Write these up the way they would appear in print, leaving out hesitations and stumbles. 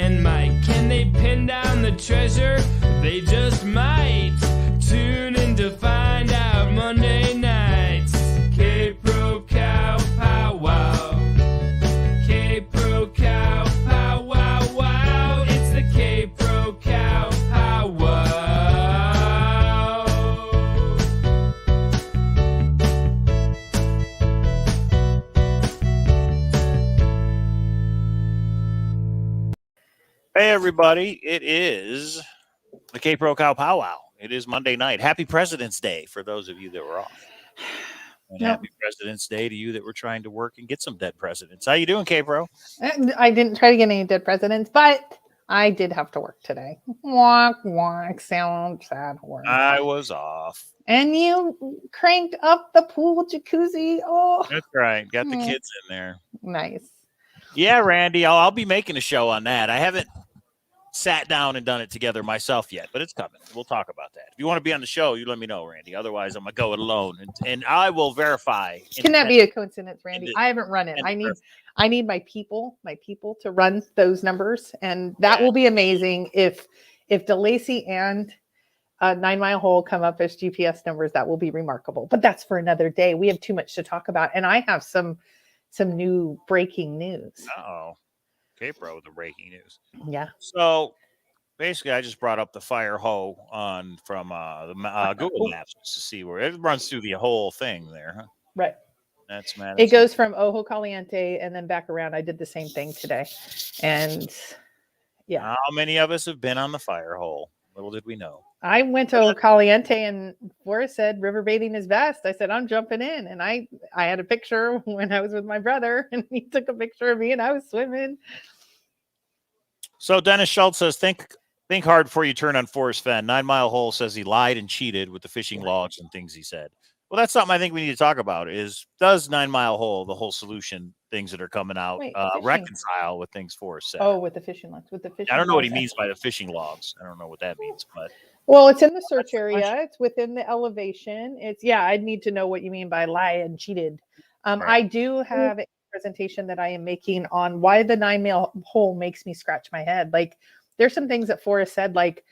and Mike. Can they pin down the treasure? They just might. Tune in to find out Monday nights. K-Pro Cow Powwow. K-Pro Cow Powwow wow. It's the K-Pro Cow Powwow. Hey everybody, it is the K-Pro Cow Powwow. It is Monday night. Happy President's Day for those of you that were off. And happy President's Day to you that were trying to work and get some dead presidents. How you doing, K-Pro? I didn't try to get any dead presidents, but I did have to work today. Walk, sound sad horn. I was off. And you cranked up the pool jacuzzi. Oh, That's right. Got the kids in there. Nice. Yeah, Randy, I'll be making a show on that. I haven't sat down and done it together myself yet, but it's coming. We'll talk about that. If you want to be on the show, you let me know, Randy. Otherwise, I'm going to go it alone, and I will verify. Can that be a coincidence, Randy? I haven't run it. I need my people to run those numbers, and that will be amazing. If DeLacy and 9 Mile Hole come up as GPS numbers, that will be remarkable. But that's for another day. We have too much to talk about, and I have some new breaking news. Uh-oh. K-Pro with the breaking news. Yeah. So basically, I just brought up the Firehole from the Google Maps to see where it runs through the whole thing there. Huh? Right. That's mad. It goes from Ojo Caliente and then back around. I did the same thing today. And yeah. How many of us have been on the Firehole? Little did we know. I went to Ojo Caliente and Forrest said river bathing is best. I said, I'm jumping in. And I had a picture when I was with my brother and he took a picture of me and I was swimming. So Dennis Schultz says, think hard before you turn on Forrest Fenn. 9 Mile Hole says he lied and cheated with the fishing logs and things he said. Well, that's something I think we need to talk about is, does 9 Mile Hole, the whole solution, things that are coming out, reconcile with things Forrest said? Oh, with the fishing logs. I don't know what he means by the fishing logs. I don't know what that means, but. Well, it's in the search area. It's within the elevation. I'd need to know what you mean by lie and cheated. Right. I do have a presentation that I am making on why the 9 Mile Hole makes me scratch my head. Like, there's some things that Forrest said, like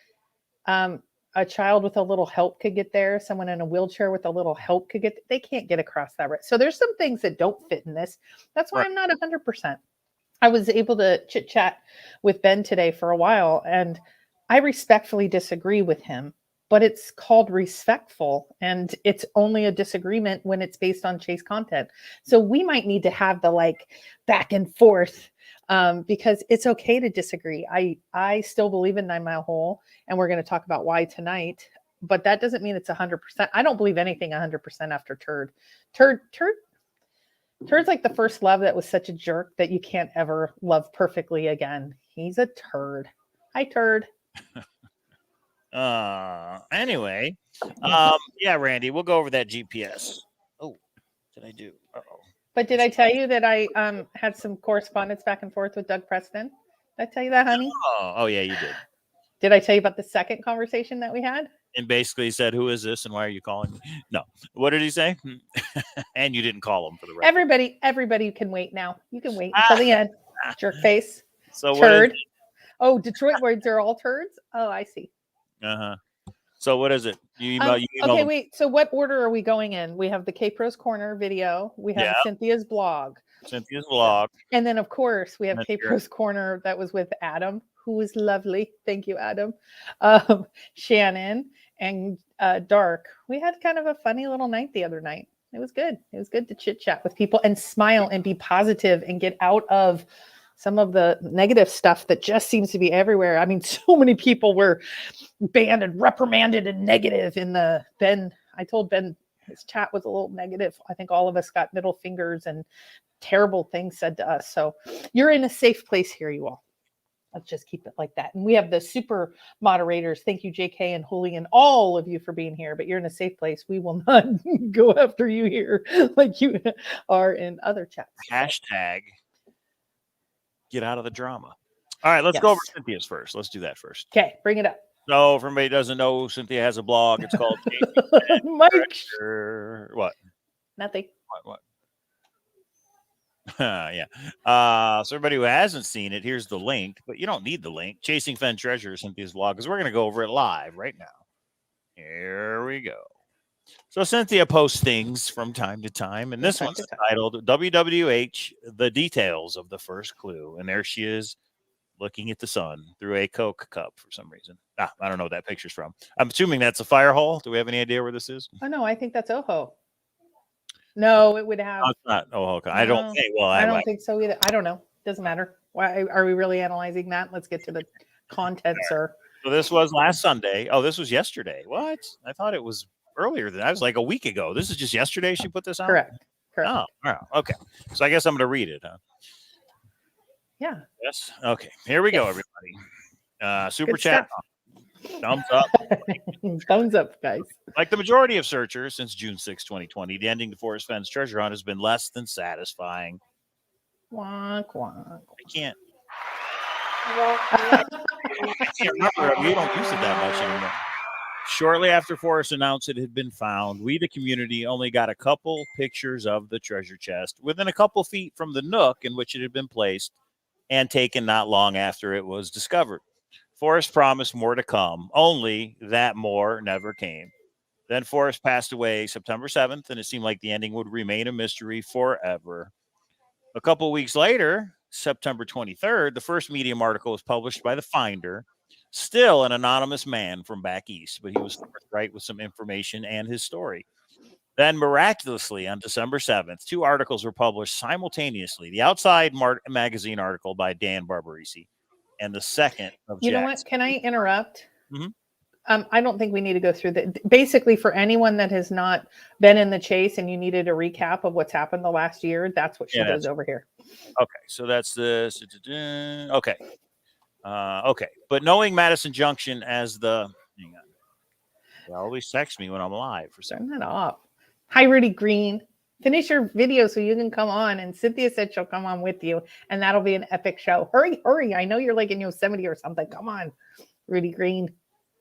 a child with a little help could get there. Someone in a wheelchair with a little help could get. They can't get across that. Right. So there's some things that don't fit in this. That's why I'm not 100%. I was able to chit chat with Ben today for a while, and I respectfully disagree with him, but it's called respectful, and it's only a disagreement when it's based on Chase content. So we might need to have the back and forth because it's okay to disagree. I still believe in 9 Mile Hole, and we're going to talk about why tonight, but that doesn't mean it's 100%. I don't believe anything 100% after Turd. Turd's like the first love that was such a jerk that you can't ever love perfectly again. He's a turd. Hi, Turd. Anyway, yeah, Randy, we'll go over that GPS. Oh, did I do? Uh-oh. But did I tell you that I had some correspondence back and forth with Doug Preston? Did I tell you that, honey? Oh yeah, you did. Did I tell you about the second conversation that we had? And basically said, "Who is this, and why are you calling me?" No. What did he say? And you didn't call him for the record. Everybody can wait now. You can wait until the end. Jerk face. So Turd. Oh, Detroit words are all turds? Oh, I see. Uh-huh. So what is it? You email okay, them. wait. So what order are we going in? We have the K-Pro's Corner video. We have Cynthia's blog. And then, of course, we have K-Pro's Corner that was with Adam, who was lovely. Thank you, Adam. Shannon and Dark. We had kind of a funny little night the other night. It was good. It was good to chit-chat with people and smile and be positive and get out of some of the negative stuff that just seems to be everywhere. I mean, so many people were banned and reprimanded and negative in the Ben. I told Ben his chat was a little negative. I think all of us got middle fingers and terrible things said to us. So you're in a safe place here, you all. Let's just keep it like that. And we have the super moderators. Thank you, JK and Julian, all of you for being here, but you're in a safe place. We will not go after you here like you are in other chats. Hashtag get out of the drama. All right, let's go over Cynthia's first. Let's do that first. Okay, bring it up. So, if everybody doesn't know, Cynthia has a blog. It's called Mike. What? Nothing. What? Yeah. So everybody who hasn't seen it, here's the link, but you don't need the link. Chasing Fenn Treasure, Cynthia's vlog, because we're going to go over it live right now. Here we go. So Cynthia posts things from time to time, and this one's titled WWH, The Details of the First Clue. And there she is looking at the sun through a Coke cup for some reason. I don't know what that picture's from. I'm assuming that's a Firehole. Do we have any idea where this is? Oh, no, I think that's Oho. No, it would have. No, it's not. Oh, okay. I don't think. Well, I don't think so either. I don't know. Doesn't matter. Why are we really analyzing that? Let's get to the content, sir. So this was last Sunday. Oh, this was yesterday. What? I thought it was earlier than that. Was like a week ago. This is just yesterday she put this out? Correct. Oh, okay. So I guess I'm going to read it, huh? Yeah. Yes. Okay. Here we go, everybody. Super Good chat. stuff. Thumbs up. Thumbs up, guys. Like the majority of searchers since June 6, 2020, the ending to Forrest Fenn's treasure hunt has been less than satisfying. Wonk, wonk. I can't remember. We don't use it that much anymore. Shortly after Forrest announced it had been found, we, the community, only got a couple pictures of the treasure chest within a couple feet from the nook in which it had been placed and taken not long after it was discovered. Forrest promised more to come, only that more never came. Then Forrest passed away September 7th, and it seemed like the ending would remain a mystery forever. A couple weeks later, September 23rd, the first Medium article was published by The Finder, still an anonymous man from back east, but he was forthright with some information and his story. Then miraculously on December 7th, 2 articles were published simultaneously. The Outside Magazine article by Dan Barbarisi and the second of You know Jack's. what? Can I interrupt? Mm-hmm. I don't think we need to go through that. Basically, for anyone that has not been in the chase and you needed a recap of what's happened the last year, that's what she does over here. Okay, so that's this. Okay. Okay. But knowing Madison Junction as the... Hang on. They always text me when I'm live for some. Turn that off. Hi, Rudy Green. Finish your video so you can come on. And Cynthia said she'll come on with you, and that'll be an epic show. Hurry, hurry. I know you're like in Yosemite or something. Come on, Rudy Green.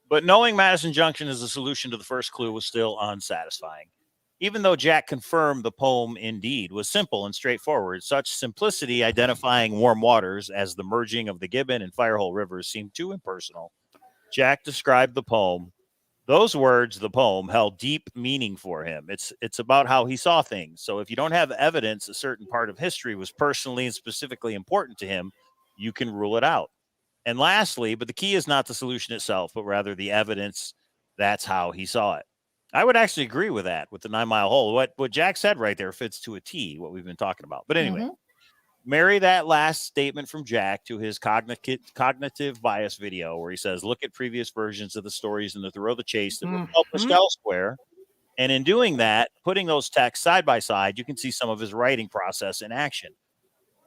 But knowing Madison Junction as the solution to the first clue was still unsatisfying. Even though Jack confirmed the poem indeed was simple and straightforward, such simplicity identifying warm waters as the merging of the Gibbon and Firehole rivers seemed too impersonal. Jack described the poem. Those words, the poem, held deep meaning for him. It's about how he saw things. So if you don't have evidence a certain part of history was personally and specifically important to him, you can rule it out. And lastly, but the key is not the solution itself, but rather the evidence. That's how he saw it. I would actually agree with that, with the 9 Mile Hole. What Jack said right there fits to a T, what we've been talking about. But anyway, marry that last statement from Jack to his cognitive bias video where he says, look at previous versions of the stories in the Thrill of the Chase that were published elsewhere. And in doing that, putting those texts side by side, you can see some of his writing process in action.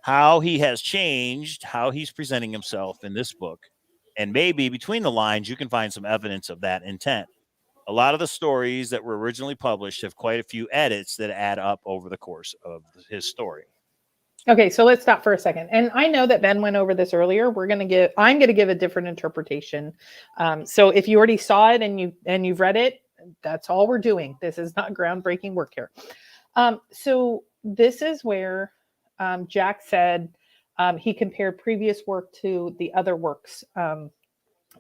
How he has changed, how he's presenting himself in this book. And maybe between the lines, you can find some evidence of that intent. A lot of the stories that were originally published have quite a few edits that add up over the course of his story. Okay, so let's stop for a second. And I know that Ben went over this earlier. I'm going to give a different interpretation. So if you already saw it and you've read it, that's all we're doing. This is not groundbreaking work here. So this is where Jack said he compared previous work to the other works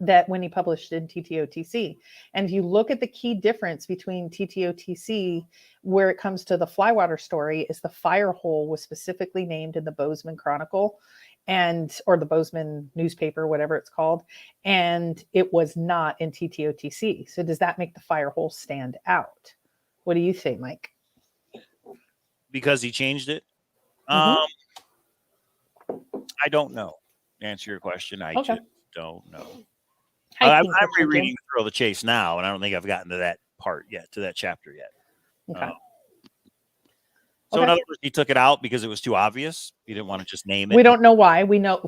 that when he published in TTOTC. And if you look at the key difference between TTOTC, where it comes to the Flywater story, is the Firehole was specifically named in the Bozeman Chronicle or the Bozeman newspaper, whatever it's called. And it was not in TTOTC. So does that make the Firehole stand out? What do you think, Mike? Because he changed it? I don't know. To answer your question, I just don't know. I'm rereading the Thrill of the Chase now, and I don't think I've gotten to that part yet, to that chapter yet. Okay. So in other words, he took it out because it was too obvious. He didn't want to just name it. We don't know why. We know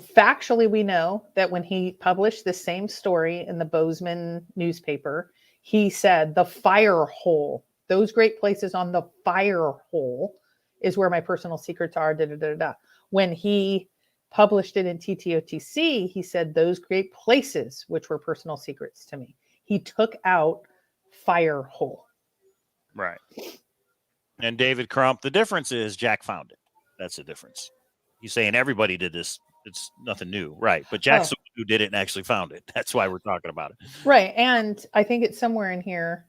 that when he published the same story in the Bozeman newspaper, he said the Firehole, those great places on the Firehole is where my personal secrets are. When he published it in TTOTC, he said those great places, which were personal secrets to me. He took out Firehole. Right. And David Crump, the difference is Jack found it. That's the difference. He's saying everybody did this. It's nothing new, right? But Jack's the one who did it and actually found it. That's why we're talking about it. Right. And I think it's somewhere in here.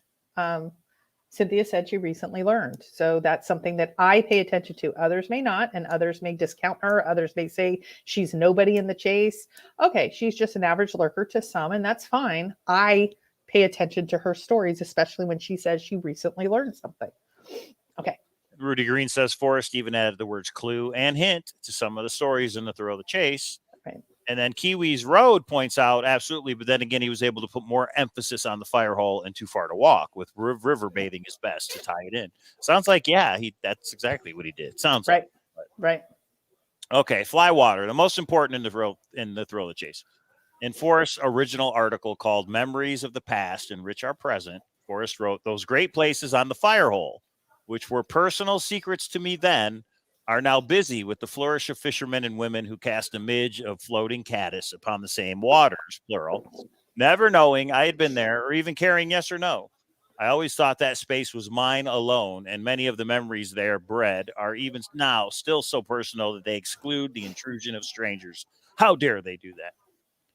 Cynthia said she recently learned. So that's something that I pay attention to. Others may not, and others may discount her. Others may say she's nobody in the chase. Okay, she's just an average lurker to some, and that's fine. I pay attention to her stories, especially when she says she recently learned something. Okay. Rudy Green says Forrest even added the words clue and hint to some of the stories in the Thrill of the Chase. Right. And then Kiwi's Road points out, absolutely, but then again, he was able to put more emphasis on the Firehole and Too Far to Walk, with river bathing is best to tie it in. Sounds like, yeah, that's exactly what he did. Sounds right. Like. Right. Okay, Flywater, the most important in the Thrill of the Chase. In Forrest's original article called Memories of the Past Enrich Our Present, Forrest wrote, those great places on the Firehole, which were personal secrets to me then, are now busy with the flourish of fishermen and women who cast a midge of floating caddis upon the same waters, plural, never knowing I had been there or even caring yes or no. I always thought that space was mine alone, and many of the memories there bred are even now still so personal that they exclude the intrusion of strangers. How dare they do that?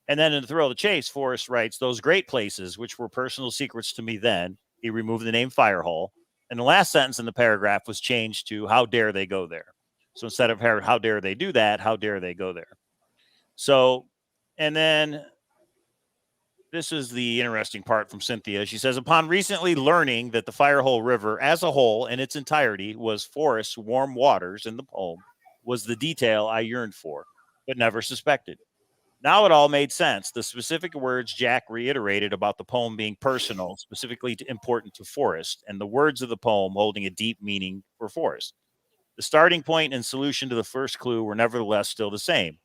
And then in the Thrill of the Chase, Forrest writes, those great places, which were personal secrets to me then, he removed the name Firehole, and the last sentence in the paragraph was changed to, how dare they go there? So instead of how dare they do that, how dare they go there? So, and then this is the interesting part from Cynthia. She says, upon recently learning that the Firehole River as a whole in its entirety was Forrest's warm waters in the poem, was the detail I yearned for, but never suspected. Now it all made sense. The specific words Jack reiterated about the poem being personal, specifically important to Forrest, and the words of the poem holding a deep meaning for Forrest. The starting point and solution to the first clue were nevertheless still the same.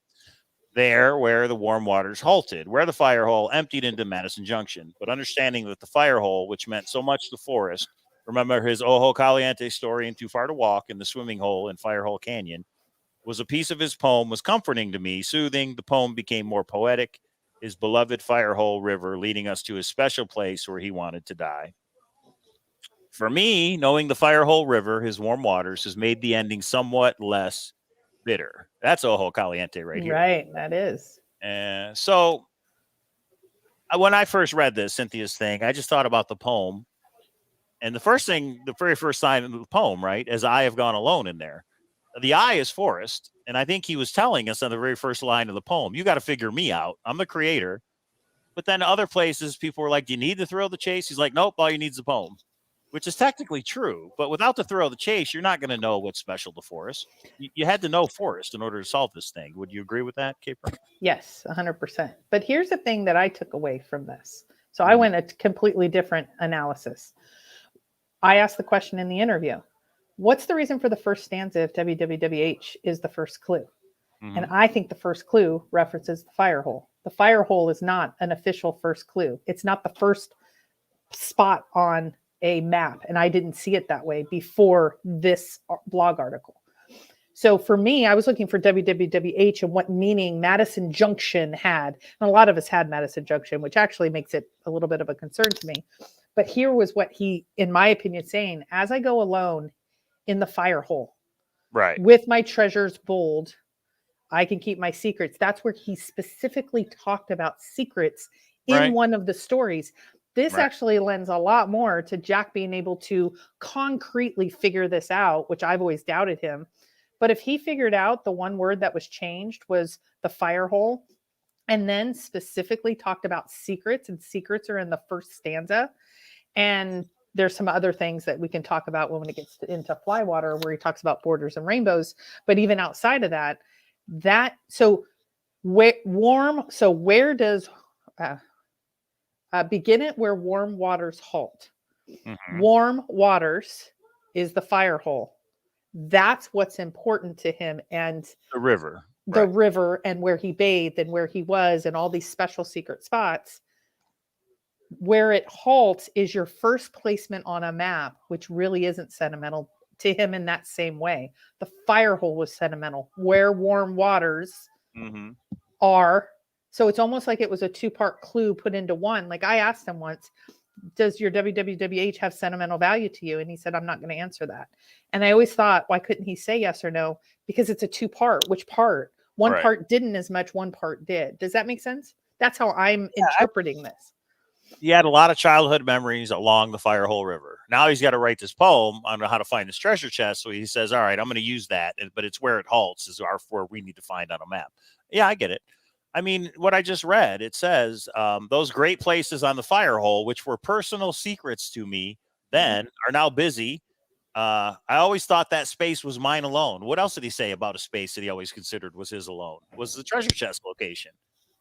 There, where the warm waters halted, where the Firehole emptied into Madison Junction. But understanding that the Firehole, which meant so much to Forrest, remember his Ojo Caliente story in Too Far to Walk and the swimming hole in Firehole Canyon, was a piece of his poem, was comforting to me, soothing. The poem became more poetic, his beloved Firehole River leading us to his special place where he wanted to die. For me, knowing the Firehole River, his warm waters, has made the ending somewhat less bitter. That's Ojo Caliente right here. Right, that is. So when I first read this, Cynthia's thing, I just thought about the poem. And the very first line of the poem, right, as I have gone alone in there. The I is Forrest, and I think he was telling us on the very first line of the poem, you got to figure me out. I'm the creator. But then other places, people were like, do you need the Thrill of the Chase? He's like, nope, all you need is the poem. Which is technically true, but without the Thrill of the Chase, you're not going to know what's special to Forrest. You had to know Forrest in order to solve this thing. Would you agree with that, Caper? Yes, 100%. But here's the thing that I took away from this. So I went a completely different analysis. I asked the question in the interview, what's the reason for the first stanza of WWWH is the first clue? Mm-hmm. And I think the first clue references the Firehole. The Firehole is not an official first clue. It's not the first spot on a map, and I didn't see it that way before this blog article. So for me, I was looking for WWWH and what meaning Madison Junction had. And a lot of us had Madison Junction, which actually makes it a little bit of a concern to me. But here was what he, in my opinion, saying, as I go alone in the Firehole, right, with my treasures bold, I can keep my secrets. That's where he specifically talked about secrets in one of the stories. This actually lends a lot more to Jack being able to concretely figure this out, which I've always doubted him. But if he figured out the one word that was changed was the Firehole, and then specifically talked about secrets, and secrets are in the first stanza. And there's some other things that we can talk about when it gets into Flywater, where he talks about borders and rainbows. But even outside of that, where does begin it where warm waters halt? Mm-hmm. Warm waters is the Firehole. That's what's important to him, and the river, river, and where he bathed and where he was, and all these special secret spots. Where it halts is your first placement on a map, which really isn't sentimental to him in that same way. The Firehole was sentimental, where warm waters are. So it's almost like it was a two-part clue put into one. Like I asked him once, does your WWWH have sentimental value to you? And he said, I'm not going to answer that. And I always thought, why couldn't he say yes or no? Because it's a 2-part. Which part? One Right. part didn't as much, one part did. Does that make sense? That's how I'm interpreting this. He had a lot of childhood memories along the Firehole River. Now he's got to write this poem on how to find this treasure chest. So he says, all right, I'm going to use that, but it's where it halts is where we need to find on a map. Yeah, I get it. I mean, what I just read, it says, those great places on the Firehole, which were personal secrets to me then, are now busy. I always thought that space was mine alone. What else did he say about a space that he always considered was his alone? Was the treasure chest location.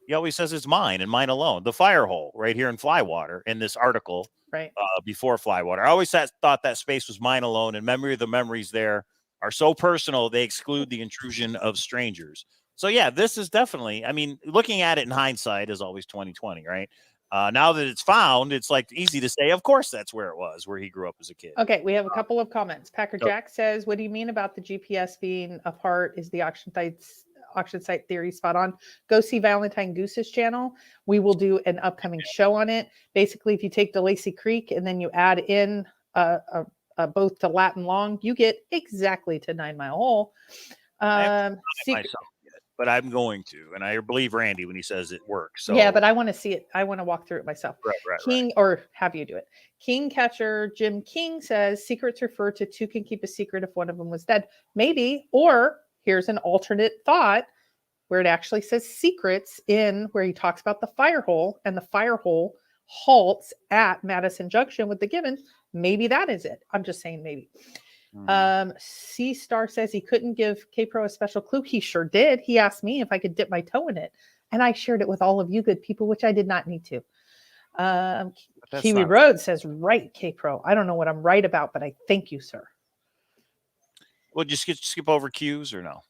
He always says it's mine and mine alone. The Firehole right here in Flywater in this article, right? Before Flywater. I always thought that space was mine alone, and the memories there are so personal they exclude the intrusion of strangers. So yeah, this is definitely, I mean, looking at it in hindsight is always 2020, right? Now that it's found, it's like easy to say, of course, that's where it was, where he grew up as a kid. Okay, we have a couple of comments. Packer Jack says, what do you mean about the GPS being apart? Is the auction site theory spot on? Go see Valentine Goose's channel. We will do an upcoming show on it. Basically, if you take the Lacey Creek and then you add in both to Latin Long, you get exactly to 9 Mile Hole. But I'm going to, and I believe Randy when he says it works. So yeah, but I want to see it. I want to walk through it myself. Right. Or have you do it. King Catcher Jim King says secrets refer to two can keep a secret if one of them was dead. Maybe, or here's an alternate thought where it actually says secrets in where he talks about the Firehole, and the Firehole halts at Madison Junction with the Gibbon. Maybe that is it. I'm just saying maybe. C Star says he couldn't give K-Pro a special clue. He sure did. He asked me if I could dip my toe in it, and I shared it with all of you good people, which I did not need to. Kiwi Road says, right, K-Pro. I don't know what I'm right about, but I thank you, sir. Well, just skip over cues or no?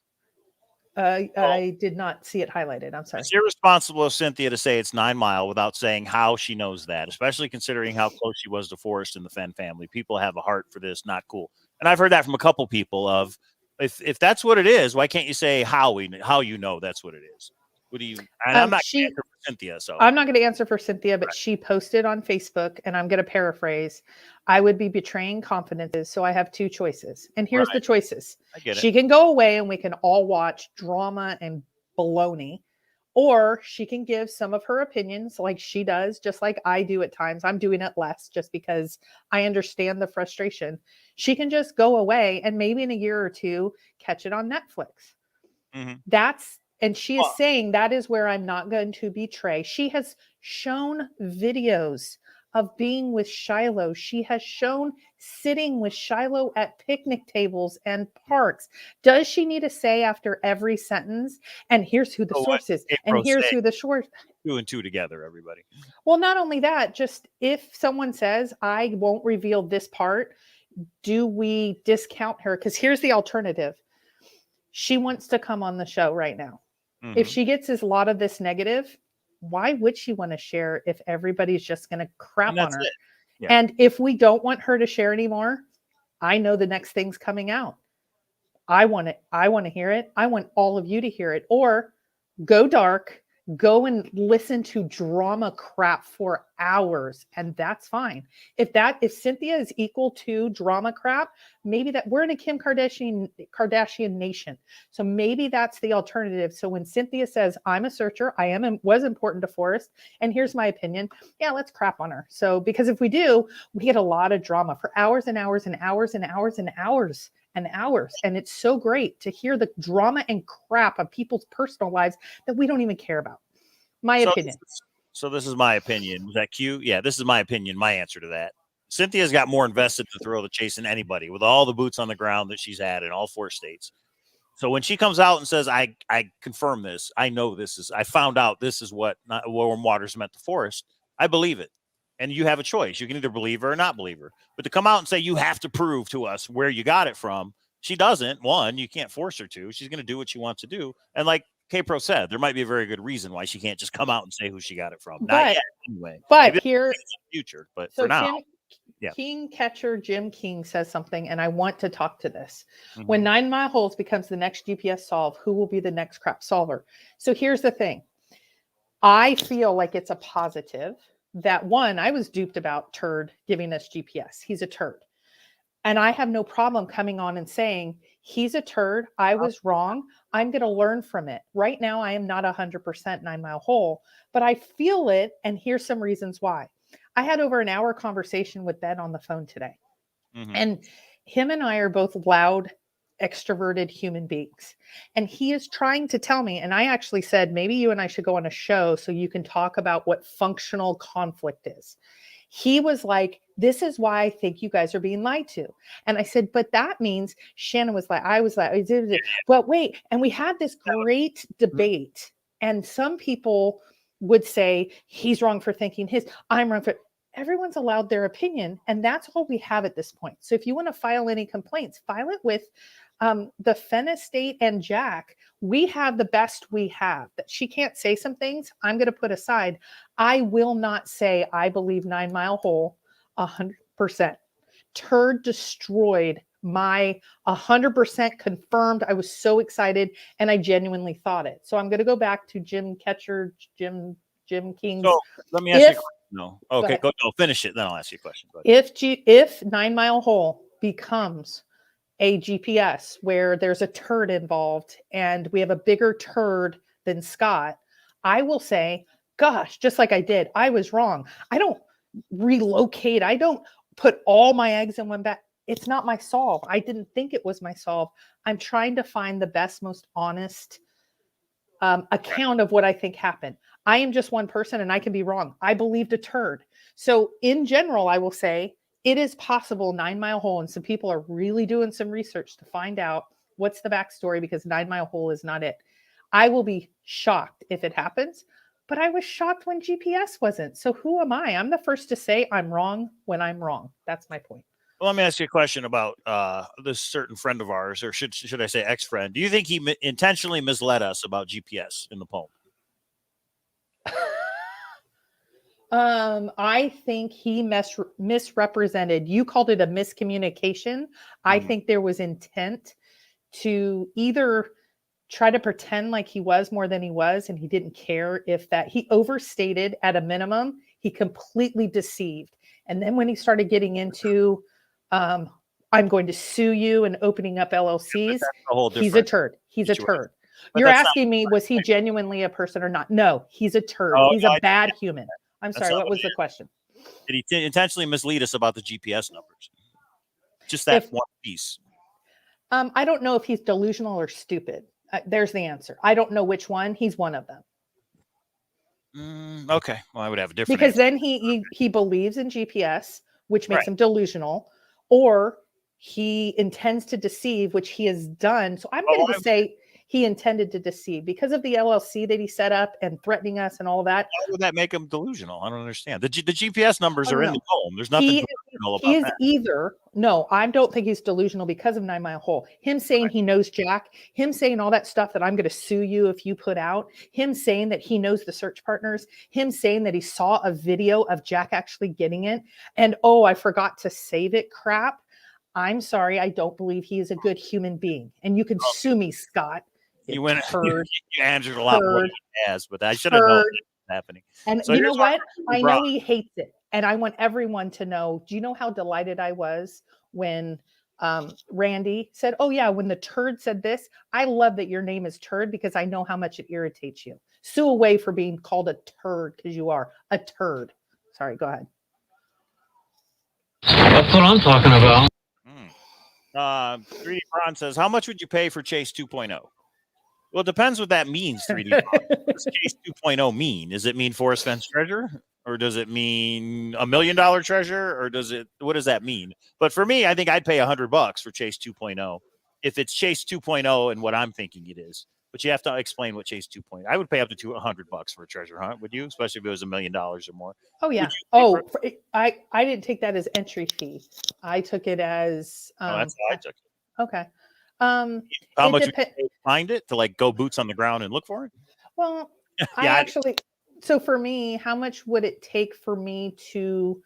I did not see it highlighted. I'm sorry. It's irresponsible of Cynthia to say it's 9 Mile without saying how she knows that, especially considering how close she was to Forrest and the Fenn family. People have a heart for this. Not cool. And I've heard that from a couple people of, if that's what it is, why can't you say how you know that's what it is? What do you? And I'm not going to answer for Cynthia, so I'm not going to answer for Cynthia, but she posted on Facebook, and I'm going to paraphrase: I would be betraying confidences, so I have two choices, and here's the choices. I get it. She can go away, and we can all watch drama and baloney, or she can give some of her opinions, like she does, just like I do at times. I'm doing it less, just because I understand the frustration. She can just go away, and maybe in a year or two, catch it on Netflix. And she is saying that is where I'm not going to betray. She has shown videos of being with Shiloh. She has shown sitting with Shiloh at picnic tables and parks. Does she need to say after every sentence, and here's who the source is, and here's who the source? 2 and 2 together, everybody. Well, not only that, just if someone says, I won't reveal this part, do we discount her? Because here's the alternative. She wants to come on the show right now. If she gets a lot of this negative, why would she want to share if everybody's just going to crap on her? Yeah. And if we don't want her to share anymore, I know the next thing's coming out. I want it. I want to hear it. I want all of you to hear it. Or go dark, go and listen to drama crap for hours, and that's fine. If Cynthia is equal to drama crap, maybe that we're in a Kim Kardashian nation. So maybe that's the alternative. So when Cynthia says, I'm a searcher, was important to Forrest, and here's my opinion, yeah, let's crap on her. So because if we do, we get a lot of drama for hours and hours and hours and hours and hours and hours. And it's so great to hear the drama and crap of people's personal lives that we don't even care about. My opinion. So this is my opinion. Was that Q? Yeah, this is my opinion. My answer to that. Cynthia's got more invested to throw the chase than anybody with all the boots on the ground that she's had in all 4 states. So when she comes out and says, I confirm this, I know I found out this is what warm waters meant to Forrest, I believe it. And you have a choice. You can either believe her or not believe her. But to come out and say, you have to prove to us where you got it from, she doesn't. One, you can't force her to. She's going to do what she wants to do. And like K-Pro said, there might be a very good reason why she can't just come out and say who she got it from. Not yet, anyway. But here, future. But so for now, King Catcher Jim King says something, and I want to talk to this. When 9 Mile Holes becomes the next GPS solve, who will be the next crap solver? So here's the thing. I feel like it's a positive that one, I was duped about Turd giving us GPS. He's a turd. And I have no problem coming on and saying, he's a turd. I was wrong. I'm going to learn from it. Right now, I am not 100% 9 Mile Hole, but I feel it. And here's some reasons why. I had over an hour conversation with Ben on the phone today. And him and I are both loud, extroverted human beings. And he is trying to tell me, and I actually said, maybe you and I should go on a show so you can talk about what functional conflict is. He was like, this is why I think you guys are being lied to. And I said, but that means Shannon was like, I was like, well, wait. And we had this great debate. And some people would say he's wrong for thinking his, I'm wrong for, everyone's allowed their opinion. And that's all we have at this point. So if you want to file any complaints, file it with the Fenn estate and Jack. We have the best we have. That she can't say some things I'm going to put aside. I will not say I believe 9 Mile Hole 100%. Turd destroyed my 100% confirmed. I was so excited and I genuinely thought it. So I'm going to go back to Jim Ketcher, Jim King's. So let me ask you. No. Okay. Go finish it. Then I'll ask you a question. If 9 Mile Hole becomes a GPS where there's a turd involved and we have a bigger turd than Scott, I will say, gosh, just like I did, I was wrong. I don't relocate. I don't put all my eggs in one basket. It's not my solve. I didn't think it was my solve. I'm trying to find the best, most honest account of what I think happened. I am just one person and I can be wrong. I believed a turd. So in general, I will say it is possible 9 Mile Hole, and some people are really doing some research to find out what's the backstory, because 9 Mile Hole is not it. I will be shocked if it happens, but I was shocked when GPS wasn't. So who am I? I'm the first to say I'm wrong when I'm wrong. That's my point. Well, let me ask you a question about this certain friend of ours, or should I say ex-friend. Do you think he intentionally misled us about GPS in the poem? I think he misrepresented. You called it a miscommunication. I think there was intent to either try to pretend like he was more than he was, and he didn't care if that he overstated at a minimum. He completely deceived. And then when he started getting into, I'm going to sue you and opening up LLCs, he's a turd. He's a turd. You're asking me, was he genuinely a person or not? No, he's a turd. He's a bad human. I'm sorry, what was the question? Did he intentionally mislead us about the GPS numbers? Just that one piece. I don't know if he's delusional or stupid. There's the answer. I don't know which one. He's one of them. Okay. Well, I would have a different because answer. then he believes in GPS, which makes him delusional, or he intends to deceive, which he has done. So I'm going to say he intended to deceive because of the LLC that he set up and threatening us and all that. Why would that make him delusional? I don't understand. The GPS numbers are in the poem. There's nothing delusional about he is that. No, I don't think he's delusional because of 9 Mile Hole. Him saying he knows Jack, him saying all that stuff that I'm going to sue you if you put out, him saying that he knows the search partners, him saying that he saw a video of Jack actually getting it, and oh, I forgot to save it crap. I'm sorry, I don't believe he is a good human being. And you can sue me, Scott. You answered a lot more than he has, but I should have known that was happening. And so you know what? I know he hates it. And I want everyone to know, do you know how delighted I was when Randy said, oh yeah, when the turd said this? I love that your name is Turd because I know how much it irritates you. Sue away for being called a turd because you are a turd. Sorry, go ahead. That's what I'm talking about. 3D Bron says, how much would you pay for Chase 2.0? Well, it depends what that means, 3D Bron. What does Chase 2.0 mean? Does it mean Forrest Fenn's treasure? Or does it mean $1 million treasure? Or what does that mean? But for me, I think I'd pay $100 for Chase 2.0 if it's Chase 2.0 and what I'm thinking it is. But you have to explain what Chase 2.0. I would pay up to $100 for a treasure hunt. Would you? Especially if it was $1 million or more. Oh yeah. Oh, I didn't take that as entry fee. I took it as. That's how I took it. Okay. How much would you find it to like go boots on the ground and look for it? Well, yeah, so for me, how much would it take for me to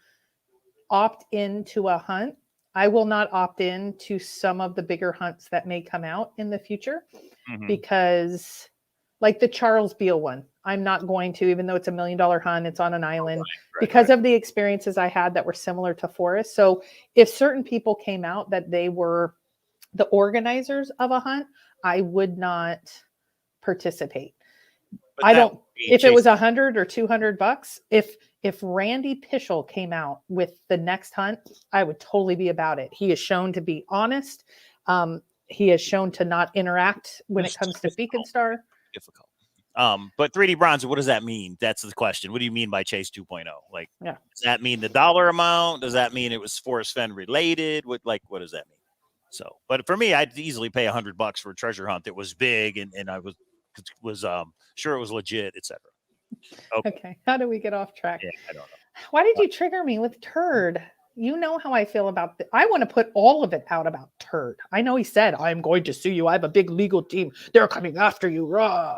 opt into a hunt? I will not opt in to some of the bigger hunts that may come out in the future because like the Charles Beal one, I'm not going to, even though it's $1 million hunt, it's on an island, because of the experiences I had that were similar to Forrest. So if certain people came out that they were the organizers of a hunt, I would not participate. But I that don't, would be if it was chasing- $100 or $200, if Randy Pischel came out with the next hunt, I would totally be about it. He is shown to be honest. He has shown to not interact when it comes to Beacon Star. difficult. But 3D bronze, what does that mean? That's the question. What do you mean by Chase 2.0? Like, Yeah. Does that mean the dollar amount? Does that mean it was Forrest Fenn related? What does that mean? So, but for me, I'd easily pay $100 for a treasure hunt that was big and I was sure it was legit, etc. Okay. How do we get off track? Yeah, I don't know. Why did you trigger me with turd? You know how I feel about I want to put all of it out about turd. I know he said, I'm going to sue you. I have a big legal team. They're coming after you. Rah.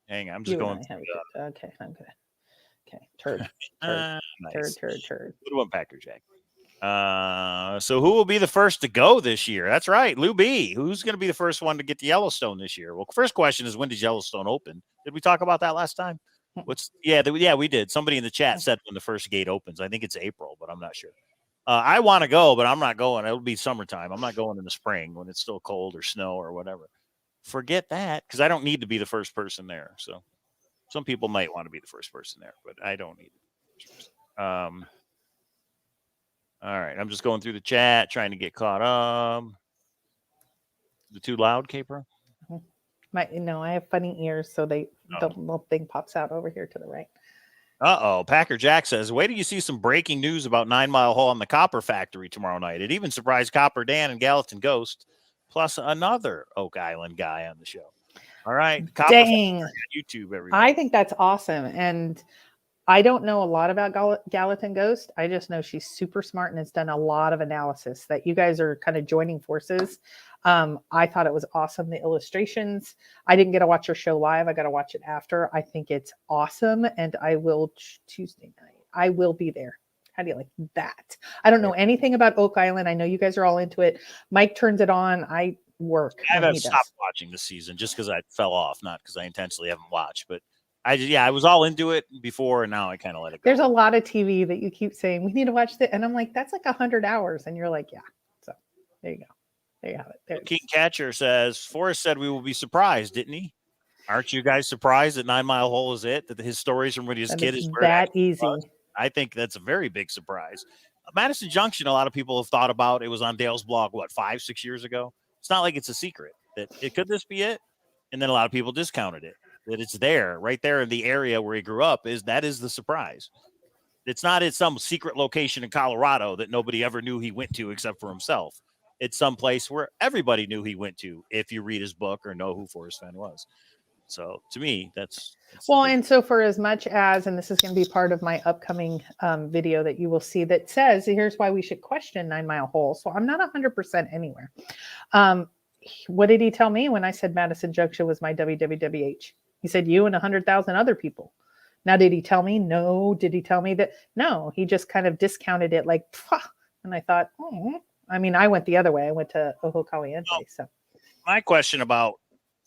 Hang on, I'm just going. Okay, I'm good. Okay, turd. Nice. Turd. Good one, Packer Jack. So who will be the first to go this year? That's right, Lou B. Who's going to be the first one to get to Yellowstone this year? Well, first question is, when does Yellowstone open? Did we talk about that last time? We did. Somebody in the chat said when the first gate opens. I think it's April, but I'm not sure. I want to go, but I'm not going. It'll be summertime. I'm not going in the spring when it's still cold or snow or whatever. Forget that, because I don't need to be the first person there. So some people might want to be the first person there, but I don't need it. All right, I'm just going through the chat, trying to get caught up. Is it too loud, Capra? I have funny ears, so the little thing pops out over here to the right. Packer Jack says, wait till you see some breaking news about 9 Mile Hole on the Copper Factory tomorrow night. It even surprised Copper Dan and Gallatin Ghost, plus another Oak Island guy on the show. All right. Copper Dang. Factory on YouTube, everybody. I think that's awesome. And I don't know a lot about Gallatin Ghost. I just know she's super smart and has done a lot of analysis that you guys are kind of joining forces. I thought it was awesome. The illustrations. I didn't get to watch her show live. I got to watch it after. I think it's awesome. And I will Tuesday night. I will be there. How do you like that? I don't know anything about Oak Island. I know you guys are all into it. Mike turns it on. I work. I haven't stopped watching this season just because I fell off, not because I intentionally haven't watched, but I was all into it before, and now I kind of let it go. There's a lot of TV that you keep saying, we need to watch that. And I'm like, that's like 100 hours. And you're like, yeah. So there you go. There you have it. King Catcher says, Forrest said we will be surprised, didn't he? Aren't you guys surprised that 9 Mile Hole is it? That his stories from when he was a kid is that easy? I think that's a very big surprise. Madison Junction, a lot of people have thought about. It was on Dale's blog, 5-6 years ago? It's not like it's a secret. Could this be it? And then a lot of people discounted it. That it's there, right there in the area where he grew up. Is the surprise. It's not at some secret location in Colorado that nobody ever knew he went to except for himself. It's some place where everybody knew he went to if you read his book or know who Forrest Fenn was. So to me, that's well. And so for as much as, and this is going to be part of my upcoming video that you will see that says, here's why we should question 9 Mile Hole. So I'm not 100% anywhere. What did he tell me when I said Madison Junction was my WWWH? He said you and 100,000 other people. Now, did he tell me? No. Did he tell me that? No. He just kind of discounted it like, pah. And I thought, I mean, I went the other way. I went to Ojo Caliente. So my question about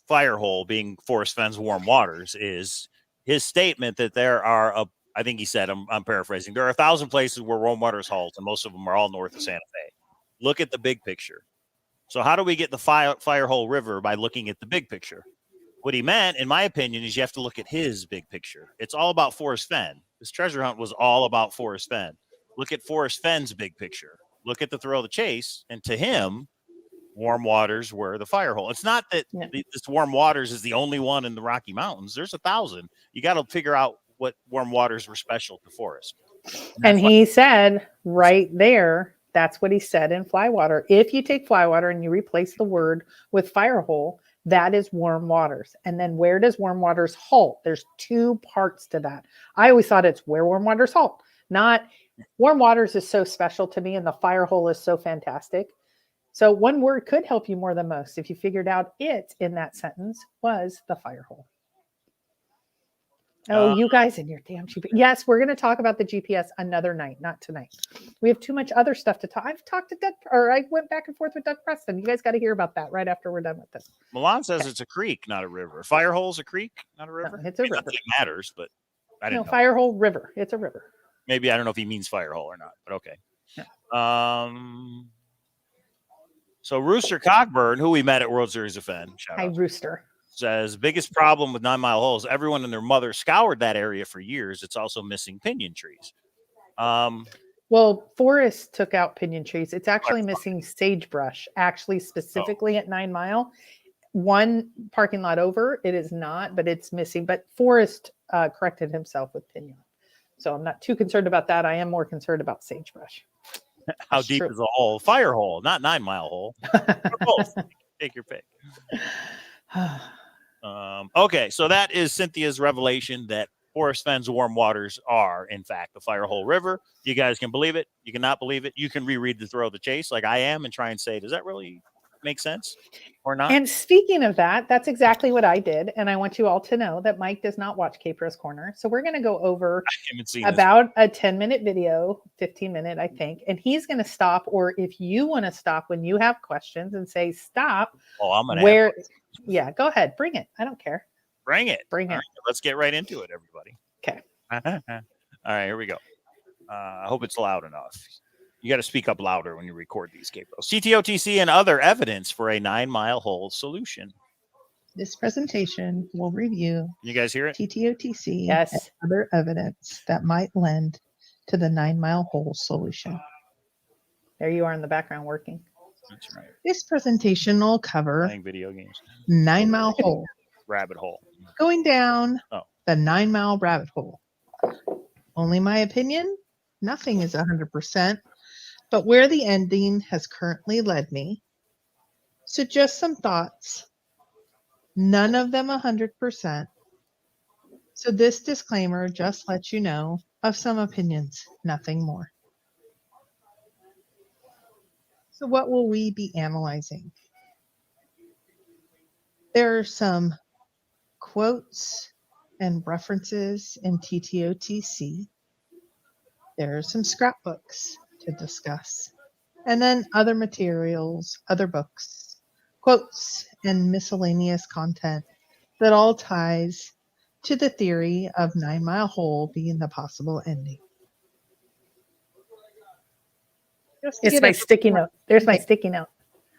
Firehole being Forrest Fenn's warm waters is his statement that there are I think he said, I'm paraphrasing, there are 1,000 places where warm waters halt, and most of them are all north of Santa Fe. Look at the big picture. So how do we get the Firehole River? By looking at the big picture. What he meant, in my opinion, is you have to look at his big picture. It's all about Forrest Fenn. This treasure hunt was all about Forrest Fenn. Look at Forrest Fenn's big picture. Look at the thrill of the chase. And to him, warm waters were the Firehole. It's not that this warm waters is the only one in the Rocky Mountains. There's 1,000. You got to figure out what warm waters were special to Forrest. And he said right there, that's what he said in Flywater. If you take Flywater and you replace the word with Firehole, that is warm waters. And then where does warm waters halt? There's 2 parts to that. I always thought it's where warm waters halt. Not warm waters is so special to me, and the Firehole is so fantastic. So one word could help you more than most if you figured out it in that sentence was the Firehole. Oh, you guys and your damn GPS. Yes, we're going to talk about the GPS another night, not tonight. We have too much other stuff to talk. I've talked to Doug, or I went back and forth with Doug Preston. You guys got to hear about that right after we're done with this. Milan says it's a creek, not a river. Firehole's a creek, not a river. No, it's a river. Not that it matters, but I didn't know. Firehole River. It's a river. Maybe I don't know if he means Firehole or not, but okay. Yeah. So Rooster Cockburn, who we met at World Series of Fenn, Hi, Rooster. says biggest problem with 9 Mile Holes. Everyone and their mother scoured that area for years. It's also missing pinyon trees. Well, Forrest took out pinyon trees. It's actually missing sagebrush. Actually, specifically at 9 Mile, one parking lot over, it is not, but it's missing. But Forrest corrected himself with pinyon, so I'm not too concerned about that. I am more concerned about sagebrush. How deep is the hole? Fire hole, not 9 Mile Hole. Both. Take your pick. Okay, so that is Cynthia's revelation that Forrest Fenn's warm waters are, in fact, the Firehole River. You guys can believe it. You cannot believe it. You can reread the Thrill of the Chase like I am and try and say, does that really make sense or not? And speaking of that, that's exactly what I did. And I want you all to know that Mike does not watch Capro's Corner. So we're going to go over about a 10-minute video, 15-minute, I think. And he's going to stop, or if you want to stop when you have questions and say, stop. Oh, I'm going to Yeah, go ahead. Bring it. I don't care. Bring it. Bring it. Right, let's get right into it, everybody. Okay. All right, here we go. I hope it's loud enough. You got to speak up louder when you record these capos. CTOTC and other evidence for a 9 Mile Hole solution. This presentation will review You guys hear it? TTOTC Yes. and other evidence that might lend to the 9 Mile Hole solution. There you are in the background working. That's right. This presentation will cover Playing video games. 9 Mile Hole, Rabbit hole. going down Oh. the 9 Mile rabbit hole. Only my opinion. Nothing is 100%, but where the ending has currently led me. So just some thoughts. None of them 100%. So this disclaimer just lets you know of some opinions, nothing more. So what will we be analyzing? There are some quotes and references in TTOTC. There are some scrapbooks to discuss, and then other materials, other books, quotes, and miscellaneous content that all ties to the theory of 9 Mile Hole being the possible ending. It's my sticky note. There's my sticky note.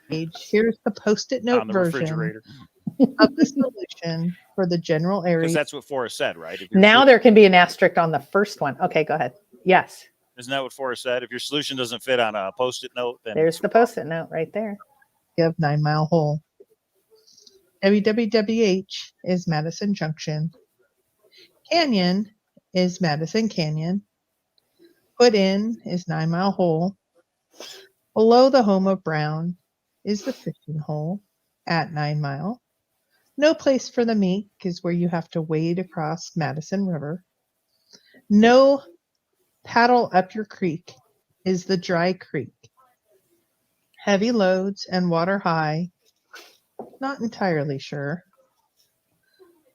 Here's the post-it note On the version refrigerator. of the solution for the general area. Because that's what Forrest said, right? If your Now there can be an asterisk on the first one. Okay, go ahead. Yes. Isn't that what Forrest said? If your solution doesn't fit on a post-it note, then There's the post-it note right there. Of 9 Mile Hole. WWWH is Madison Junction. Canyon is Madison Canyon. Put in is 9 Mile Hole. Below the home of Brown is the fishing hole at 9 Mile. No place for the meek is where you have to wade across Madison River. No paddle up your creek is the dry creek. Heavy loads and water high, not entirely sure.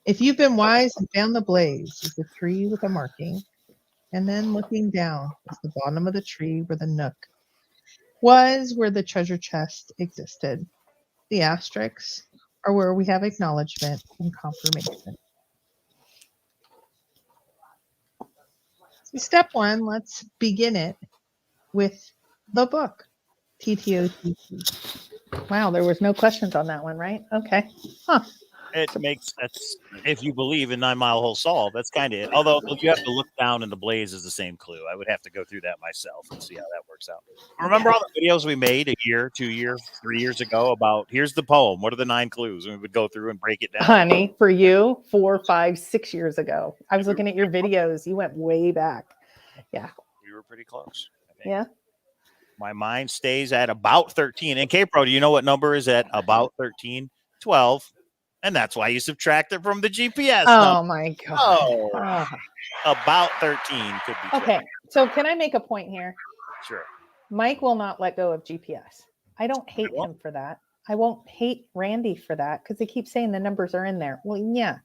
If you've been wise and found the blaze is the tree with a marking, and then looking down is the bottom of the tree where the nook was, where the treasure chest existed. The asterisks are where we have acknowledgement and confirmation. So step one, let's begin it with the book, TTOTC. Wow, there was no questions on that one, right? Okay. Huh. it makes sense if you believe in 9 Mile Hole solve. That's kind of it. Although you have to look down and the blaze is the same clue. I would have to go through that myself and see how that works out. Remember all the videos we made a year, 2 years, 3 years ago about here's the poem. What are the 9 clues? And we would go through and break it down. Honey, for you, 4, 5, 6 years ago. I was looking at your videos. You went way back. Yeah. We were pretty close. I think. Yeah. My mind stays at about 13. And K-Pro, do you know what number is at about 13? 12. And that's why you subtract it from the GPS. Oh, my God. Oh, Oh. about 13 could be. 12. Okay. So can I make a point here? Sure. Mike will not let go of GPS. I don't hate him for that. I won't hate Randy for that because they keep saying the numbers are in there. Well, yeah.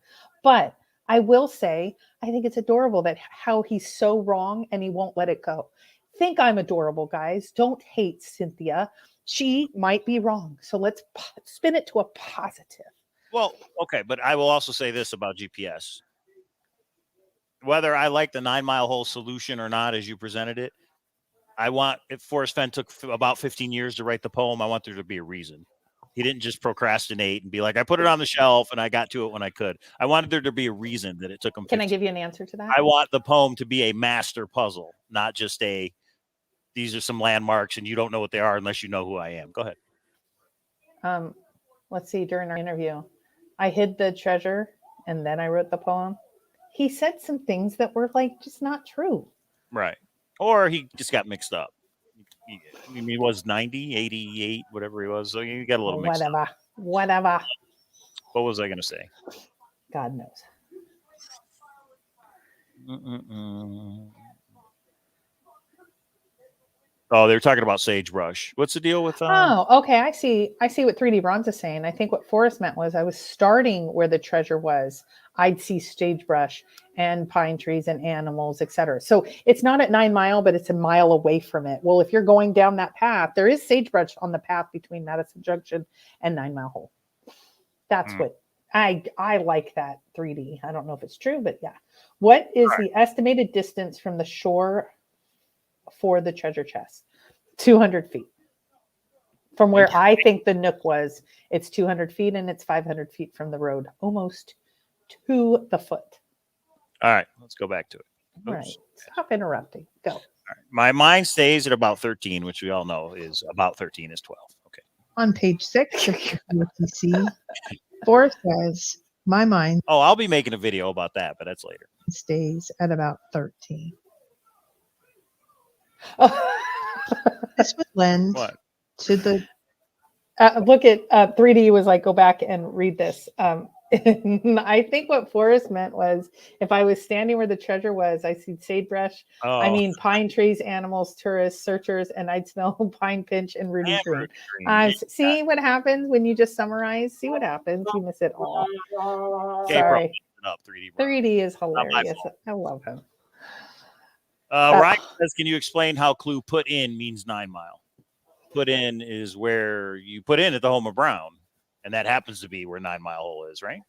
But I will say, I think it's adorable that how he's so wrong and he won't let it go. Think I'm adorable, guys. Don't hate Cynthia. She might be wrong. So let's spin it to a positive. Well, okay, but I will also say this about GPS. Whether I like the 9 Mile Hole solution or not, as you presented it, if Forrest Fenn took about 15 years to write the poem, I want there to be a reason. He didn't just procrastinate and be like, I put it on the shelf and I got to it when I could. I wanted there to be a reason that it took him. Can I give you an answer to that? I want the poem to be a master puzzle, not just these are some landmarks and you don't know what they are unless you know who I am. Go ahead. Let's see, during our interview, I hid the treasure and then I wrote the poem. He said some things that were like just not true. Right. Or he just got mixed up. He was 90, 88, whatever he was. So you got a little mixed up. Whatever. What was I going to say? God knows. Oh, they were talking about sagebrush. What's the deal with Oh, okay. I see what 3D Bronze is saying. I think what Forrest meant was I was starting where the treasure was. I'd see sagebrush and pine trees and animals, etc. So it's not at 9 Mile, but it's a mile away from it. Well, if you're going down that path, there is sagebrush on the path between Madison Junction and 9 Mile Hole. That's what I like that 3D. I don't know if it's true, but yeah. What is the estimated distance from the shore for the treasure chest? 200 feet. From where I think the nook was, it's 200 feet and it's 500 feet from the road, almost to the foot. All right, let's go back to it. Oops. Right. Stop interrupting. Go. All right. My mind stays at about 13, which we all know is about 13 is 12. Okay. On page 6 of the UTC, Forrest says, my mind Oh, I'll be making a video about that, but that's later. stays at about 13. Oh. This would lend What? to the Look at 3D was like, go back and read this. I think what Forrest meant was if I was standing where the treasure was, I see sagebrush. Oh, I mean, pine trees, animals, tourists, searchers, and I'd smell pine pinch and Rudy's green. See what happens when you just summarize? See what happens? You miss it all. Sorry. 3D is hilarious. I love him. Ryan says, can you explain how clue put in means 9 Mile? Put in is where you put in at the home of Brown. And that happens to be where 9 Mile Hole is, right?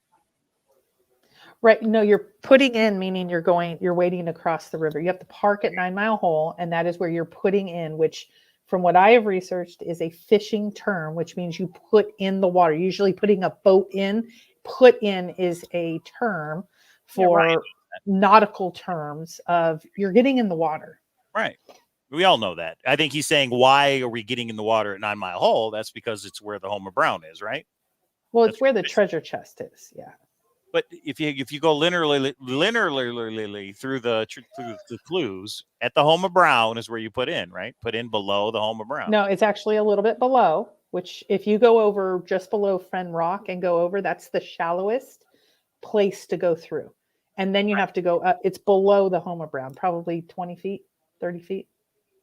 Right. No, you're putting in, meaning you're waiting to cross the river. You have to park at 9 Mile Hole, and that is where you're putting in, which from what I have researched is a fishing term, which means you put in the water. Usually putting a boat in, put in is a term for nautical terms of you're getting in the water. Right. We all know that. I think he's saying, why are we getting in the water at 9 Mile Hole? That's because it's where the home of Brown is, right? Well, it's where the treasure chest is. Yeah. But if you go linearly through the clues, at the home of Brown is where you put in, right? Put in below the home of Brown. No, it's actually a little bit below, which if you go over just below Fenn Rock and go over, that's the shallowest place to go through. And then you have to go up. It's below the home of Brown, probably 20 feet, 30 feet.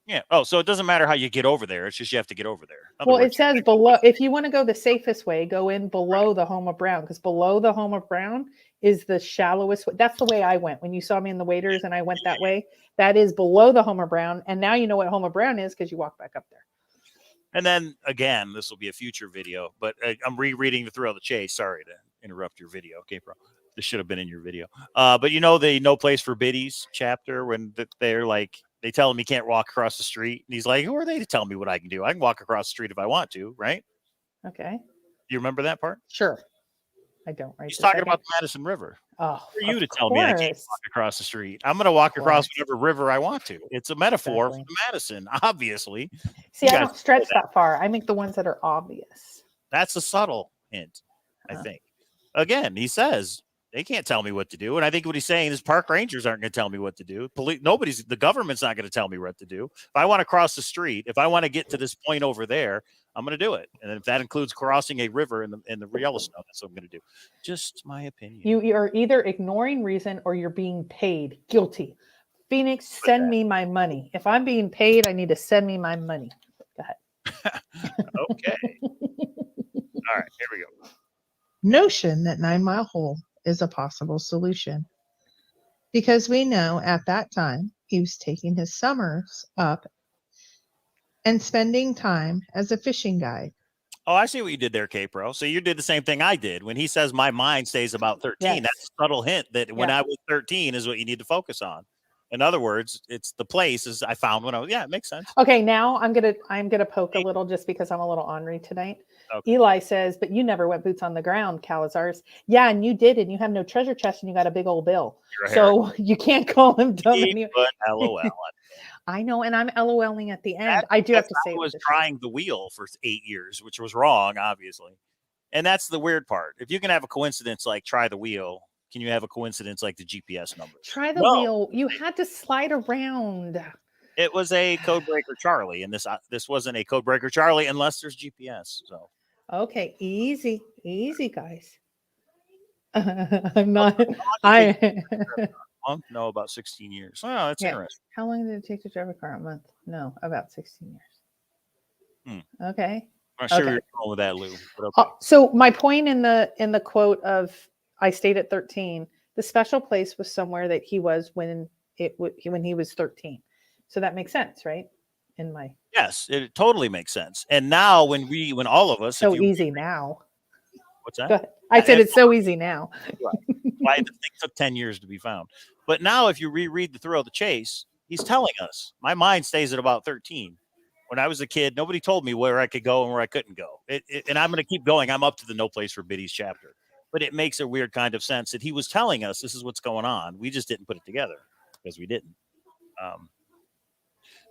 Yeah. Oh, so it doesn't matter how you get over there. It's just you have to get over there. Well, it says below. If you want to go the safest way, go in below the home of Brown, because below the home of Brown is the shallowest. That's the way I went. When you saw me in the waiters and I went that way, that is below the home of Brown. And now you know what home of Brown is because you walk back up there. And then again, this will be a future video, but I'm rereading the Thrill of the Chase. Sorry to interrupt your video. Okay, bro. This should have been in your video. But you know the No Place for Biddies chapter when they're like, they tell him he can't walk across the street. And he's like, who are they to tell me what I can do? I can walk across the street if I want to, right? Okay. You remember that part? Sure. I don't. Right. He's talking about the Madison River. Oh, for you to tell me I can't walk across the street. I'm going to walk across whatever river I want to. It's a metaphor for Madison, obviously. See, I don't stretch that far. I make the ones that are obvious. That's a subtle hint, I think. Again, he says, they can't tell me what to do. And I think what he's saying is park rangers aren't going to tell me what to do. The government's not going to tell me what to do. If I want to cross the street, if I want to get to this point over there, I'm going to do it. And if that includes crossing a river in the Yellowstone, that's what I'm going to do. Just my opinion. You are either ignoring reason or you're being paid. Guilty. Phoenix, send me my money. If I'm being paid, I need to send me my money. Go ahead. Okay. All right, here we go. Notion that 9 Mile Hole is a possible solution. Because we know at that time he was taking his summers up and spending time as a fishing guide. Oh, I see what you did there, K-Pro. So you did the same thing I did. When he says my mind stays about 13, Yes. that's a subtle hint that when Yeah. I was 13 is what you need to focus on. In other words, it's the places I found when I was, it makes sense. Okay, now I'm gonna poke a little just because I'm a little ornery tonight. Okay. Eli says, but you never went boots on the ground, Cowlazars. Yeah, and you did, and you have no treasure chest and you got a big old bill. You're a So you can't call him dumb. But LOL. I know, and I'm LOLing at the end. That's I do have to because say I it was this- trying the wheel for 8 years, which was wrong, obviously. And that's the weird part. If you can have a coincidence like try the wheel, can you have a coincidence like the GPS number? Try the No. wheel. You had to slide around. It was a Codebreaker Charlie, and this wasn't a Codebreaker Charlie unless there's GPS. So Okay, easy, guys. I'm not. no, about 16 years. Oh, that's Yeah. interesting. How long did it take to drive a car? A month? No, about 16 years. Okay. I'm not sure Okay. you're going with that, Lou. But okay. So my point in the quote of I stayed at 13, the special place was somewhere that he was when he was 13. So that makes sense, right? In my Yes, it totally makes sense. And now when all of us, so if you, easy now. what's that? Go ahead. I said it's so easy now. Why the thing took 10 years to be found. But now if you reread the Thrill of the Chase, he's telling us my mind stays at about 13. When I was a kid, nobody told me where I could go and where I couldn't go. And I'm going to keep going. I'm up to the No Place for Biddies chapter. But it makes a weird kind of sense that he was telling us this is what's going on. We just didn't put it together because we didn't.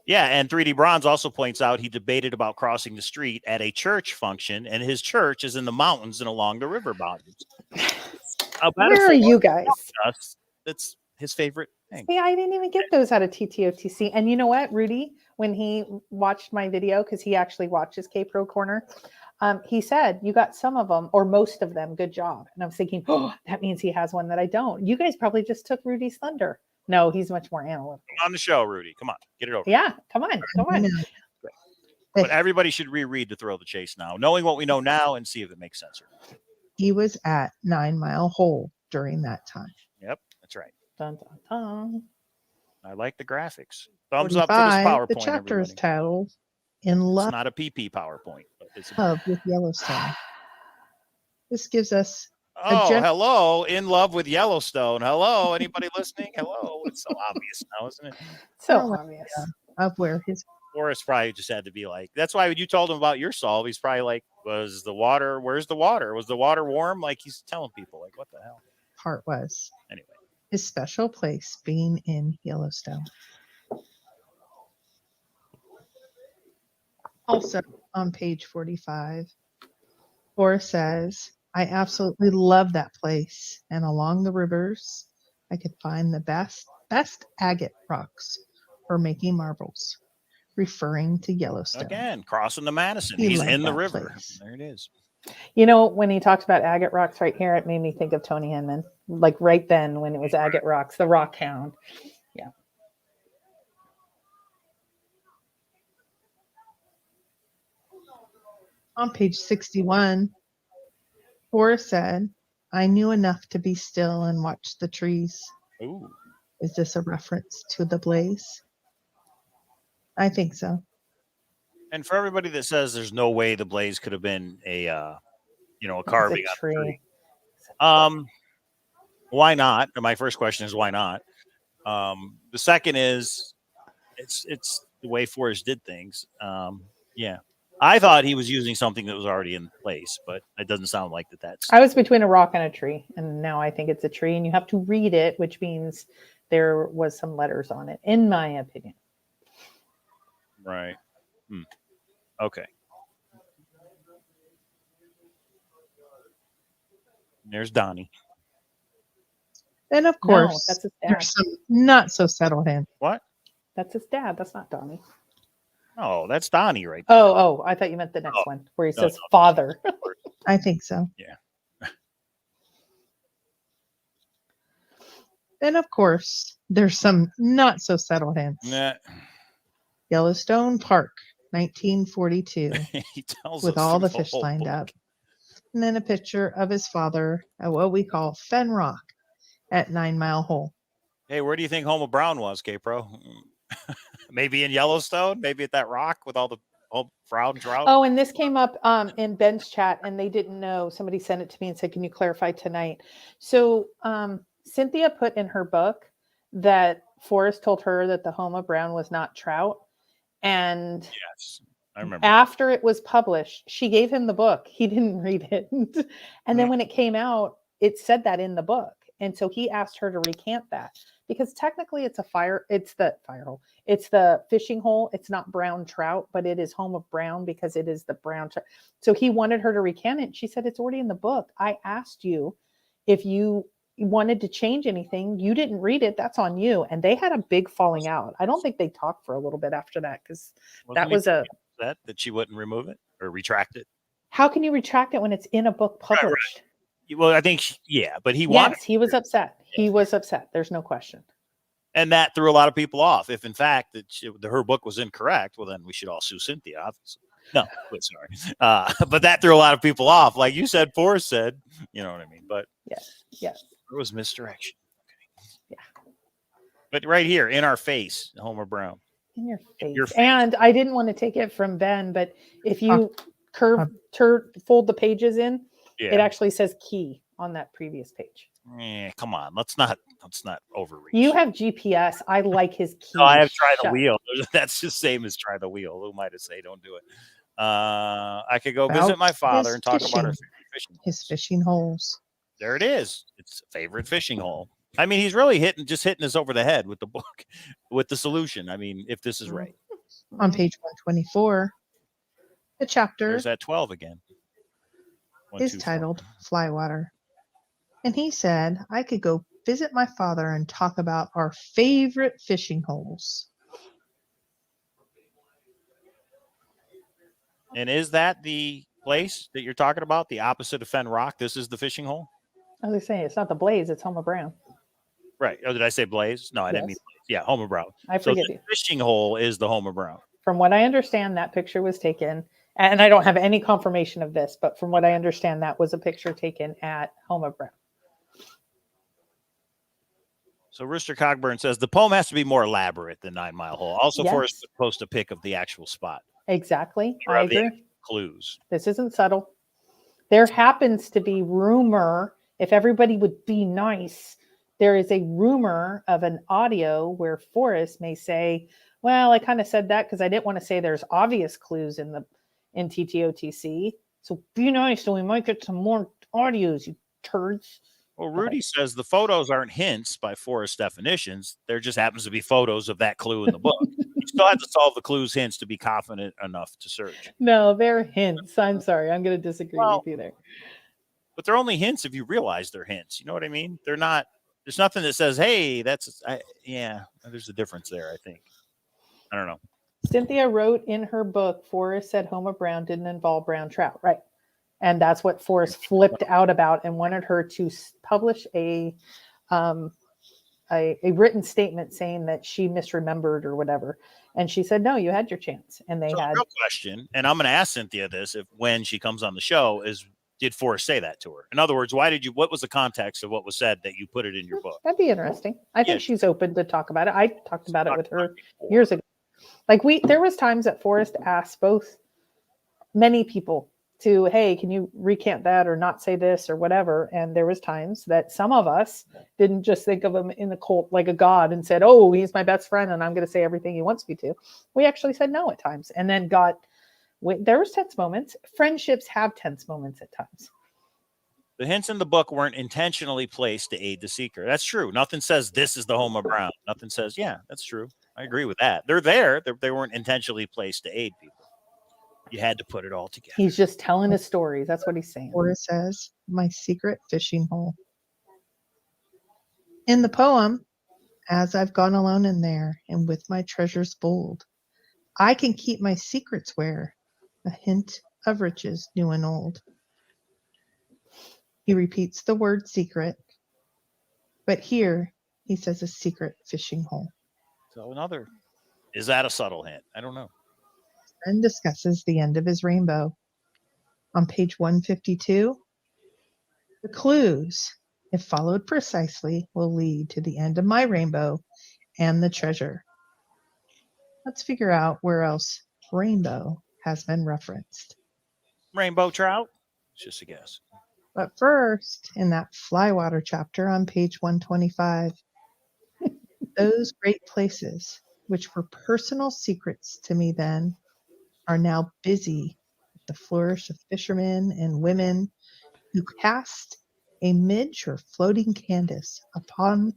And 3D Bronze also points out he debated about crossing the street at a church function, and his church is in the mountains and along the river boundaries. Where are you guys? That's his favorite thing. Yeah, I didn't even get those out of TTOTC. And you know what, Rudy, when he watched my video, because he actually watches K-Pro Corner, he said, you got some of them or most of them. Good job. And I was thinking, oh, that means he has one that I don't. You guys probably just took Rudy's thunder. No, he's much more analytical. Come on the show, Rudy. Come on, get it over. Yeah, come on. But everybody should reread The Thrill of the Chase now, knowing what we know now and see if it makes sense or not. He was at 9 Mile Hole during that time. Yep, that's right. Dun, dun, dun. I like the graphics. Thumbs up for this 45, PowerPoint. the chapter is everybody. titled In It's Love not a PP PowerPoint. But it's with Yellowstone. This gives us hello. In love with Yellowstone. Hello. Anybody listening? Hello. It's so obvious now, isn't it? So Oh, obvious. of where his Forrest probably just had to be like, that's why when you told him about your solve, he's probably like, where's the water? Was the water warm? Like he's telling people, like, what the hell? part was. Anyway. His special place being in Yellowstone. Also on page 45, Forrest says, I absolutely love that place. And along the rivers, I could find the best agate rocks for making marbles, referring to Yellowstone. Again, crossing the Madison. He He's liked in the that river. place. There it is. You know, when he talked about agate rocks right here, it made me think of Tony Hinman. Like right then when it was agate rocks, the rock hound. Yeah. On page 61, Forrest said, I knew enough to be still and watch the trees. Ooh. Is this a reference to the blaze? I think so. And for everybody that says there's no way the blaze could have been a carving It's a on a tree. tree. Why not? My first question is why not? The second is it's the way Forrest did things. Yeah. I thought he was using something that was already in place, but it doesn't sound like that's. I was between a rock and a tree, and now I think it's a tree, and you have to read it, which means there was some letters on it, in my opinion. Right. Okay. There's Donnie. And of No, course, that's his dad. there's some not so settled in. What? That's his dad. That's not Donnie. Oh, that's Donnie right there. Oh, I thought you meant the next one where he no, says no. father. I think so. Yeah. And of course, there's some not so settled hints. Nah. Yellowstone Park, 1942, He tells with us all the through fish whole lined book. up. and then a picture of his father at what we call Fenn Rock at 9 Mile Hole. Hey, where do you think Homer Brown was, K-Pro? Maybe in Yellowstone? Maybe at that rock with all the Brown trout? Oh, and this came up in Ben's chat, and they didn't know. Somebody sent it to me and said, "Can you clarify tonight?" So Cynthia put in her book that Forrest told her that the Homer Brown was not trout, and Yes, I remember. after it was published, she gave him the book. He didn't read it, and then when it came out, it said that in the book, and so he asked her to recant that. Because technically it's the Firehole. It's the fishing hole. It's not brown trout, but it is home of brown because it is the brown trout. So he wanted her to recant it. She said, it's already in the book. I asked you if you wanted to change anything. You didn't read it. That's on you. And they had a big falling out. I don't think they talked for a little bit after that because that was that she wouldn't remove it or retract it. How can you retract it when it's in a book published? Right. Well, I think, but he wanted. Yes, he was upset. He was upset. There's no question. And that threw a lot of people off. If in fact her book was incorrect, well, then we should all sue Cynthia, obviously. No, sorry. But that threw a lot of people off. Like you said, Forrest said, you know what I mean? But yes. It was misdirection. Okay. Yeah. But right here in our face, Homer Brown. In your face. And I didn't want to take it from Ben, but if you fold the pages in, it actually says key on that previous page. Come on, let's not overreach. You have GPS. I like his key. No, I have tried the wheel. That's the same as try the wheel. Who might have say don't do it? I could go visit my father and talk about his fishing holes. There it is. It's a favorite fishing hole. I mean, he's really hitting us over the head with the book, with the solution. I mean, if this is right. On page 124, the chapter. There's that 12 again. Is titled Flywater. And he said, I could go visit my father and talk about our favorite fishing holes. And is that the place that you're talking about? The opposite of Fenn Rock? This is the fishing hole? I was saying, it's not the Blaze, it's Homer Brown. Right. Oh, did I say Blaze? No, I didn't mean Blaze. Yeah, Homer Brown. I forget you. The fishing hole is the Homer Brown. From what I understand, that picture was taken, and I don't have any confirmation of this, but from what I understand, that was a picture taken at Homer Brown. So Rooster Cogburn says the poem has to be more elaborate than 9 Mile Hole. Also, Forrest would post a pic of the actual spot. Exactly. I agree. Clues. This isn't subtle. There happens to be rumor, if everybody would be nice, there is a rumor of an audio where Forrest may say, well, I kind of said that because I didn't want to say there's obvious clues in TTOTC. So be nice so we might get some more audios, you turds. Well, Rudy says the photos aren't hints by Forrest definitions. There just happens to be photos of that clue in the book. You still have to solve the clues hints to be confident enough to search. No, they're hints. I'm sorry. I'm going to disagree with you there. But they're only hints if you realize they're hints. You know what I mean? They're not. There's nothing that says, hey, there's a difference there, I think. I don't know. Cynthia wrote in her book, Forrest said Homer Brown didn't involve brown trout. Right. And that's what Forrest flipped out about and wanted her to publish a written statement saying that she misremembered or whatever. And she said, no, you had your chance. And they had. The real question, and I'm going to ask Cynthia this when she comes on the show, is did Forrest say that to her? In other words, what was the context of what was said that you put it in your book? That'd be interesting. I think she's open to talk about it. I talked about it with her years ago. Like there was times that Forrest asked many people to, hey, can you recant that or not say this or whatever? And there was times that some of us didn't just think of him in the cult like a god and said, oh, he's my best friend and I'm going to say everything he wants me to. We actually said no at times and then there was tense moments. Friendships have tense moments at times. The hints in the book weren't intentionally placed to aid the seeker. That's true. Nothing says this is the Homer Brown. Nothing says, yeah, that's true. I agree with that. They're there. They weren't intentionally placed to aid people. You had to put it all together. He's just telling his stories. That's what he's saying. Or it says, my secret fishing hole. In the poem, as I've gone alone in there and with my treasures bold, I can keep my secrets where a hint of riches new and old. He repeats the word secret, but here he says a secret fishing hole. So is that a subtle hint? I don't know. And discusses the end of his rainbow. On page 152, The clues, if followed precisely, will lead to the end of my rainbow and the treasure. Let's figure out where else rainbow has been referenced. Rainbow trout? It's just a guess. But first, in that Flywater chapter on page 125, those great places, which were personal secrets to me then, are now busy with the flourish of fishermen and women who cast a midge or floating canvas upon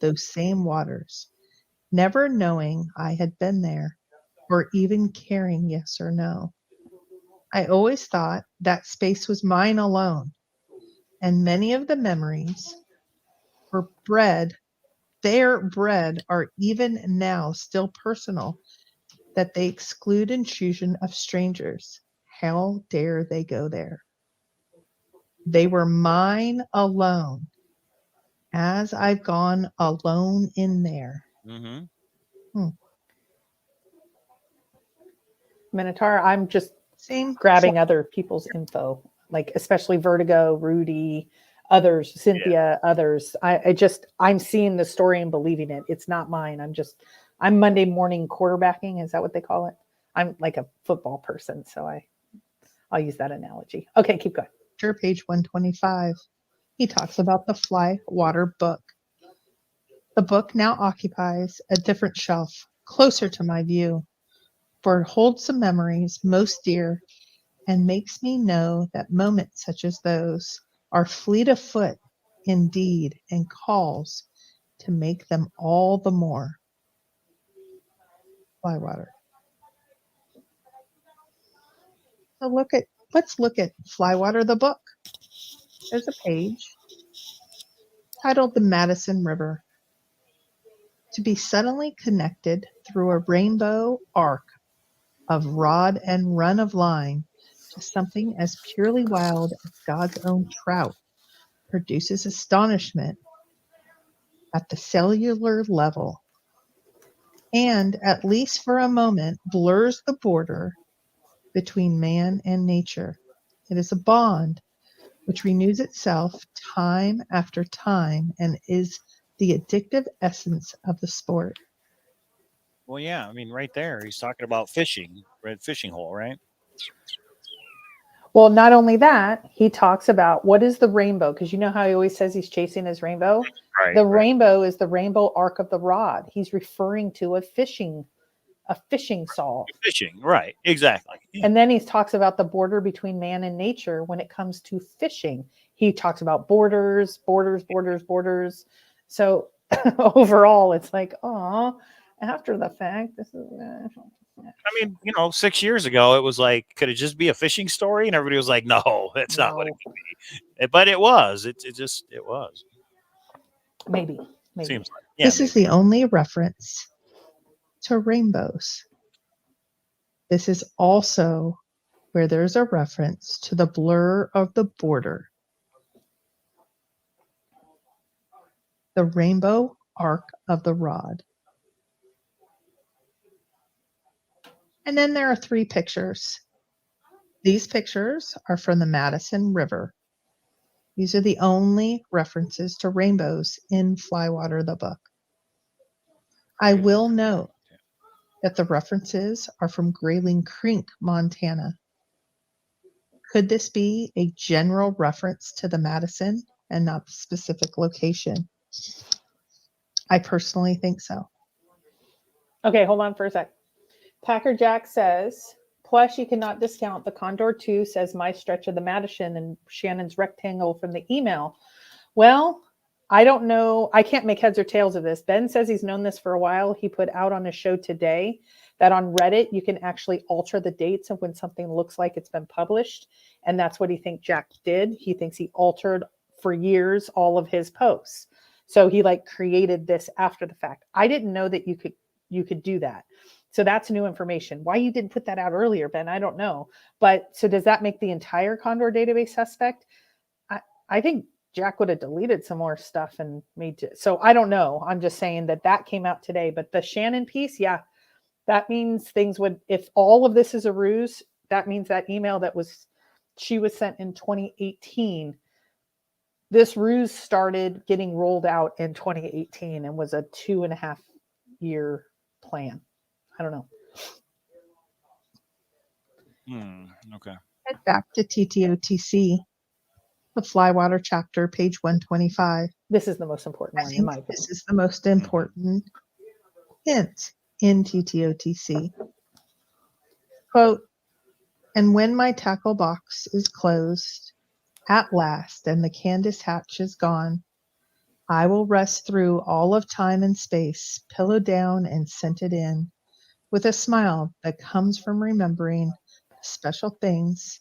those same waters, never knowing I had been there, or even caring yes or no. I always thought that space was mine alone, and many of the memories were their bread are even now still personal, that they exclude intrusion of strangers. How dare they go there? They were mine alone, as I've gone alone in there. Mm-hmm. Minotaur, I'm just Same grabbing other people's info, like especially Vertigo, Rudy, others, Cynthia, others. I'm seeing the story and believing it. It's not mine. I'm Monday morning quarterbacking. Is that what they call it? I'm like a football person, so I'll use that analogy. Okay, keep going. page 125. He talks about the Flywater book. The book now occupies a different shelf, closer to my view, for it holds some memories most dear and makes me know that moments such as those are fleet of foot indeed, and calls to make them all the more. Flywater. So let's look at Flywater the book. There's a page titled The Madison River. To be suddenly connected through a rainbow arc of rod and run of line to something as purely wild as God's own trout produces astonishment at the cellular level, and, at least for a moment, blurs the border between man and nature. It is a bond which renews itself time after time and is the addictive essence of the sport. Well, yeah. I mean, right there, he's talking about fishing, red fishing hole, right? Well, not only that, he talks about what is the rainbow, because you know how he always says he's chasing his rainbow? Right. The rainbow is the rainbow arc of the rod. He's referring to a fishing saw. Fishing, right? Exactly. And then he talks about the border between man and nature when it comes to fishing. He talks about borders. So overall, it's like, oh, after the fact, this is. I mean, 6 years ago, it was like, could it just be a fishing story? And everybody was like, no, that's not what it could be. But it was. It was. Maybe. Seems like. Yeah, this is the only reference to rainbows. This is also where there's a reference to the blur of the border. The rainbow arc of the rod. And then there are 3 pictures. These pictures are from the Madison River. These are the only references to rainbows in Flywater the book. I will note that the references are from Grayling Creek, Montana. Could this be a general reference to the Madison and not the specific location? I personally think so. Okay, hold on for a sec. Packer Jack says, plus you cannot discount the Condor 2 says my stretch of the Madison and Shannon's rectangle from the email. Well, I don't know. I can't make heads or tails of this. Ben says he's known this for a while. He put out on a show today that on Reddit, you can actually alter the dates of when something looks like it's been published. And that's what he thinks Jack did. He thinks he altered for years all of his posts. So he created this after the fact. I didn't know that you could do that. So that's new information. Why you didn't put that out earlier, Ben, I don't know. But so does that make the entire Condor database suspect? I think Jack would have deleted some more stuff and made it. So I don't know. I'm just saying that came out today. But the Shannon piece, yeah, that means things would, if all of this is a ruse, that means that email she was sent in 2018 This ruse started getting rolled out in 2018 and was a 2.5 year plan. I don't know. Okay. Head back to TTOTC, the Flywater chapter, page 125. This is the most important I one, in think my opinion. this is the most important hint in TTOTC. Quote, and when my tackle box is closed at last and the Candace hatch is gone, I will rest through all of time and space, pillow down and scented in, with a smile that comes from remembering the special things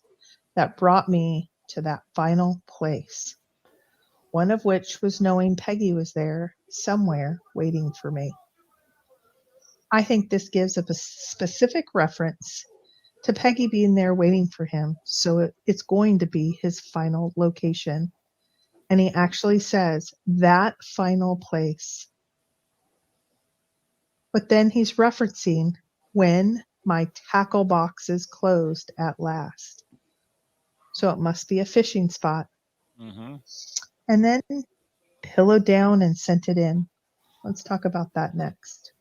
that brought me to that final place, one of which was knowing Peggy was there somewhere waiting for me. I think this gives a specific reference to Peggy being there waiting for him, so it's going to be his final location. And he actually says that final place. But then he's referencing when my tackle box is closed at last. So it must be a fishing spot. Mm-hmm. And then pillow down and scented in. Let's talk about that next.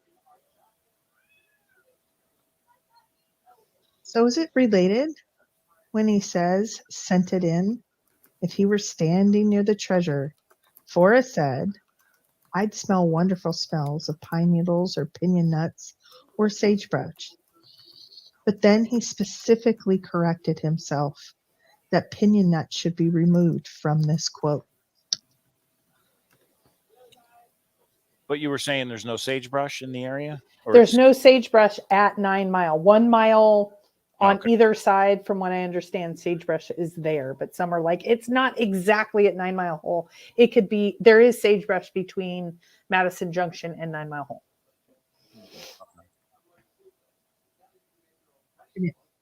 So is it related when he says scented in? If he were standing near the treasure, Forrest said, I'd smell wonderful smells of pine needles or pinyon nuts or sagebrush. But then he specifically corrected himself that pinyon nuts should be removed from this quote. But you were saying there's no sagebrush in the area? Or There's it's- no sagebrush at 9 Mile. 1 mile on Okay. either side, from what I understand, sagebrush is there, but some are like, it's not exactly at 9 Mile Hole. It could be, there is sagebrush between Madison Junction and 9 Mile Hole.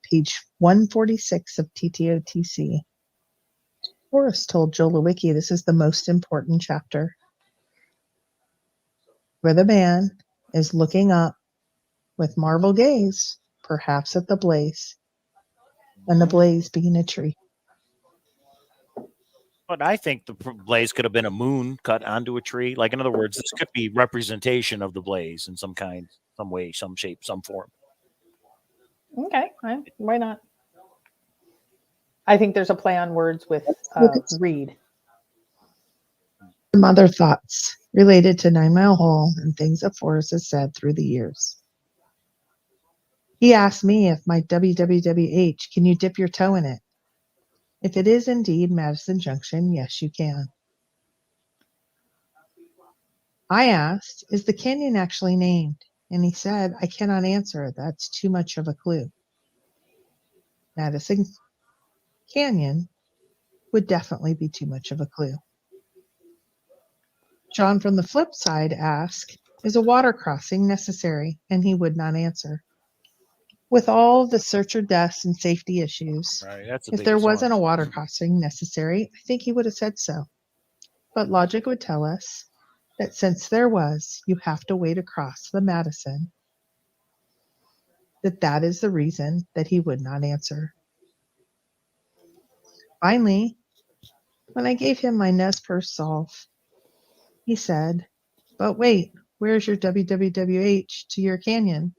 Page 146 of TTOTC. Forrest told Joe Lewicki this is the most important chapter, where the man is looking up with marvel gaze, perhaps at the blaze, and the blaze being a tree. But I think the blaze could have been a moon cut onto a tree. Like, in other words, this could be representation of the blaze in some kind, some way, some shape, some form. Okay, why not? I think there's a play on words with read. Some other thoughts related to 9 Mile Hole and things that Forrest has said through the years. He asked me if my WWWH, can you dip your toe in it? If it is indeed Madison Junction, yes, you can. I asked, is the canyon actually named? And he said, I cannot answer. That's too much of a clue. Madison Canyon would definitely be too much of a clue. John from the flip side asked, is a water crossing necessary? And he would not answer. With all the searcher deaths and safety issues, Right. That's if there wasn't a water crossing necessary, I think he would have said so. But logic would tell us that since there was, you have to wade across the Madison, that is the reason that he would not answer. Finally, when I gave him my Nez Perce solve, he said, but wait, where's your WWWH to your canyon?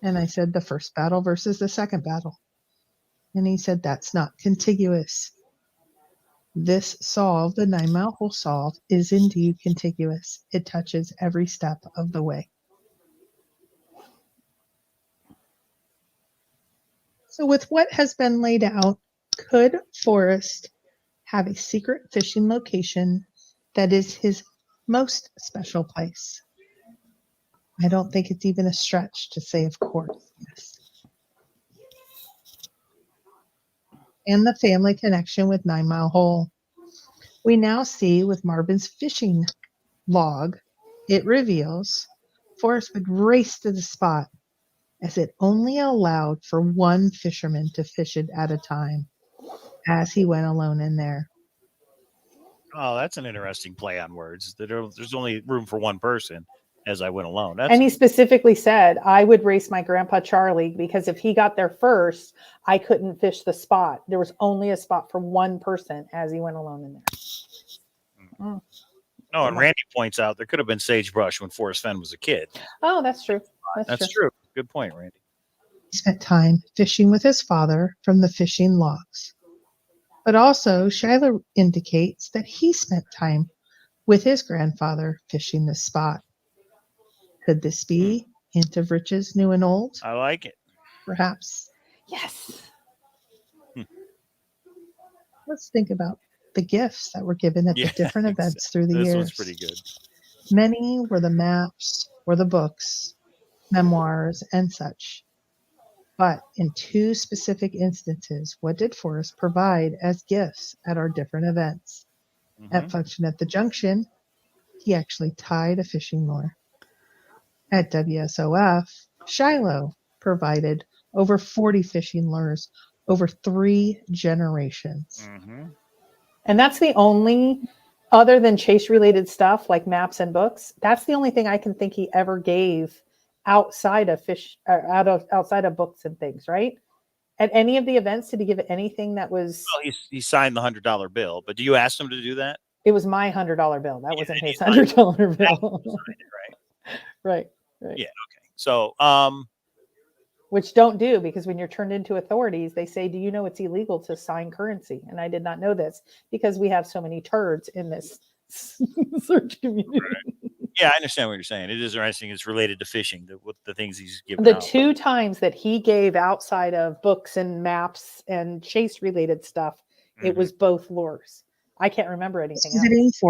And I said, the first battle versus the second battle. And he said, that's not contiguous. This solve, the 9 Mile Hole solve, is indeed contiguous. It touches every step of the way. So with what has been laid out, could Forrest have a secret fishing location that is his most special place? I don't think it's even a stretch to say, of course, yes. And the family connection with 9 Mile Hole. We now see with Marvin's fishing log, it reveals Forrest would race to the spot as it only allowed for one fisherman to fish it at a time as he went alone in there. Oh, that's an interesting play on words. There's only room for one person as I went alone. And he specifically said, I would race my grandpa Charlie because if he got there first, I couldn't fish the spot. There was only a spot for one person as he went alone in there. No, and Randy points out there could have been sagebrush when Forrest Fenn was a kid. Oh, that's true. That's true. Good point, Randy. He spent time fishing with his father from the fishing logs. But also, Shiloh indicates that he spent time with his grandfather fishing this spot. Could this be hint of riches new and old? I like it. Perhaps. Yes. Let's think about the gifts that were given at the different events through the years. This one's pretty good. Many were the maps or the books, memoirs, and such. But in two specific instances, what did Forrest provide as gifts at our different events? At Function at the Junction, he actually tied a fishing lure. At WSOF, Shiloh provided over 40 fishing lures over 3 generations. And that's the only, other than chase-related stuff like maps and books, that's the only thing I can think he ever gave outside of outside of books and things, right? At any of the events, did he give anything that was? Well, he signed the $100 bill, but do you ask him to do that? It was my $100 bill. That wasn't his $100 bill. Right. Yeah. Okay. So, which don't do, because when you're turned into authorities, they say, do you know it's illegal to sign currency? And I did not know this because we have so many turds in this search community. Right. Yeah, I understand what you're saying. It is interesting. It's related to fishing, the things he's given The out. 2 times that he gave outside of books and maps and chase related stuff, it was both lures. I can't remember anything else.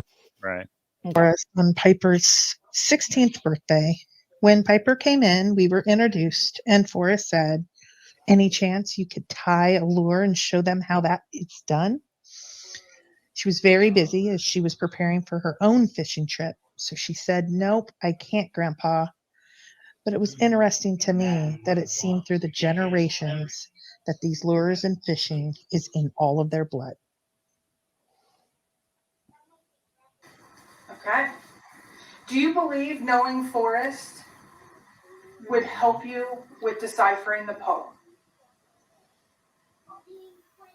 Right. Forrest on Piper's 16th birthday. When Piper came in, we were introduced, and Forrest said, "Any chance you could tie a lure and show them how that it's done?" She was very busy as she was preparing for her own fishing trip, so she said, "Nope, I can't, Grandpa." But it was interesting to me that it seemed through the generations that these lures and fishing is in all of their blood. Okay. Do you believe knowing Forrest would help you with deciphering the poem?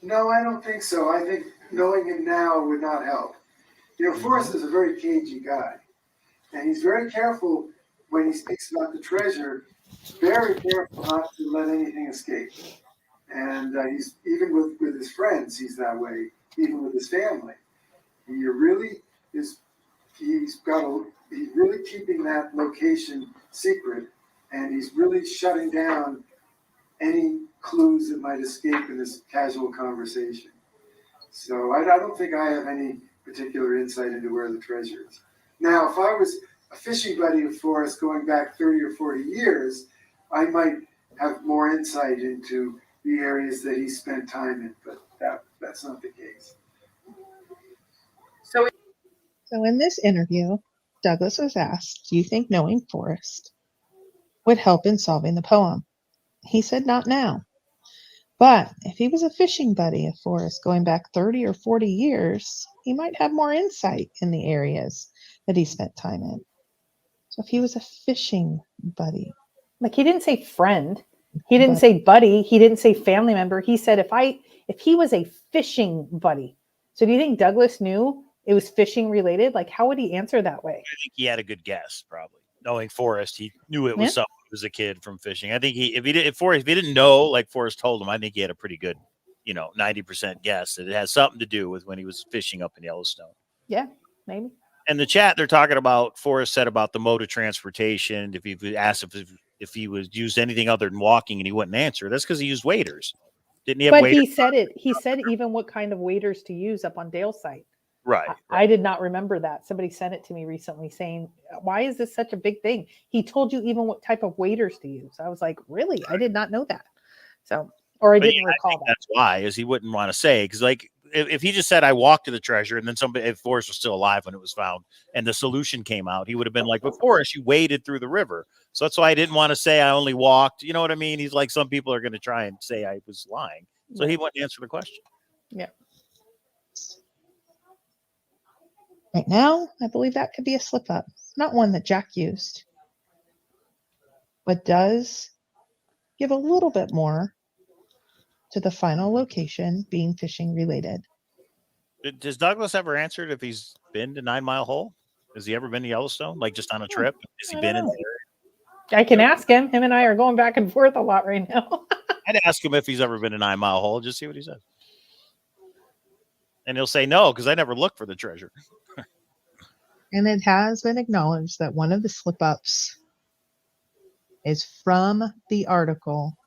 No, I don't think so. I think knowing him now would not help. You know, Forrest is a very cagey guy, and he's very careful when he speaks about the treasure, very careful not to let anything escape. And he's even with his friends, he's that way. Even with his family, he really is. He's really keeping that location secret, and he's really shutting down any clues that might escape in this casual conversation. So I don't think I have any particular insight into where the treasure is. Now, if I was a fishing buddy of Forrest going back 30 or 40 years, I might have more insight into the areas that he spent time in, but that's not the case. So in this interview, Douglas was asked, "Do you think knowing Forrest would help in solving the poem?" He said, "Not now. But if he was a fishing buddy of Forrest going back 30 or 40 years, he might have more insight in the areas that he spent time in." So if he was a fishing buddy. Like, he didn't say friend. He didn't say buddy. He didn't say family member. He said if he was a fishing buddy. So do you think Douglas knew it was fishing related? Like, how would he answer that way? I think he had a good guess, probably. Knowing Forrest, he knew it was someone who was a kid from fishing. I think if he didn't know, like Forrest told him, I think he had a pretty good, 90% guess that it has something to do with when he was fishing up in Yellowstone. Yeah, maybe. In the chat, they're talking about, Forrest said about the mode of transportation. If he asked if he was used anything other than walking, and he wouldn't answer, that's because he used waders. Didn't he have waders? But he said it. He said even what kind of waders to use up on Dale's site. Right. I did not remember that. Somebody sent it to me recently saying, "Why is this such a big thing?" He told you even what type of waders to use. I was like, really? I did not know that. So, or I didn't recall that. That's why, is he wouldn't want to say, because like if he just said, "I walked to the treasure," and then if Forrest was still alive when it was found and the solution came out, he would have been like, "But Forrest, you waded through the river." So that's why I didn't want to say I only walked. You know what I mean? He's like, some people are going to try and say I was lying. So he wouldn't answer the question. Yeah. Right now, I believe that could be a slip up, not one that Jack used, but does give a little bit more to the final location being fishing related. Does Douglas ever answer if he's been to 9 Mile Hole? Has he ever been to Yellowstone? Like just on a trip? Has he I been don't in know. there? I can ask him. Him and I are going back and forth a lot right now. I'd ask him if he's ever been to 9 Mile Hole. Just see what he says. And he'll say no, because I never look for the treasure. And it has been acknowledged that one of the slip ups is from the article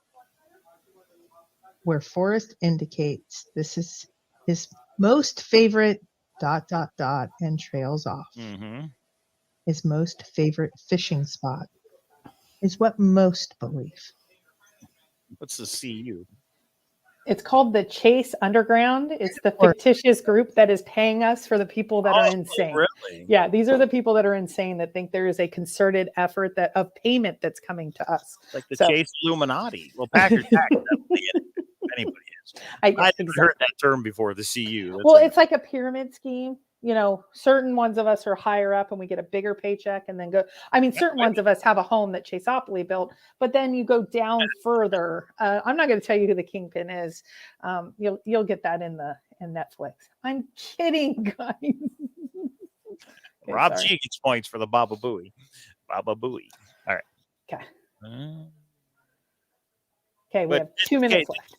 where Forrest indicates this is his most favorite ... and trails off. Mm-hmm. His most favorite fishing spot is what most believe. What's the CU? It's called the Chase Underground. It's the fictitious group that is paying us for the people that are insane. Really? Yeah, these are the people that are insane that think there is a concerted effort that of payment that's coming to us. Like the Chase Illuminati. Well, Packer Jack definitely in it. Anybody is. I've heard that term before, the CU. That's well, it's like a pyramid scheme. You know, certain ones of us are higher up and we get a bigger paycheck and then go. I mean, certain ones of us have a home that Chaseopoly built, but then you go down further. I'm not going to tell you who the kingpin is. You'll get that in Netflix. I'm kidding, guys. Okay, Rob G gets points for the Baba Booey. Baba Booey. All right. Okay. Okay, we have 2 minutes left.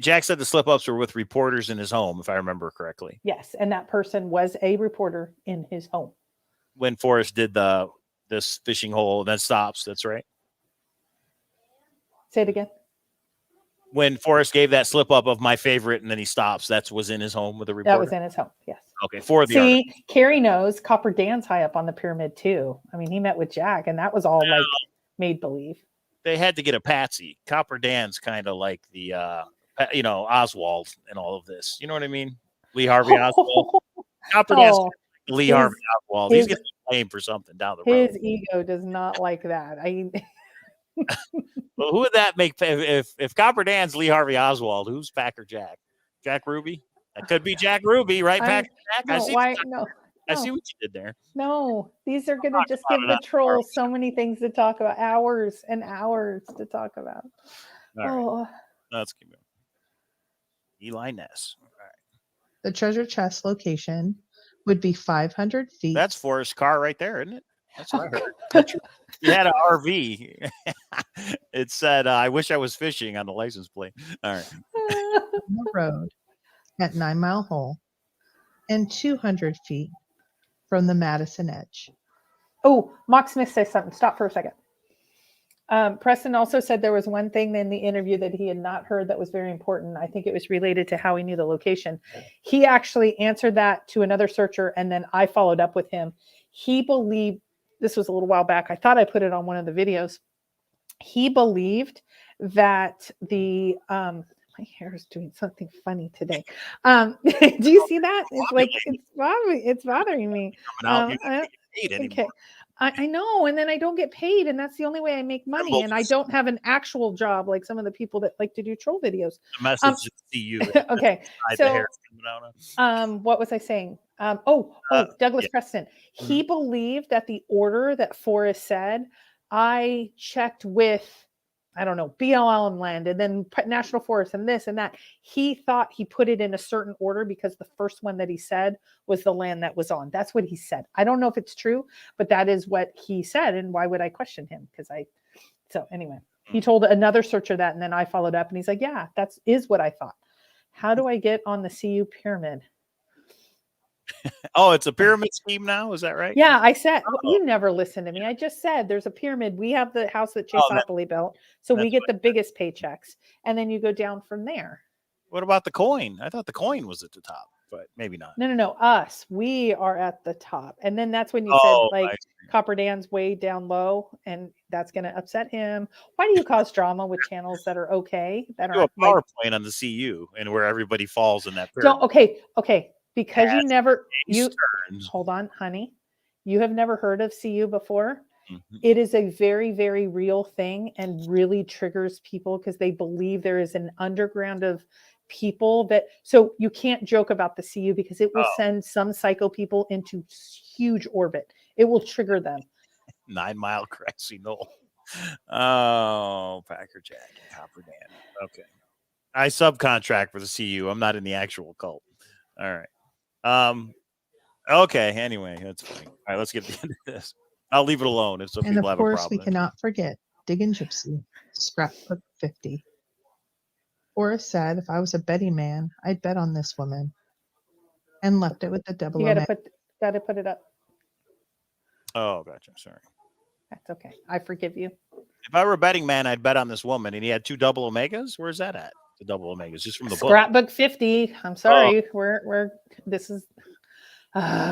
Jack said the slip-ups were with reporters in his home, if I remember correctly. Yes, and that person was a reporter in his home. When Forrest did this fishing hole, then stops. That's right. Say it again. When Forrest gave that slip-up of my favorite, and then he stops, that was in his home with the reporter? That was in his home, yes. Okay, for the article. Carrie knows Copper Dan's high up on the pyramid, too. I mean, he met with Jack, and that was all, like, made-believe. They had to get a patsy. Copper Dan's kind of like the... Oswald and all of this. You know what I mean? Lee Harvey Oswald. Copper Dan's Lee Harvey Oswald. He's getting blamed for something down the road. His ego does not like that. Well, who would that make? If Copper Dan's Lee Harvey Oswald, who's Packer Jack? Jack Ruby? That could be Jack Ruby, right? Packer Jack? I see what you did there. No, these are going to just give the trolls so many things to talk about. Hours and hours to talk about. All right. Let's keep going. Eli Ness. All right. The treasure chest location would be 500 feet. That's Forrest's car right there, isn't it? That's what I heard. He had an RV. It said, I wish I was fishing on the license plate. All right. On the road at 9 Mile Hole and 200 feet from the Madison Edge. Oh, Mock Smith says something. Stop for a second. Preston also said there was one thing in the interview that he had not heard that was very important. I think it was related to how he knew the location. He actually answered that to another searcher, and then I followed up with him. He believed, this was a little while back, I thought I put it on one of the videos. He believed that the my hair is doing something funny today. Do you see that? It's like it's bothering me. Okay. I know, and then I don't get paid, and that's the only way I make money. And I don't have an actual job like some of the people that like to do troll videos. The message is to you. Okay, so what was I saying? Douglas Preston. He believed that the order that Forrest said, I checked with, I don't know, BLM land and then National Forest and this and that. He thought he put it in a certain order because the first one that he said was the land that was on. That's what he said. I don't know if it's true, but that is what he said. And why would I question him? So anyway, he told another searcher that, and then I followed up and he's like, yeah, that is what I thought. How do I get on the CU pyramid? Oh, it's a pyramid scheme now. Is that right? Yeah, I said, you never listen to me. I just said there's a pyramid. We have the house that Chaseopoly built. So we get the biggest paychecks. And then you go down from there. What about the coin? I thought the coin was at the top, but maybe not. No. Us. We are at the top. And then that's when you said Copper Dan's way down low and that's going to upset him. Why do you cause drama with channels that are okay? That are a power plane on the CU and where everybody falls in that pyramid. Okay. Because hold on, honey. You have never heard of CU before. Mm-hmm. It is a very, very real thing and really triggers people because they believe there is an underground of people so you can't joke about the CU because it will send some psycho people into huge orbit. It will trigger them. 9 Mile Grassy Knoll. Oh, Packer Jack, Copper Dan. Okay. I subcontract for the CU. I'm not in the actual cult. All right. Okay. Anyway, that's fine. All right, let's get to the end of this. I'll leave it alone if some And people of have a course, we problem. cannot forget Diggin' Gypsy, scrapbook 50. Forrest said, if I was a betting man, I'd bet on this woman. And left it with the double You omega. gotta put it up. Oh, gotcha. Sorry. That's okay. I forgive you. If I were a betting man, I'd bet on this woman, and he had 2 double omegas. Where's that at? The double omegas, just from the book. Scrapbook 50. I'm sorry. This is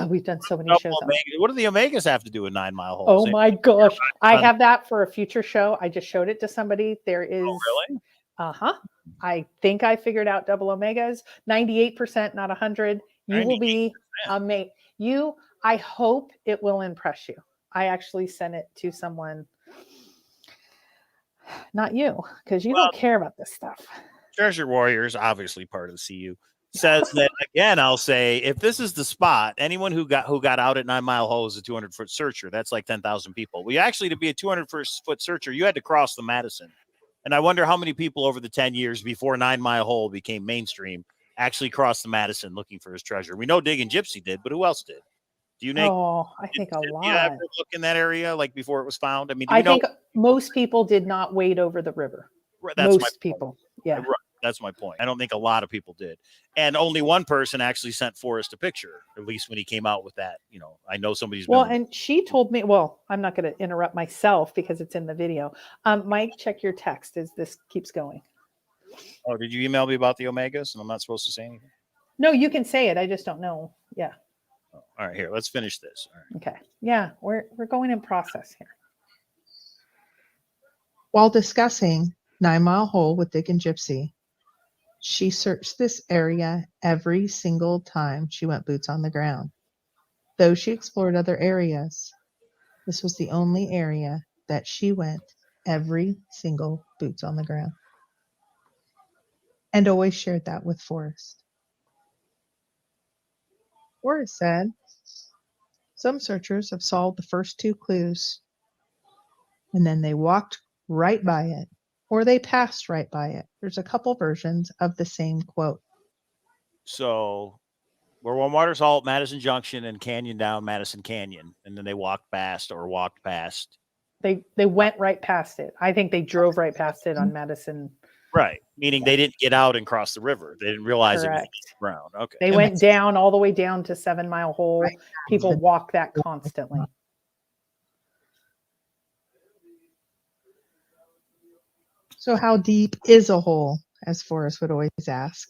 we've done so many Double shows on omega. What do the omegas have to do with 9 Mile Holes? Oh my gosh. I on- have that for a future show. I just showed it to somebody. There is Oh, really? I think I figured out double omegas. 98%, not 100. You will be amazed. I hope it will impress you. I actually sent it to someone. Not you, because you don't care about this stuff. Treasure Warriors, obviously part of the CU, says that again. I'll say, if this is the spot, anyone who got out at 9 Mile Hole is a 200-foot searcher. That's like 10,000 people. We actually, to be a 200-foot searcher, you had to cross the Madison. And I wonder how many people over the 10 years before 9 Mile Hole became mainstream actually crossed the Madison looking for his treasure. We know Diggin' Gypsy did, but who else did? Do you know? I think a lot. Did you ever look in that area like before it was found? I mean, I think most people did not wade over the river. Most people. Yeah. Right. That's my point. I don't think a lot of people did. And only one person actually sent Forrest a picture, at least when he came out with that. You know, I know somebody's been. Well, and she told me, I'm not going to interrupt myself because it's in the video. Mike, check your text as this keeps going. Oh, did you email me about the omegas and I'm not supposed to say anything? No, you can say it. I just don't know. Yeah. Oh, all right, here, let's finish this. All right. Okay. Yeah, we're going in process here. While discussing 9 Mile Hole with Diggin' Gypsy, she searched this area every single time she went boots on the ground. Though she explored other areas, this was the only area that she went every single boots on the ground. And always shared that with Forrest. Forrest said, some searchers have solved the first 2 clues, and then they walked right by it, or they passed right by it. There's a couple versions of the same quote. So we're Warm Water Salt, Madison Junction, and Canyon down Madison Canyon. And then they walked past. They went right past it. I think they drove right past it on Madison. Right. Meaning they didn't get out and cross the river. They didn't realize it was ground. Okay. They went down all the way down to 7 Mile Hole. Right. People walk that constantly. So how deep is a hole, as Forrest would always ask?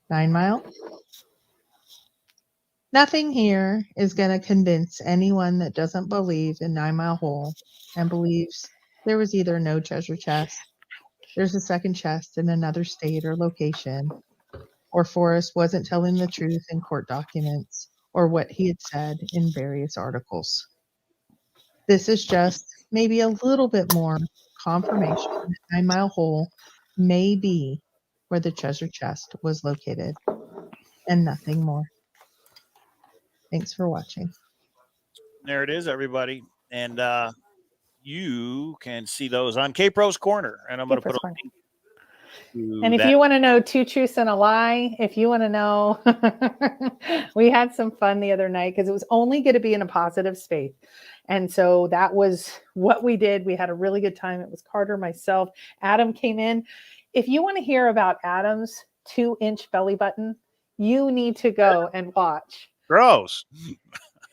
9 mile? Nothing here is going to convince anyone that doesn't believe in 9 Mile Hole and believes there was either no treasure chest, there's a second chest in another state or location, or Forrest wasn't telling the truth in court documents, or what he had said in various articles. This is just maybe a little bit more confirmation that 9 Mile Hole may be where the treasure chest was located, and nothing more. Thanks for watching. There it is, everybody. And you can see those on K-Pro's Corner. And I'm going to put a link to and if you want to know 2 truths and a lie, if you want to know, we had some fun the other night because it was only going to be in a positive space. And so that was what we did. We had a really good time. It was Carter, myself, Adam came in. If you want to hear about Adam's 2-inch belly button, you need to go and watch. Gross.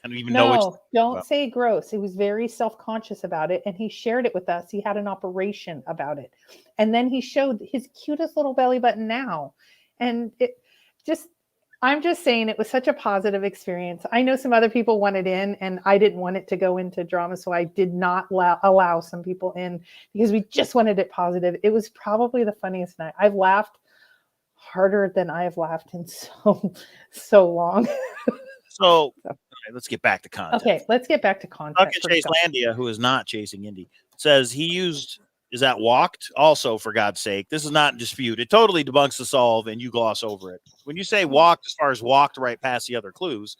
I don't even know. Don't say gross. He was very self-conscious about it, and he shared it with us. He had an operation about it, and then he showed his cutest little belly button now. And I'm just saying, it was such a positive experience. I know some other people wanted in, and I didn't want it to go into drama, so I did not allow some people in because we just wanted it positive. It was probably the funniest night. I've laughed harder than I have laughed in so long. So let's get back to content. Okay, let's get back to content. Buck and Chase Landia, who is not chasing Indy, says he used, is that walked? Also, for God's sake, this is not in dispute. It totally debunks the solve, and you gloss over it. When you say walked, as far as walked right past the other clues,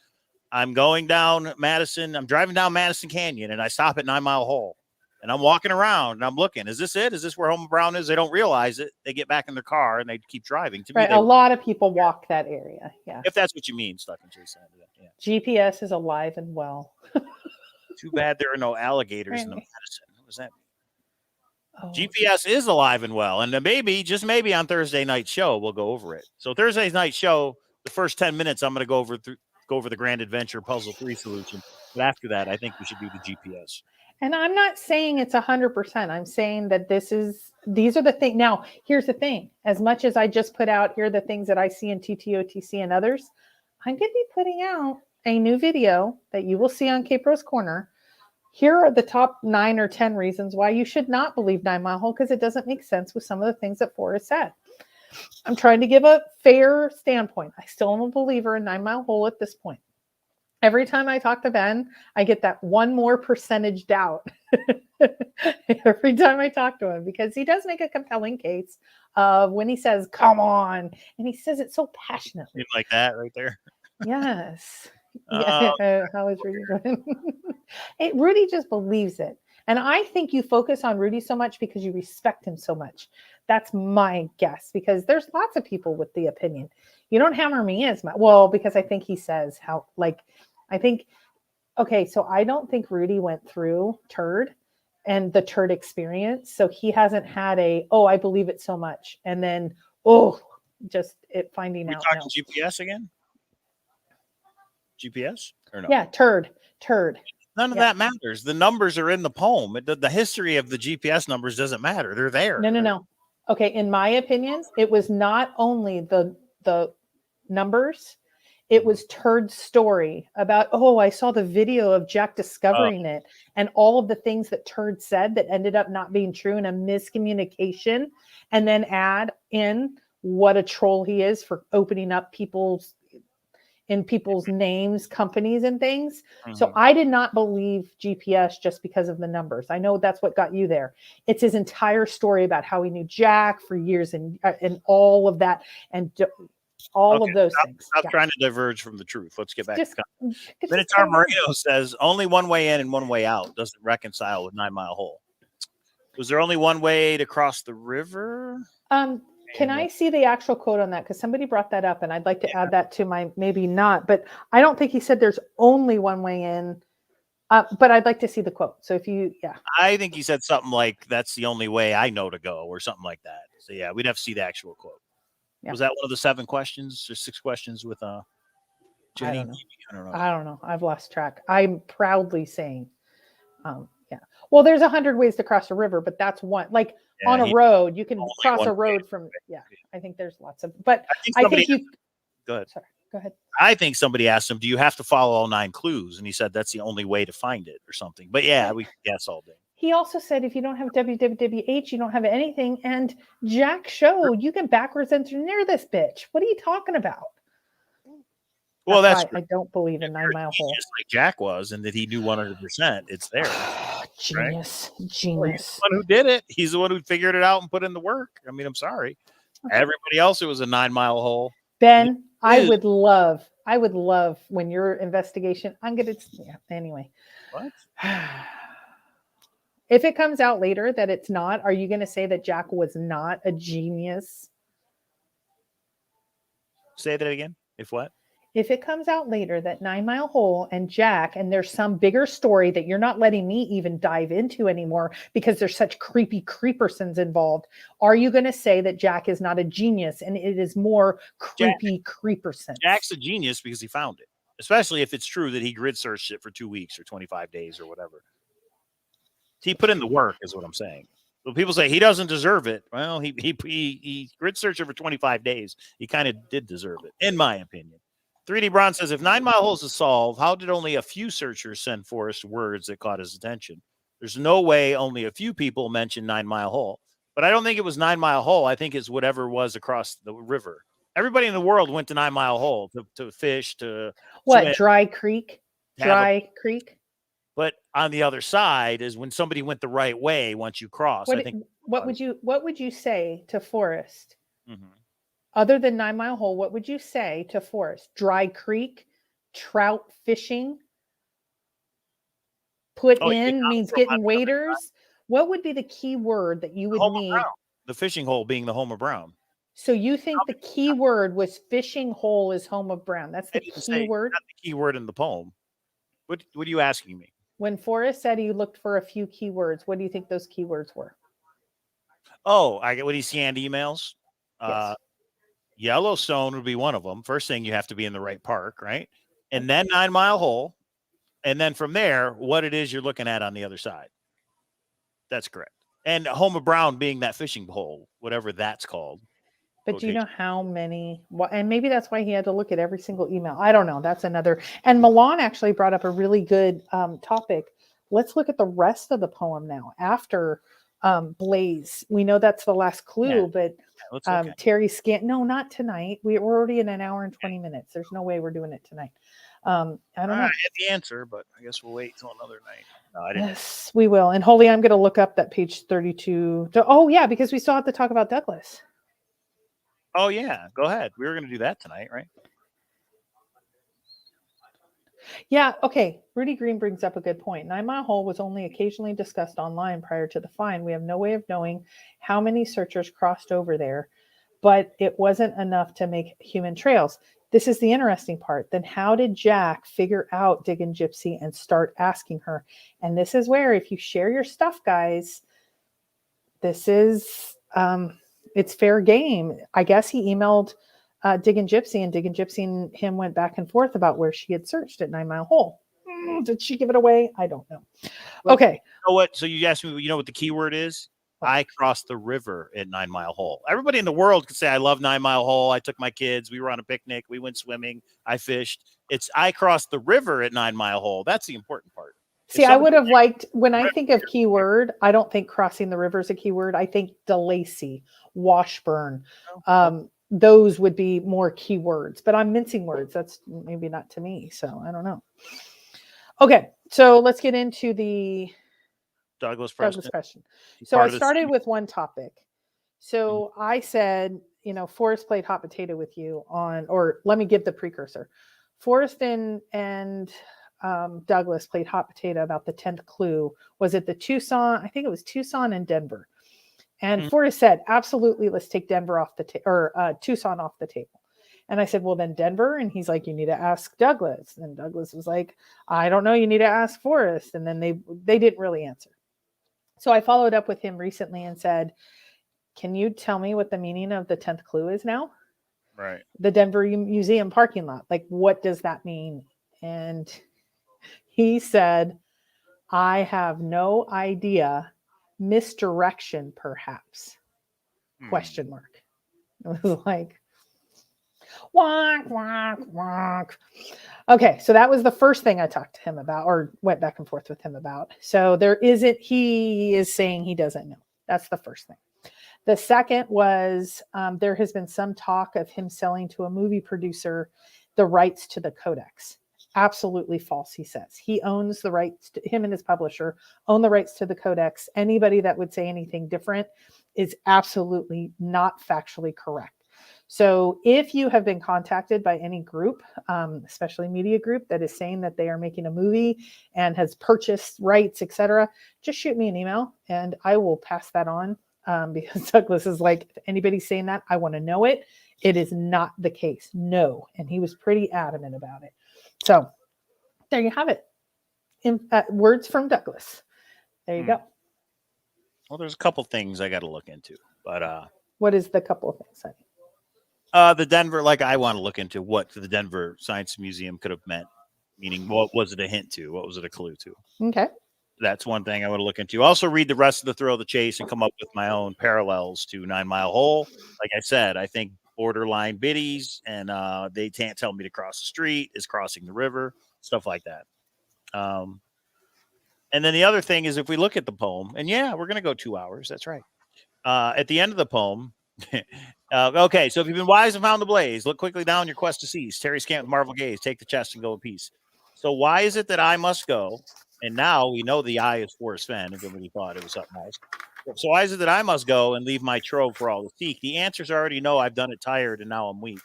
I'm going down Madison. I'm driving down Madison Canyon, and I stop at 9 Mile Hole. And I'm walking around and I'm looking. Is this it? Is this where Homer Brown is? They don't realize it. They get back in their car and they keep driving. To me, Right. A lot of people walk that area. Yeah. if that's what you mean, Stuck and Chase. Yeah. GPS is alive and well. Too bad there are no alligators in the Right. Madison. What was that? Oh. GPS is alive and well. And then maybe, just maybe on Thursday night show, we'll go over it. So Thursday's night show, the first 10 minutes, I'm going to go over the Grand Adventure Puzzle 3 solution. But after that, I think we should do the GPS. And I'm not saying it's 100%. I'm saying that these are the things. Now, here's the thing. As much as I just put out here the things that I see in TTOTC and others, I'm going to be putting out a new video that you will see on Cape Rose Corner. Here are the top 9 or 10 reasons why you should not believe 9 Mile Hole, because it doesn't make sense with some of the things that Forrest said. I'm trying to give a fair standpoint. I still am a believer in 9 Mile Hole at this point. Every time I talk to Ben, I get that one more percentage doubt. Every time I talk to him, because he does make a compelling case of when he says, "Come on," and he says it so passionately. You like that right there? Yes. Yeah. How is Rudy doing? Rudy just believes it. And I think you focus on Rudy so much because you respect him so much. That's my guess, because there's lots of people with the opinion. You don't hammer me as much. Well, because I think he says how, like, okay, so I don't think Rudy went through Turd and the Turd experience. So he hasn't had I believe it so much. And then, just it finding out. We're talking GPS again? GPS or no? Yeah, Turd. None of that matters. The numbers are in the poem. The history of the GPS numbers doesn't matter. They're there. No. Okay, in my opinion, it was not only the numbers, it was Turd's story about, I saw the video of Jack discovering it, and all of the things that Turd said that ended up not being true and a miscommunication, and then add in what a troll he is for opening up people's names, companies, and things. Mm-hmm. So I did not believe GPS just because of the numbers. I know that's what got you there. It's his entire story about how he knew Jack for years and all of that, and all of those things. Stop trying to diverge from the truth. Let's get back to Minotaur Marino says only one way in and one way out doesn't reconcile with 9 Mile Hole. Was there only one way to cross the river? Can I see the actual quote on that? Because somebody brought that up, and I'd like to add that to my, maybe not, but I don't think he said there's only one way in, but I'd like to see the quote. So if you, I think he said something like, that's the only way I know to go, or something like that. So yeah, we'd have to see the actual quote. Yeah. Was that one of the 7 questions or 6 questions with Jenny? I don't know. I've lost track. I'm proudly saying, well, there's 100 ways to cross a river, but that's one. Like on a road, you can cross a road from. Yeah, I think there's lots of. But I think you. Go ahead. Sorry, go ahead. I think somebody asked him, "Do you have to follow all 9 clues?" And he said that's the only way to find it, or something. But yeah, we guess all day. He also said, if you don't have WWWH, you don't have anything. And Jack showed you can backwards engineer this bitch. What are you talking about? Well, that's I don't believe in 9 Mile Hole. Just like Jack was, and that he knew 100%. It's there. Genius. Well, he's the one who did it. He's the one who figured it out and put in the work. I mean, I'm sorry. Okay. Everybody else, it was a 9 Mile Hole. Ben, I would love when your investigation. Anyway. What? If it comes out later that it's not, are you going to say that Jack was not a genius? Say that again. If what? If it comes out later that 9 Mile Hole and Jack, and there's some bigger story that you're not letting me even dive into anymore because there's such creepy creepersons involved, are you going to say that Jack is not a genius and it is more creepy creepersons? Jack's a genius because he found it, especially if it's true that he grid searched it for 2 weeks or 25 days or whatever. He put in the work, is what I'm saying. When people say he doesn't deserve it, well, he grid searched it for 25 days. He kind of did deserve it, in my opinion. 3D Bron says, if 9 Mile Hole is solved, how did only a few searchers send Forrest words that caught his attention? There's no way only a few people mentioned 9 Mile Hole. But I don't think it was 9 Mile Hole. I think it's whatever was across the river. Everybody in the world went to 9 Mile Hole to fish, to what, swim, Dry Creek? Creek? But on the other side is when somebody went the right way once you cross. What would you say to Forrest? Mm-hmm. Other than 9 Mile Hole, what would you say to Forrest? Dry Creek, trout fishing, means getting waders, What would be the key word that you would Home of need? Brown. The fishing hole being the home of Brown. So you think the key word was fishing hole is home of Brown? That's I the didn't key say word. not the key word in the poem. What are you asking me? When Forrest said he looked for a few keywords, what do you think those keywords were? Oh, I get when he scanned emails. Yes. Yellowstone would be one of them. First thing, you have to be in the right park, right? And then 9 Mile Hole. And then from there, what it is you're looking at on the other side. That's correct. And home of Brown being that fishing hole, whatever that's called. But do you know how many? And maybe that's why he had to look at every single email. I don't know. That's another. And Milan actually brought up a really good topic. Let's look at the rest of the poem now. After Blaze, we know that's the last clue, but Terry No, not tonight. We're already in an hour and 20 minutes. There's no way we're doing it tonight. I don't know. I had the answer, but I guess we'll wait till another night. No, I didn't. Yes, we will. And Holy, I'm going to look up that page 32. Oh, yeah, because we still have to talk about Douglas. Oh, yeah. Go ahead. We were going to do that tonight, right? Yeah. Okay. Rudy Green brings up a good point. 9 Mile Hole was only occasionally discussed online prior to the find. We have no way of knowing how many searchers crossed over there, but it wasn't enough to make human trails. This is the interesting part. Then how did Jack figure out Diggin' Gypsy and start asking her? And this is where, if you share your stuff, guys, this is, it's fair game. I guess he emailed Diggin' Gypsy, and Diggin' Gypsy and him went back and forth about where she had searched at 9 Mile Hole. Did she give it away? I don't know. Okay. You know what? So you asked me, you know what the keyword is? I crossed the river at 9 Mile Hole. Everybody in the world could say, I love 9 Mile Hole. I took my kids. We were on a picnic. We went swimming. I fished. It's I crossed the river at 9 Mile Hole. That's the important part. See, I would have liked, when I think of keyword, I don't think crossing the river is a keyword. I think DeLacy, Washburn. Those would be more keywords, but I'm mincing words. That's maybe not to me. So I don't know. Okay. So let's get into the Douglas question. So I started with one topic. So I said, Forrest played hot potato with you or let me give the precursor. Forrest and Douglas played hot potato about the 10th clue. Was it the Tucson? I think it was Tucson and Denver. And Forrest said, absolutely, let's take Denver off the Tucson off the table. And I said, well, then Denver. And he's like, you need to ask Douglas. And Douglas was like, I don't know. You need to ask Forrest. And then they didn't really answer. So I followed up with him recently and said, can you tell me what the meaning of the 10th clue is now? Right. The Denver Museum parking lot. Like, what does that mean? And he said, I have no idea. Misdirection, perhaps? Question mark. It was like, walk, walk, walk. Okay, so that was the first thing I talked to him about or went back and forth with him about. So he is saying he doesn't know. That's the first thing. The second was there has been some talk of him selling to a movie producer the rights to the codex. Absolutely false, he says. He owns the rights, him and his publisher own the rights to the codex. Anybody that would say anything different is absolutely not factually correct. So if you have been contacted by any group, especially media group, that is saying that they are making a movie and has purchased rights, etc., just shoot me an email and I will pass that on. Because Douglas is like, if anybody's saying that, I want to know it. It is not the case. No. And he was pretty adamant about it. So there you have it. Words from Douglas. There you go. Well, there's a couple things I got to look into, but what is the couple of things? Honey? The Denver, like I want to look into what the Denver Science Museum could have meant. Meaning, what was it a hint to? What was it a clue to? Okay. That's one thing I want to look into. Also read the rest of the Thrill of the Chase and come up with my own parallels to 9 Mile Hole. Like I said, I think borderline biddies and they can't tell me to cross the street is crossing the river, stuff like that. And then the other thing is if we look at the poem, and yeah, we're going to go 2 hours. That's right. At the end of the poem, okay, so if you've been wise and found the blaze, look quickly down your quest to cease. Terry Scant with Marvel Gaze, take the chest and go in peace. So why is it that I must go? And now we know the I is Forrest Fenn, if everybody thought it was something else. So why is it that I must go and leave my trove for all to seek? The answers I already know. I've done it tired and now I'm weak.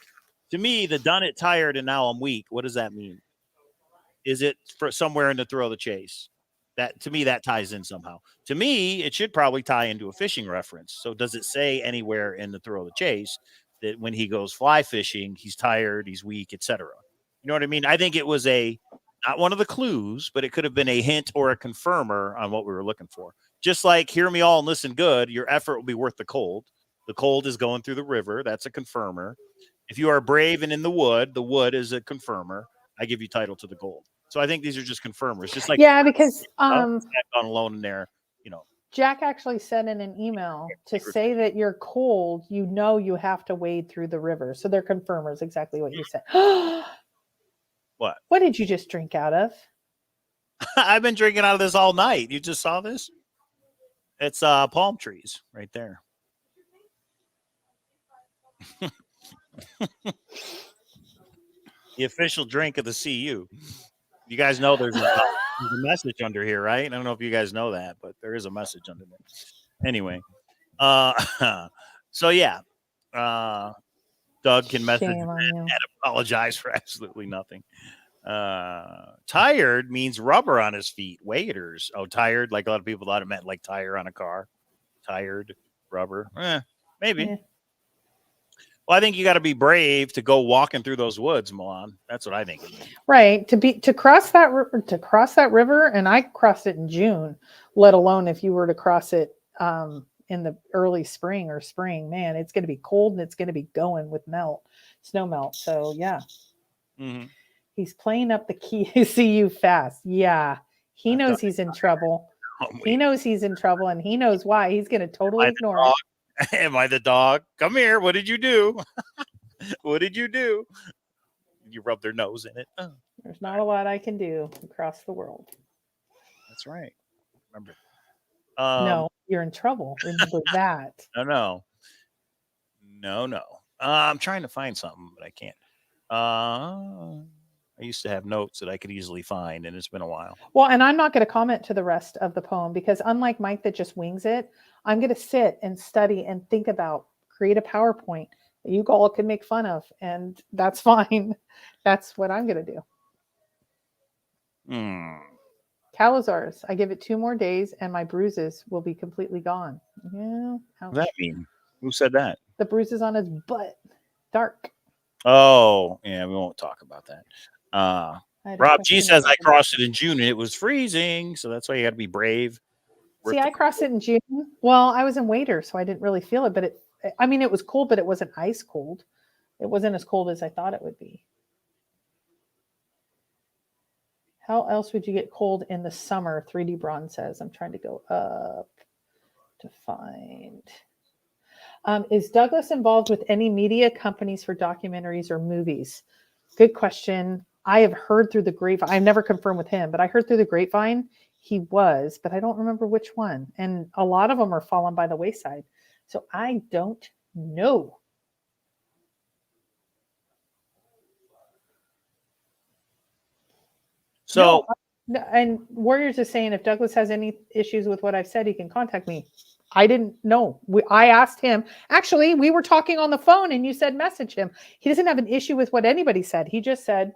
To me, the done it tired and now I'm weak, what does that mean? Is it for somewhere in the Thrill of the Chase? That to me, that ties in somehow. To me, it should probably tie into a fishing reference. So does it say anywhere in the Thrill of the Chase that when he goes fly fishing, he's tired, he's weak, etc.? You know what I mean? I think it was not one of the clues, but it could have been a hint or a confirmer on what we were looking for. Just like hear me all and listen good, your effort will be worth the cold. The cold is going through the river. That's a confirmer. If you are brave and in the wood is a confirmer. I give you title to the gold. So I think these are just confirmers. Just like because gone alone in there, Jack actually said in an email to say that you're cold, you have to wade through the river. So they're confirmers, exactly what you said. What? What did you just drink out of? I've been drinking out of this all night. You just saw this? It's palm trees right there. The official drink of the CU. You guys know there's a message under here, right? I don't know if you guys know that, but there is a message under there. Anyway, so yeah, Doug can message and apologize for absolutely nothing. Tired means rubber on his feet. Waders. Oh, tired. Like a lot of people thought it meant like tire on a car. Tired, rubber. Maybe. Yeah. Well, I think you got to be brave to go walking through those woods, Milan. That's what I think. Right. To cross that river, and I crossed it in June, let alone if you were to cross it in the early spring or spring, man, it's going to be cold and it's going to be going with snow melt. So yeah. Mm-hmm. He's playing up the key CU fast. Yeah. He knows he's in trouble. He knows he's in trouble and he knows why. He's going to totally ignore it. Am I the dog? Come here. What did you do? What did you do? You rub their nose in it. Oh. There's not a lot I can do across the world. That's right. Remember. No, you're in trouble. Remember that. No. I'm trying to find something, but I can't. I used to have notes that I could easily find, and it's been a while. Well, and I'm not going to comment to the rest of the poem because unlike Mike that just wings it, I'm going to sit and study and think about, create a PowerPoint that you all can make fun of, and that's fine. That's what I'm going to do. Cowlazars. I give it 2 more days, and my bruises will be completely gone. Yeah. What does that mean? Who said that? The bruises on his butt. Dark. Oh, yeah, we won't talk about that. Rob G says I crossed it in June and it was freezing, so that's why you got to be brave. See, I crossed it in June. Well, I was in Wader, so I didn't really feel it, but it was cold, but it wasn't ice cold. It wasn't as cold as I thought it would be. How else would you get cold in the summer? 3D Bronze says. I'm trying to go up to find. Is Douglas involved with any media companies for documentaries or movies? Good question. I have heard through the grapevine. I've never confirmed with him, but I heard through the grapevine he was, but I don't remember which one. And a lot of them are fallen by the wayside. So I don't know. So, and Warriors is saying if Douglas has any issues with what I've said, he can contact me. I didn't know. I asked him. Actually, we were talking on the phone and you said message him. He doesn't have an issue with what anybody said. He just said,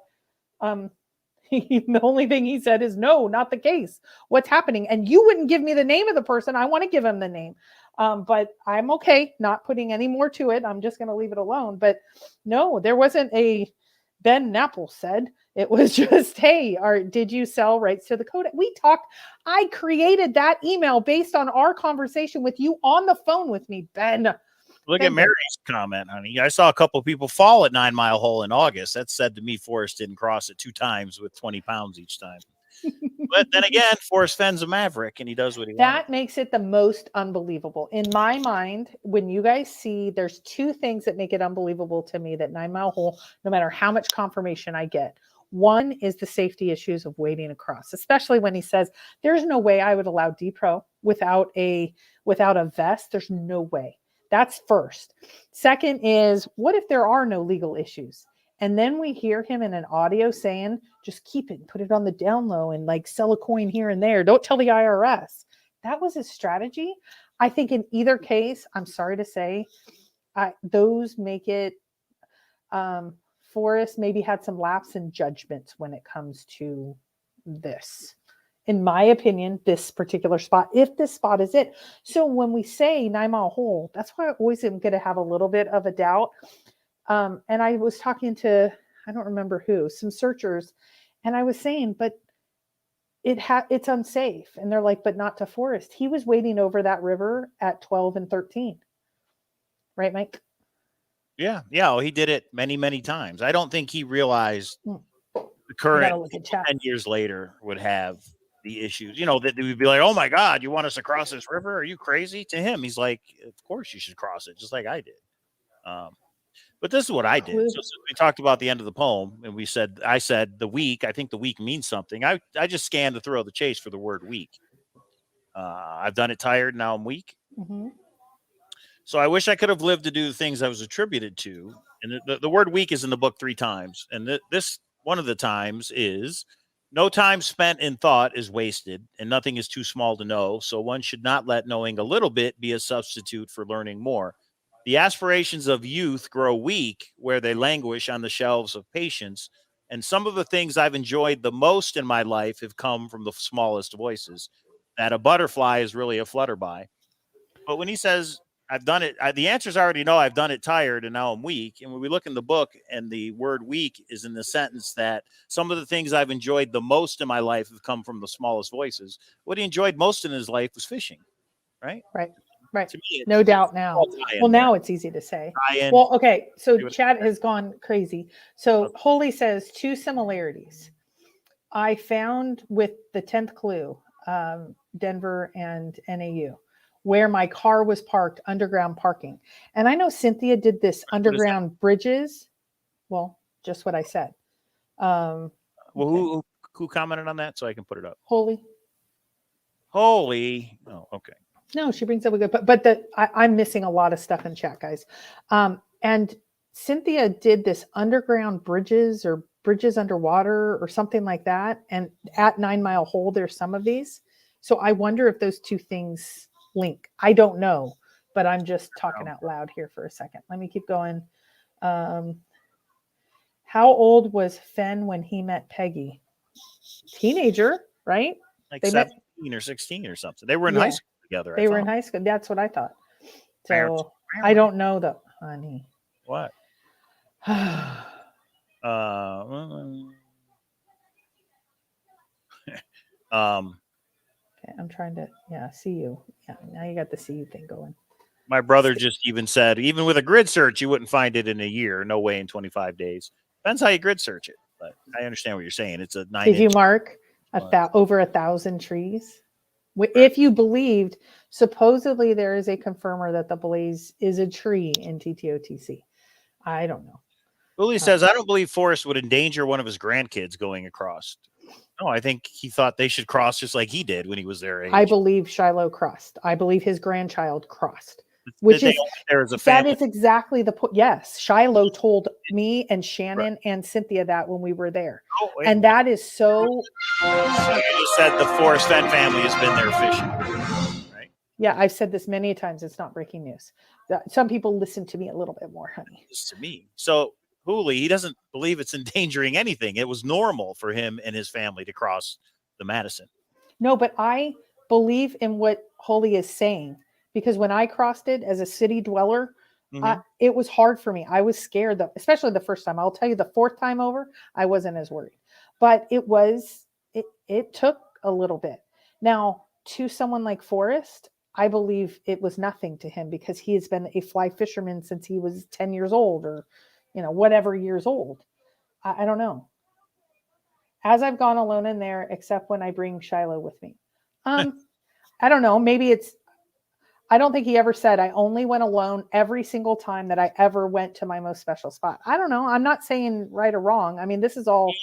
the only thing he said is no, not the case. What's happening? And you wouldn't give me the name of the person. I want to give him the name. But I'm okay not putting any more to it. I'm just going to leave it alone. But no, there wasn't a Ben Napple said. It was just, hey, did you sell rights to the code? We talked. I created that email based on our conversation with you on the phone with me, Ben. Look at Mary's comment, honey. I saw a couple of people fall at 9 Mile Hole in August. That said to me, Forrest didn't cross it 2 times with 20 pounds each time. But then again, Forrest Fenn's a maverick, and he does what he wants. That makes it the most unbelievable. In my mind, when you guys see, there's 2 things that make it unbelievable to me that 9 Mile Hole, no matter how much confirmation I get. One is the safety issues of wading across, especially when he says, there's no way I would allow DPRO without a vest. There's no way. That's first. Second is, what if there are no legal issues? And then we hear him in an audio saying, just keep it, put it on the down low and like sell a coin here and there. Don't tell the IRS. That was his strategy. I think in either case, I'm sorry to say, those make it, Forrest maybe had some lapse in judgment when it comes to this. in my opinion, this particular spot, if this spot is it. So when we say 9 Mile Hole, that's why I always am going to have a little bit of a doubt. And I was talking to, I don't remember who, some searchers, and I was saying, but it's unsafe. And they're like, but not to Forrest. He was wading over that river at 12 and 13. Right, Mike? Yeah. Yeah. Well, he did it many, many times. I don't think he realized the I current gotta look at chat. 10 years later would have the issues, you know, that we'd be like, oh my God, you want us to cross this river? Are you crazy? To him, he's like, of course you should cross it, just like I did. But this is what I did. So we talked about the end of the poem, and I said the week. I think the week means something. I just scanned the thrill of the chase for the word week. I've done it tired. Now I'm weak. Mm-hmm. So I wish I could have lived to do the things I was attributed to. And the word week is in the book 3 times. And this one of the times is no time spent in thought is wasted, and nothing is too small to know. So one should not let knowing a little bit be a substitute for learning more. The aspirations of youth grow weak where they languish on the shelves of patience. And some of the things I've enjoyed the most in my life have come from the smallest voices. That a butterfly is really a flutterby. But when he says, I've done it, the answers already know I've done it tired and now I'm weak. And when we look in the book and the word weak is in the sentence that some of the things I've enjoyed the most in my life have come from the smallest voices. What he enjoyed most in his life was fishing, right? Right. To me, No doubt now. Well, now it's easy to say. Well, okay. So chat has gone crazy. So Holy says 2 similarities I found with the 10th clue, Denver and NAU, where my car was parked, underground parking. And I know Cynthia did this underground bridges. Well, just what I said. Well, okay. Who commented on that so I can put it up? Holy. Oh, okay. No, she brings up a good, but I'm missing a lot of stuff in chat, guys. And Cynthia did this underground bridges or bridges underwater or something like that. And at 9 Mile Hole, there's some of these. So I wonder if those 2 things link. I don't know, but I'm just talking out loud here for a second. Let me keep going. How old was Fenn when he met Peggy? Teenager, right? Like 17 or 16 or something. They were in high school together. They were in high school. That's what I thought. So I don't know though, honey. What? Okay, I'm trying to see you. Yeah, now you got the see you thing going. My brother just even said, even with a grid search, you wouldn't find it in a year. No way in 25 days. Depends how you grid search it. But I understand what you're saying. It's a 9. Did you mark over 1,000 trees? If you believed, supposedly there is a confirmer that the blaze is a tree in TTOTC. I don't know. Uli says, I don't believe Forrest would endanger one of his grandkids going across. No, I think he thought they should cross just like he did when he was their age. I believe Shiloh crossed. I believe his grandchild crossed. Which is that is exactly the point. Yes, Shiloh told me and Shannon and Cynthia that when we were there, and that is so. You said the Forrest Fenn family has been there fishing, right? Yeah, I've said this many times. It's not breaking news. Some people listen to me a little bit more, honey. Just to me. So Hooley, he doesn't believe it's endangering anything. It was normal for him and his family to cross the Madison. No, but I believe in what Holy is saying. Because when I crossed it as a city dweller, it was hard for me. I was scared, especially the first time. I'll tell you, the 4th time over, I wasn't as worried. But it took a little bit. Now, to someone like Forrest, I believe it was nothing to him because he has been a fly fisherman since he was 10 years old or, whatever years old. I don't know. As I've gone alone in there, except when I bring Shiloh with me. I don't know. Maybe I don't think he ever said I only went alone every single time that I ever went to my most special spot. I don't know. I'm not saying right or wrong. I mean, this is all.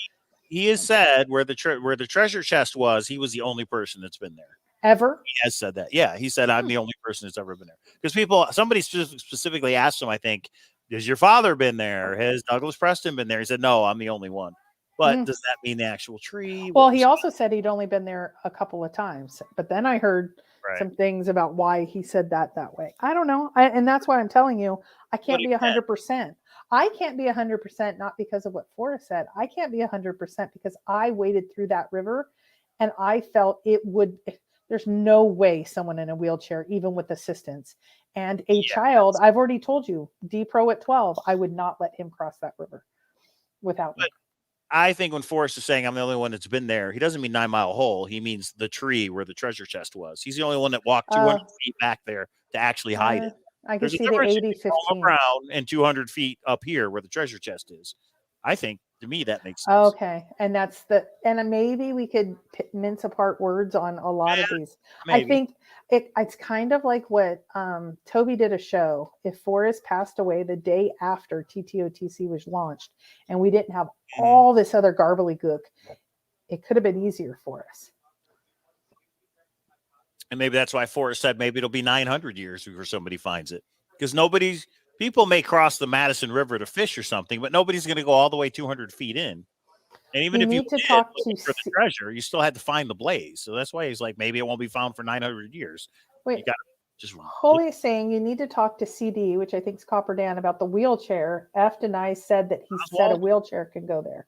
He has said where the treasure chest was, he was the only person that's been there. Ever? He has said that. Yeah, he said, I'm the only person that's ever been there. Because somebody specifically asked him, I think, has your father been there? Has Douglas Preston been there? He said, no, I'm the only one. But does that mean the actual tree? Well, he also said he'd only been there a couple of times. But then I heard some things about why he said that way. I don't know. And that's why I'm telling you, I can't be 100%. I can't be 100%, not because of what Forrest said. I can't be 100% because I waded through that river And I felt it would, there's no way someone in a wheelchair, even with assistance, and a child, I've already told you, D Pro at 12, I would not let him cross that river without me. I think when Forrest is saying I'm the only one that's been there, he doesn't mean 9 Mile Hole. He means the tree where the treasure chest was. He's the only one that walked 200 feet back there to actually hide it. I can There's a see the difference 80, between Palmer 15. Brown and 200 feet up here where the treasure chest is. I think, to me, that makes sense. Okay. And that's and maybe we could mince apart words on a lot of these. Maybe. I think it's kind of like what Toby did a show. If Forrest passed away the day after TTOTC was launched and we didn't have all this other gook, it could have been easier for us. And maybe that's why Forrest said maybe it'll be 900 years before somebody finds it. Because people may cross the Madison River to fish or something, but nobody's going to go all the way 200 feet in. And even if you did talk look for the treasure, you still had to find the blaze. So that's why he's like, maybe it won't be found for 900 years. Wait, you got just Holy saying you need to talk to CD, which I think is Copper Dan, about the wheelchair. F and I said that he said a wheelchair can go there.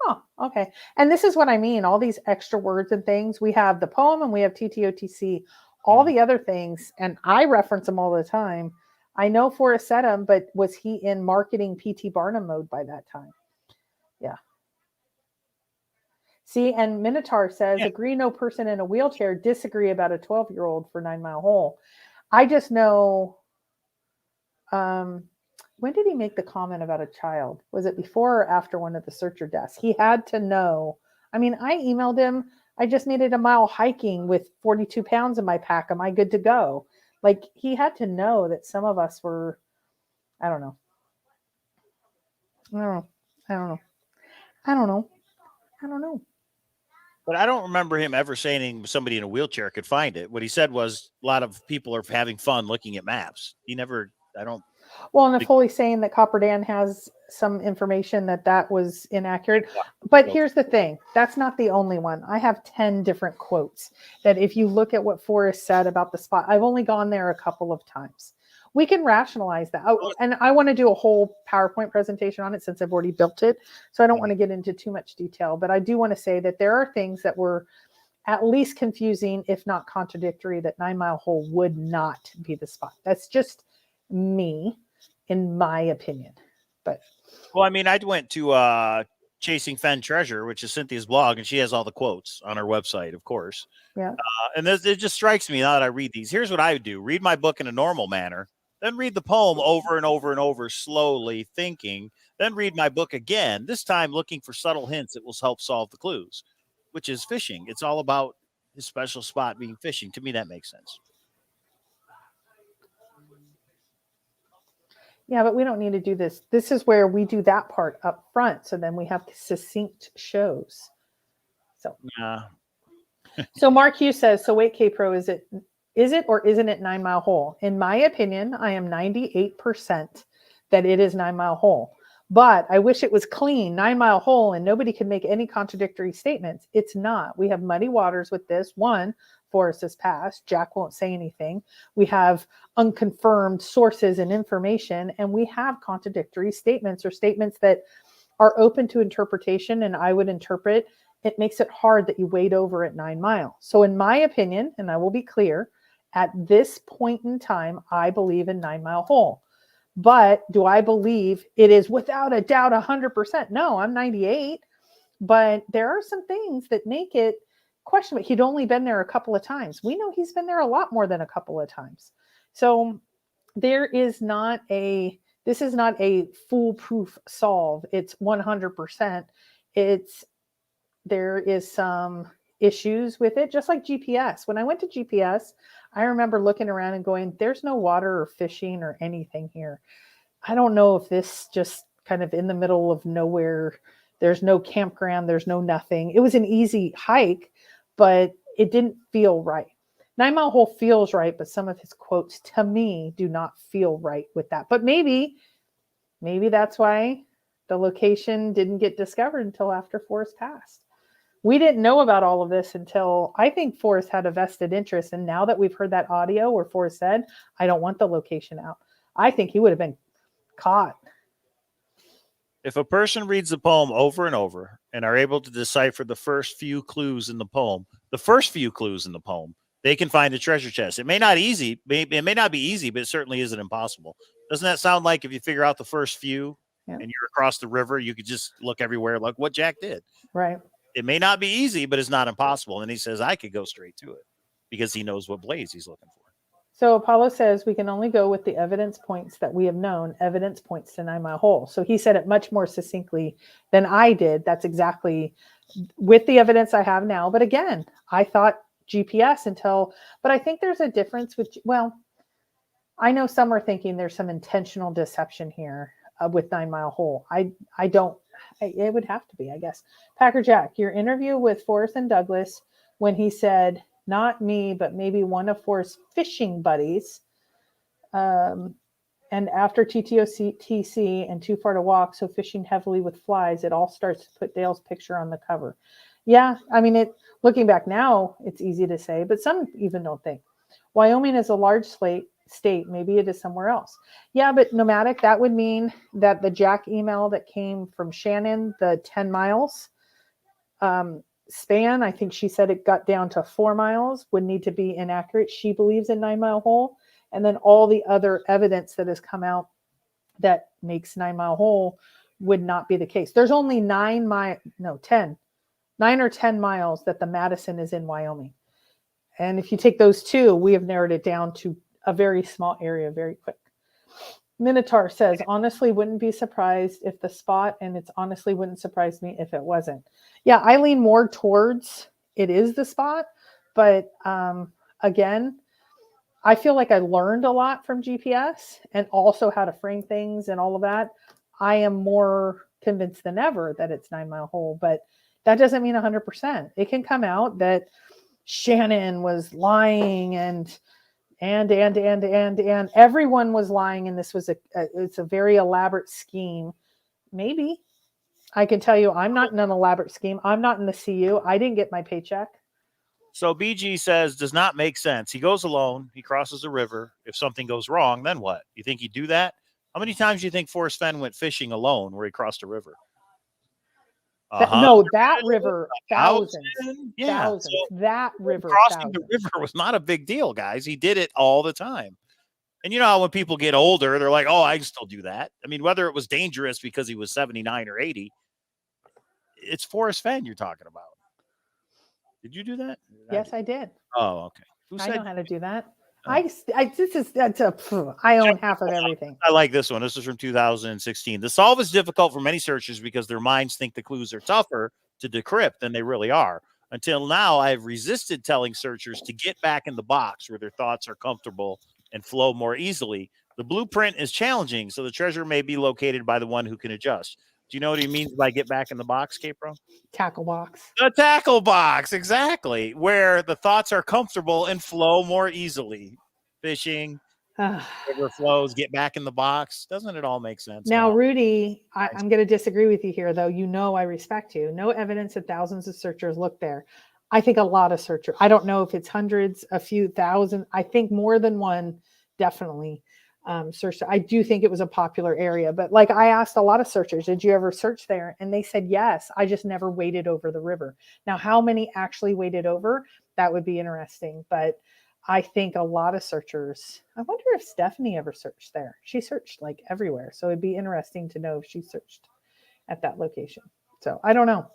Oh, okay. And this is what I mean. All these extra words and things. We have the poem and we have TTOTC. All the other things, and I reference them all the time. I know Forrest said them, but was he in marketing PT Barnum mode by that time? Yeah. See, and Minotaur says, agree no person in a wheelchair, disagree about a 12-year-old for 9 Mile Hole. I just know, when did he make the comment about a child? Was it before or after one of the searcher deaths? He had to know. I mean, I emailed him. I just made it a mile hiking with 42 pounds in my pack. Am I good to go? Like, he had to know that some of us were, I don't know. But I don't remember him ever saying somebody in a wheelchair could find it. What he said was a lot of people are having fun looking at maps. He never, Well, and if Foley's saying that Copper Dan has some information that was inaccurate. But here's the thing. That's not the only one. I have 10 different quotes that if you look at what Forrest said about the spot, I've only gone there a couple of times. We can rationalize that. And I want to do a whole PowerPoint presentation on it since I've already built it. So I don't want to get into too much detail, but I do want to say that there are things that were at least confusing, if not contradictory, that 9 Mile Hole would not be the spot. That's just me, in my opinion. But well, I mean, I went to Chasing Fenn Treasure, which is Cynthia's blog, and she has all the quotes on her website, of course. Yeah. And it just strikes me now that I read these. Here's what I would do: read my book in a normal manner, then read the poem over and over and over, slowly thinking, then read my book again, this time looking for subtle hints that will help solve the clues, which is fishing. It's all about his special spot being fishing. To me, that makes sense. Yeah, but we don't need to do this. This is where we do that part up front. So then we have succinct shows. So, so Mark Hughes says, so wait, K-Pro, is it or isn't it 9 Mile Hole? In my opinion, I am 98% that it is 9 Mile Hole. But I wish it was clean, 9 Mile Hole, and nobody can make any contradictory statements. It's not. We have muddy waters with this. One, Forrest has passed. Jack won't say anything. We have unconfirmed sources and information, and we have contradictory statements or statements that are open to interpretation, and I would interpret. It makes it hard that you wade over at 9 Mile. So in my opinion, and I will be clear, at this point in time, I believe in 9 Mile Hole. But do I believe it is without a doubt 100%? No, I'm 98. But there are some things that make it questionable. He'd only been there a couple of times. We know he's been there a lot more than a couple of times. So this is not a foolproof solve. It's 100%. There is some issues with it, just like GPS. When I went to GPS, I remember looking around and going, there's no water or fishing or anything here. I don't know if this just kind of in the middle of nowhere, there's no campground, there's no nothing. It was an easy hike, but it didn't feel right. 9 Mile Hole feels right, but some of his quotes to me do not feel right with that. But maybe that's why the location didn't get discovered until after Forrest passed. We didn't know about all of this until I think Forrest had a vested interest. And now that we've heard that audio where Forrest said, I don't want the location out, I think he would have been caught. If a person reads the poem over and over and are able to decipher the first few clues in the poem, they can find the treasure chest. It may not be easy, but it certainly isn't impossible. Doesn't that sound like if you figure out the first few and you're across the river, you could just look everywhere like what Jack did? Right. It may not be easy, but it's not impossible. And he says, I could go straight to it because he knows what blaze he's looking for. So Apollo says we can only go with the evidence points that we have known. Evidence points to 9 Mile Hole. So he said it much more succinctly than I did. That's exactly with the evidence I have now. But again, I thought GPS but I think there's a difference I know some are thinking there's some intentional deception here with 9 Mile Hole. It would have to be, I guess. Packer Jack, your interview with Forrest and Douglas when he said, not me, but maybe one of Forrest's fishing buddies. And after TTOTC and Too Far to Walk, so fishing heavily with flies, it all starts to put Dale's picture on the cover. Yeah, I mean, looking back now, it's easy to say, but some even don't think. Wyoming is a large state. Maybe it is somewhere else. Yeah, but nomadic, that would mean that the Jack email that came from Shannon, the 10 miles, span, I think she said it got down to 4 miles, would need to be inaccurate. She believes in 9 Mile Hole. And then all the other evidence that has come out that makes 9 Mile Hole would not be the case. There's only 9 or 10 miles that the Madison is in Wyoming. And if you take those two, we have narrowed it down to a very small area very quick. Minotaur says, honestly, wouldn't be surprised if the spot, and it's honestly wouldn't surprise me if it wasn't. Yeah, I lean more towards it is the spot. But again, I feel like I learned a lot from GPS and also how to frame things and all of that. I am more convinced than ever that it's 9 Mile Hole, but that doesn't mean 100%. It can come out that Shannon was lying and everyone was lying, and this was it's a very elaborate scheme. Maybe. I can tell you I'm not in an elaborate scheme. I'm not in the CU. I didn't get my paycheck. So BG says, does not make sense. He goes alone. He crosses a river. If something goes wrong, then what? You think he'd do that? How many times do you think Forrest Fenn went fishing alone where he crossed a river? No, that river, thousands. Yeah. Thousands. So that river. Crossing the river was not a big deal, guys. He did it all the time. And you know how when people get older, they're like, oh, I can still do that. I mean, whether it was dangerous because he was 79 or 80, it's Forrest Fenn you're talking about. Did you do that? Yes, I did. Oh, okay. I know how to do that. Oh. I own half of everything. I like this one. This is from 2016. The solve is difficult for many searchers because their minds think the clues are tougher to decrypt than they really are. Until now, I've resisted telling searchers to get back in the box where their thoughts are comfortable and flow more easily. The blueprint is challenging, so the treasure may be located by the one who can adjust. Do you know what he means by get back in the box, K-Pro? Tackle box. The tackle box, exactly, where the thoughts are comfortable and flow more easily. Fishing, river flows, get back in the box. Doesn't it all make sense? Now, Rudy, I'm going to disagree with you here, though. You know I respect you. No evidence that thousands of searchers looked there. I think a lot of searchers. I don't know if it's hundreds, a few thousand. I think more than one definitely searched. I do think it was a popular area. But like I asked a lot of searchers, did you ever search there? And they said, yes, I just never waded over the river. Now, how many actually waded over? That would be interesting. But I think a lot of searchers, I wonder if Stephanie ever searched there. She searched like everywhere. So it'd be interesting to know if she searched at that location. So I don't know.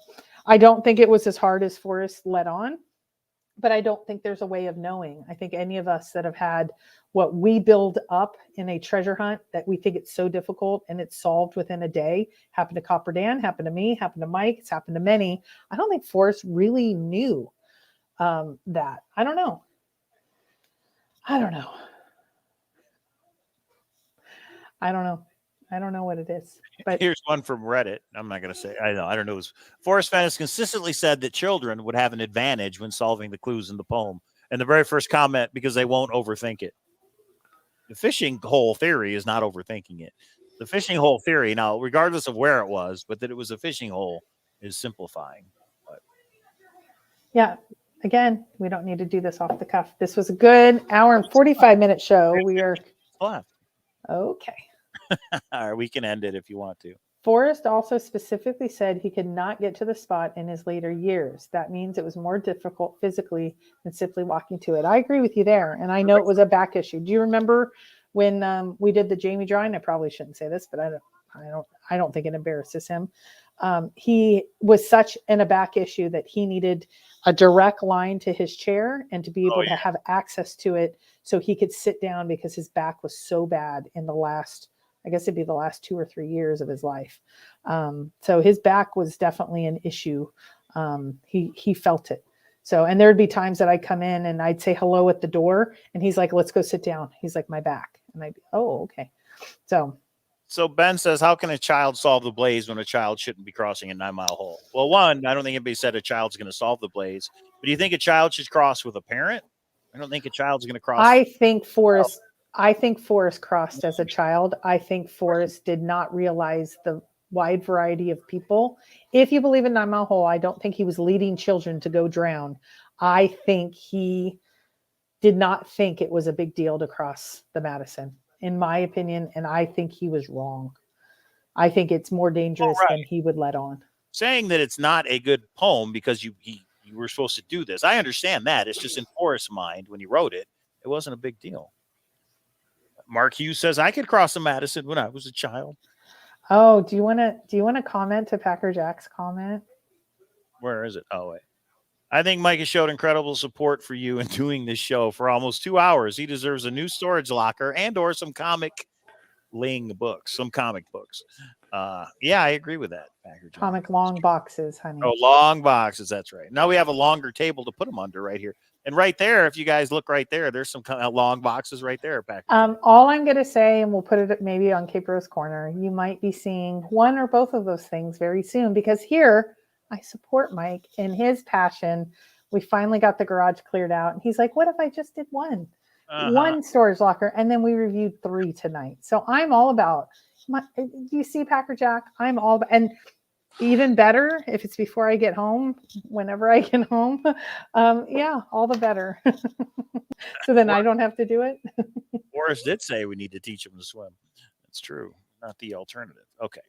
I don't think it was as hard as Forrest let on, but I don't think there's a way of knowing. I think any of us that have had what we build up in a treasure hunt that we think it's so difficult and it's solved within a day, happened to Copper Dan, happened to me, happened to Mike, it's happened to many. I don't think Forrest really knew that. I don't know. I don't know what it is. But here's one from Reddit. I'm not going to say. I don't know. Forrest Fenn has consistently said that children would have an advantage when solving the clues in the poem. And the very first comment, because they won't overthink it. The fishing hole theory is not overthinking it. The fishing hole theory, now, regardless of where it was, but that it was a fishing hole is simplifying. But yeah. Again, we don't need to do this off the cuff. This was a good hour and 45-minute show. We are left. Okay. All right, we can end it if you want to. Forrest also specifically said he could not get to the spot in his later years. That means it was more difficult physically than simply walking to it. I agree with you there. And I know it was a back issue. Do you remember when we did the Jamie drawing? I probably shouldn't say this, but I don't think it embarrasses him. He was such in a back issue that he needed a direct line to his chair and to be able to have access to it so he could sit down, because his back was so bad in the last, I guess it'd be the last 2 or 3 years of his life. So his back was definitely an issue. He felt it. So, and there'd be times that I'd come in and I'd say hello at the door and he's like, let's go sit down. He's like, my back. And I'd be, oh, okay. So Ben says, how can a child solve the blaze when a child shouldn't be crossing a 9 Mile Hole? Well, one, I don't think anybody said a child's going to solve the blaze, but do you think a child should cross with a parent? I don't think a child's going to cross. I think Forrest crossed as a child. I think Forrest did not realize the wide variety of people. If you believe in 9 Mile Hole, I don't think he was leading children to go drown. I think he did not think it was a big deal to cross the Madison, in my opinion, and I think he was wrong. I think it's more dangerous than he would let on. Saying that it's not a good poem because you were supposed to do this, I understand that. It's just in Forrest's mind when he wrote it, it wasn't a big deal. Mark Hughes says, I could cross the Madison when I was a child. Oh, do you want to comment to Packer Jack's comment? Where is it? Oh, wait. I think Mike has showed incredible support for you in doing this show for almost 2 hours. He deserves a new storage locker and or some comic books. Yeah, I agree with that. Packer Jack. Comic long boxes, honey. Oh, long boxes. That's right. Now we have a longer table to put them under right here. And right there, if you guys look right there, there's some kind of long boxes right there. Packer. All I'm going to say, and we'll put it maybe on Cape Rose Corner, you might be seeing one or both of those things very soon, because here I support Mike in his passion. We finally got the garage cleared out. And he's like, what if I just did one storage locker? And then we reviewed 3 tonight. So I'm all about, do you see Packer Jack? I'm all about, and even better if it's before I get home, whenever I get home. Yeah, all the better. So then I don't have to do it. Forrest did say we need to teach him to swim. That's true. Not the alternative. Okay.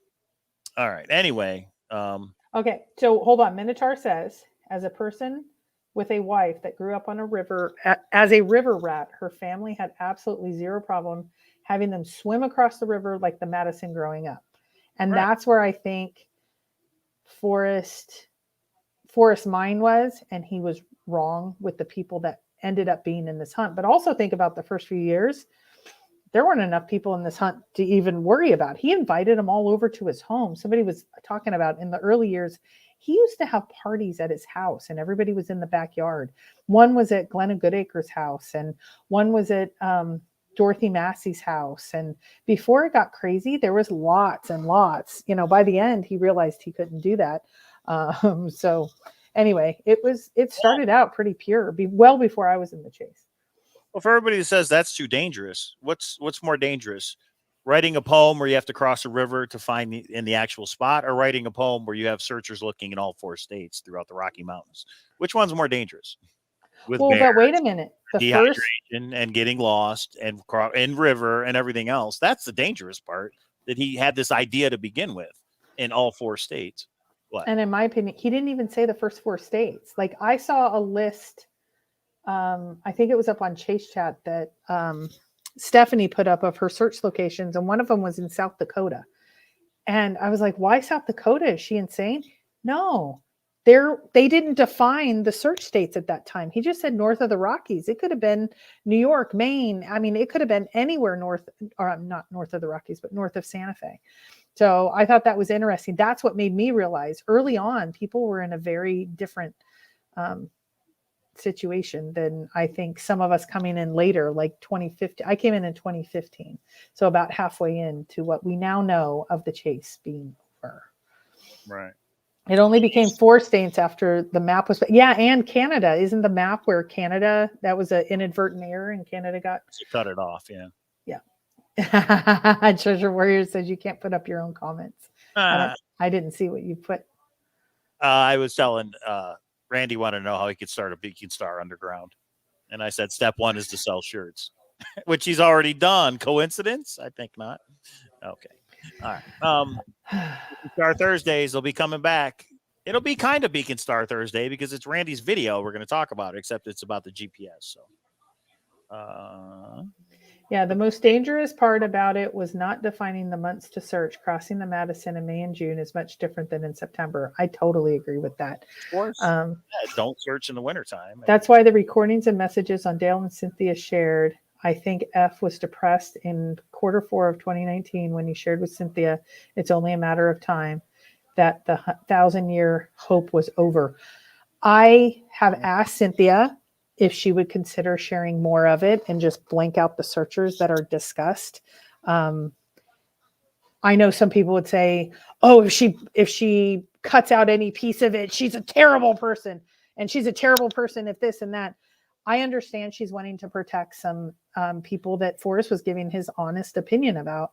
All right. Anyway. Okay. So hold on. Minotaur says, as a person with a wife that grew up on a river, as a river rat, her family had absolutely zero problem having them swim across the river like the Madison growing up. And that's where I think Forrest's mind was, and he was wrong with the people that ended up being in this hunt. But also think about the first few years, there weren't enough people in this hunt to even worry about. He invited them all over to his home. Somebody was talking about in the early years, he used to have parties at his house and everybody was in the backyard. One was at Glenna Goodacre's house and one was at Dorothy Massey's house. And before it got crazy, there was lots and lots. By the end, he realized he couldn't do that. So anyway, it started out pretty pure, well before I was in the chase. Well, for everybody that says that's too dangerous, what's more dangerous? Writing a poem where you have to cross a river to find in the actual spot, or writing a poem where you have searchers looking in all 4 states throughout the Rocky Mountains? Which one's more dangerous? But wait a minute. Dehydration and getting lost and river and everything else. That's the dangerous part, that he had this idea to begin with in all 4 states. What? And in my opinion, he didn't even say the first 4 states. Like I saw a list, I think it was up on Chase Chat that Stephanie put up of her search locations, and one of them was in South Dakota. And I was like, why South Dakota? Is she insane? No. They didn't define the search states at that time. He just said north of the Rockies. It could have been New York, Maine. I mean, it could have been anywhere north, or not north of the Rockies, but north of Santa Fe. So I thought that was interesting. That's what made me realize early on, people were in a very different situation than I think some of us coming in later, like 2015. I came in 2015. So about halfway into what we now know of the chase being over. Right. It only became 4 states after the map was, and Canada. Isn't the map where Canada, that was an inadvertent error and Canada got... So cut it off, yeah. Yeah. Treasure Warrior says you can't put up your own comments. I didn't see what you put. I was telling Randy wanted to know how he could start a Beacon Star underground. And I said, step 1 is to sell shirts, which he's already done. Coincidence? I think not. Okay. All right. Star Thursdays will be coming back. It'll be kind of Beacon Star Thursday because it's Randy's video we're going to talk about, except it's about the GPS. So, Yeah, the most dangerous part about it was not defining the months to search. Crossing the Madison in May and June is much different than in September. I totally agree with that. of course, don't search in the wintertime. That's why the recordings and messages on Dale and Cynthia shared. I think F was depressed in Q4 of 2019 when he shared with Cynthia, it's only a matter of time that the 1,000-year hope was over. I have asked Cynthia if she would consider sharing more of it and just blank out the searchers that are discussed. I know some people would say, oh, if she cuts out any piece of it, she's a terrible person. And she's a terrible person if this and that. I understand she's wanting to protect some people that Forrest was giving his honest opinion about.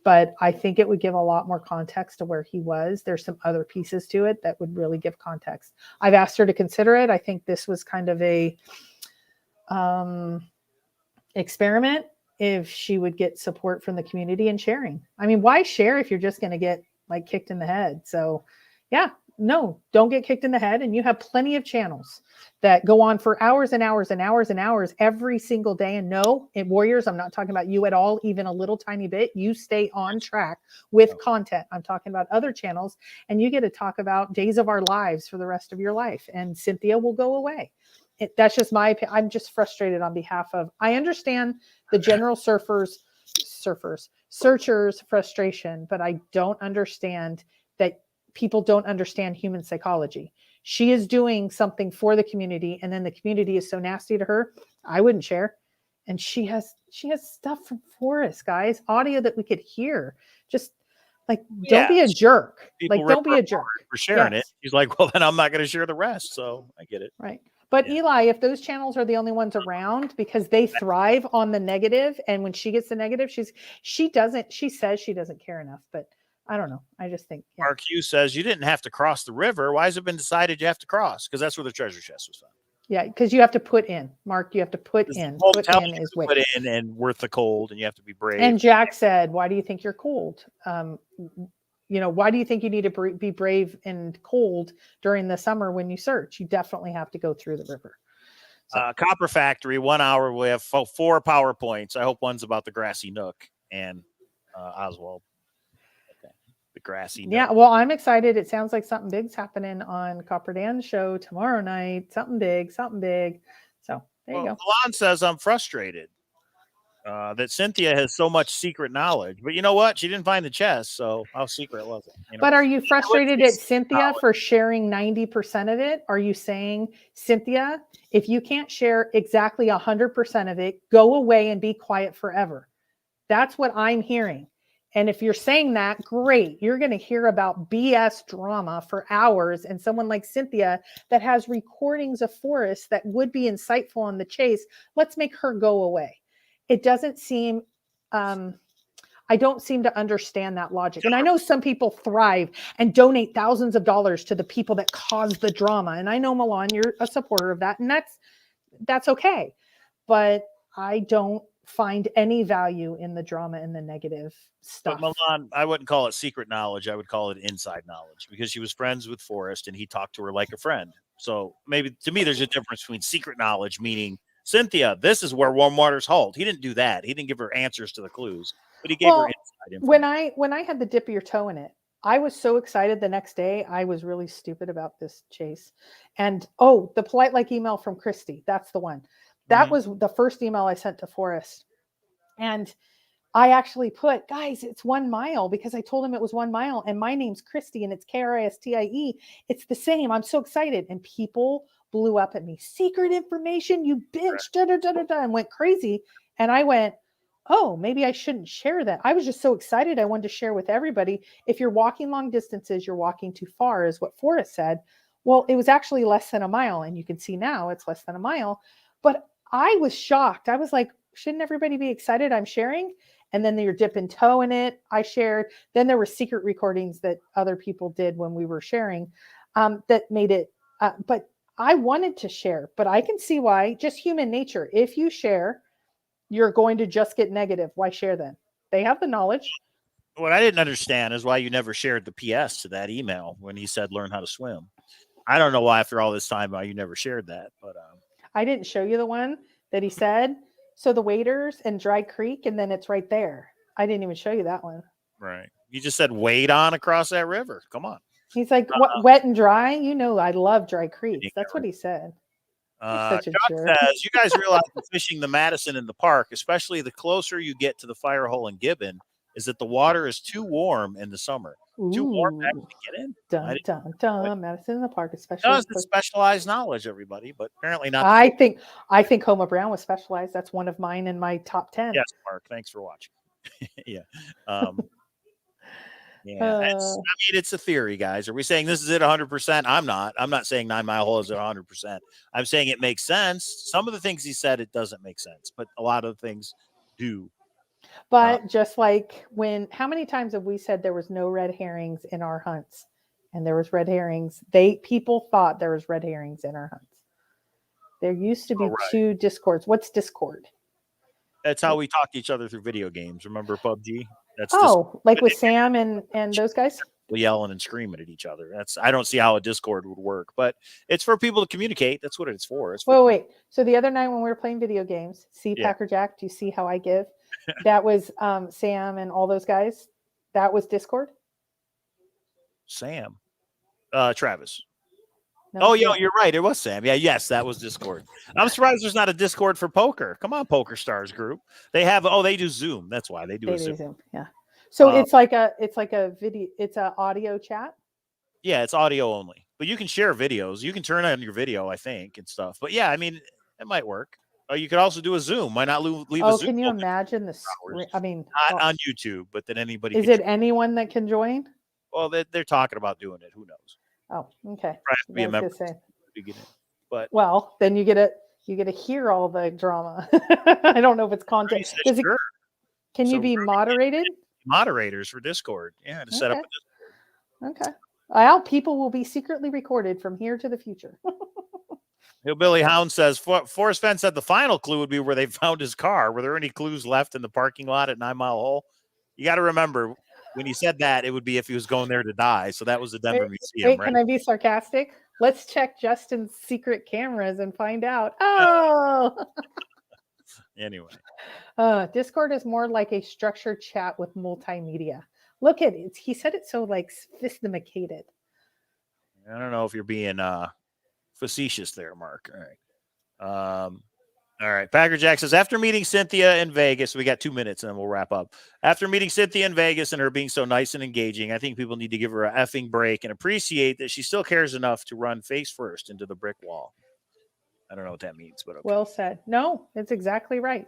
But I think it would give a lot more context to where he was. There's some other pieces to it that would really give context. I've asked her to consider it. I think this was kind of a experiment if she would get support from the community and sharing. I mean, why share if you're just going to get like kicked in the head? So yeah, no, don't get kicked in the head. And you have plenty of channels that go on for hours and hours and hours and hours every single day. And no, Warriors, I'm not talking about you at all, even a little tiny bit. You stay on track with content. I'm talking about other channels, and you get to talk about days of our lives for the rest of your life. And Cynthia will go away. That's just my opinion. I'm just frustrated on behalf of, I understand the general searchers frustration, but I don't understand that people don't understand human psychology. She is doing something for the community, and then the community is so nasty to her. I wouldn't share. And she has stuff from Forrest, guys, audio that we could hear. Just like, don't be a jerk. Like, don't be a jerk for sharing it. He's like, well, then I'm not going to share the rest. So I get it. Right. But Eli, if those channels are the only ones around because they thrive on the negative, and when she gets the negative, she says she doesn't care enough, but I don't know. I just think. Yeah. Mark Hughes says you didn't have to cross the river. Why has it been decided you have to cross? Because that's where the treasure chest was found. Yeah, because you have to put in. Mark, you have to put in. Put in is put in and worth the cold, and you have to be brave. And Jack said, why do you think you're cold? Why do you think you need to be brave and cold during the summer when you search? You definitely have to go through the river. So. Copper Factory, 1 hour. We have 4 PowerPoints. I hope one's about the grassy nook and Oswald. Okay. The grassy nook. Yeah, well, I'm excited. It sounds like something big's happening on Copper Dan's show tomorrow night. Something big. So there you go. Milan says, I'm frustrated that Cynthia has so much secret knowledge. But you know what? She didn't find the chest, so how secret was it? But are you frustrated at Cynthia for sharing 90% of it? Are you saying, Cynthia, if you can't share exactly 100% of it, go away and be quiet forever? That's what I'm hearing. And if you're saying that, great. You're going to hear about BS drama for hours, and someone like Cynthia that has recordings of Forrest that would be insightful on the chase. Let's make her go away. It doesn't seem, I don't seem to understand that logic. And I know some people thrive and donate thousands of dollars to the people that cause the drama. And I know, Milan, you're a supporter of that, and that's okay. But I don't find any value in the drama and the negative stuff. But Milan, I wouldn't call it secret knowledge. I would call it inside knowledge, because she was friends with Forrest and he talked to her like a friend. So maybe to me, there's a difference between secret knowledge, meaning Cynthia, this is where warm waters hold. He didn't do that. He didn't give her answers to the clues, but he gave her inside information. When I had the dip your toe in it, I was so excited the next day. I was really stupid about this chase. And the polite like email from Christy. That's the one. That was the first email I sent to Forrest. And I actually put, guys, it's 1 mile, because I told him it was 1 mile, and my name's Christy and it's Kristie. It's the same. I'm so excited. And people blew up at me. Secret information, you bitch, and went crazy. And I went, oh, maybe I shouldn't share that. I was just so excited. I wanted to share with everybody. If you're walking long distances, you're walking too far, is what Forrest said. Well, it was actually less than a mile. And you can see now it's less than a mile. But I was shocked. I was like, shouldn't everybody be excited I'm sharing? And then you're dipping toe in it. I shared. Then there were secret recordings that other people did when we were sharing that made it. But I wanted to share, but I can see why. Just human nature. If you share, you're going to just get negative. Why share then? They have the knowledge. what I didn't understand is why you never shared the PS to that email when he said learn how to swim. I don't know why after all this time why you never shared that, but I didn't show you the one that he said. So the waders and Dry Creek, and then it's right there. I didn't even show you that one. right. You just said wade on across that river. Come on. He's like, what, wet and dry? You know, I love Dry Creek. That's what he said. Such a Chuck jerk. says, you guys realize that fishing the Madison in the park, especially the closer you get to the Firehole and Gibbon, is that the water is too warm in the summer. Too warm to actually get in. Dun, dun, dun. Madison in the park, especially. Does it's specialized knowledge, everybody, but apparently not. I think Homer Brown was specialized. That's one of mine in my top 10. Yes, Mark. Thanks for watching. Yeah. Yeah. It's a theory, guys. Are we saying this is it 100%? I'm not. I'm not saying 9 Mile Hole is at 100%. I'm saying it makes sense. Some of the things he said, it doesn't make sense, but a lot of things do. But just like how many times have we said there was no red herrings in our hunts, and there was red herrings? People thought there was red herrings in our hunts. There used to be two Discords. What's Discord? That's how we talk to each other through video games. Remember PUBG? That's like with Sam and those guys? Yelling and screaming at each other. I don't see how a Discord would work, but it's for people to communicate. That's what it's for. Wait. So the other night when we were playing video games, Packer Jack, do you see how I give? That was Sam and all those guys. That was Discord. Sam, Travis. No, you're right. It was Sam. Yeah, yes, that was Discord. I'm surprised there's not a Discord for poker. Come on, Poker Stars group. They have. They do Zoom. That's why they do Zoom. Yeah. So it's like a video. It's an audio chat. Yeah, it's audio only, but you can share videos. You can turn on your video, I think, and stuff. But yeah, I mean, it might work. You could also do a Zoom. Why not leave a Zoom? Can you imagine the screen? I mean, not on YouTube, but then anybody. Is it anyone that can join? Well, they're talking about doing it. Who knows? Oh, okay. Be a member. But then you get to hear all the drama. I don't know if it's content. Can you be moderated? Moderators for Discord. Yeah, to set up a Discord. Okay. Well, people will be secretly recorded from here to the future. Hillbilly Hound says, Forrest Fenn said the final clue would be where they found his car. Were there any clues left in the parking lot at 9 Mile Hole? You got to remember, when he said that, it would be if he was going there to die. So that was the Denver Museum, right? Can I be sarcastic? Let's check Justin's secret cameras and find out. Oh! Anyway. Discord is more like a structured chat with multimedia. Look at it. He said it so like sophisticated. I don't know if you're being facetious there, Mark. All right. Packer Jack says, after meeting Cynthia in Vegas, we got 2 minutes and then we'll wrap up. After meeting Cynthia in Vegas and her being so nice and engaging, I think people need to give her an effing break and appreciate that she still cares enough to run face first into the brick wall. I don't know what that means, but okay. Well said. No, it's exactly right.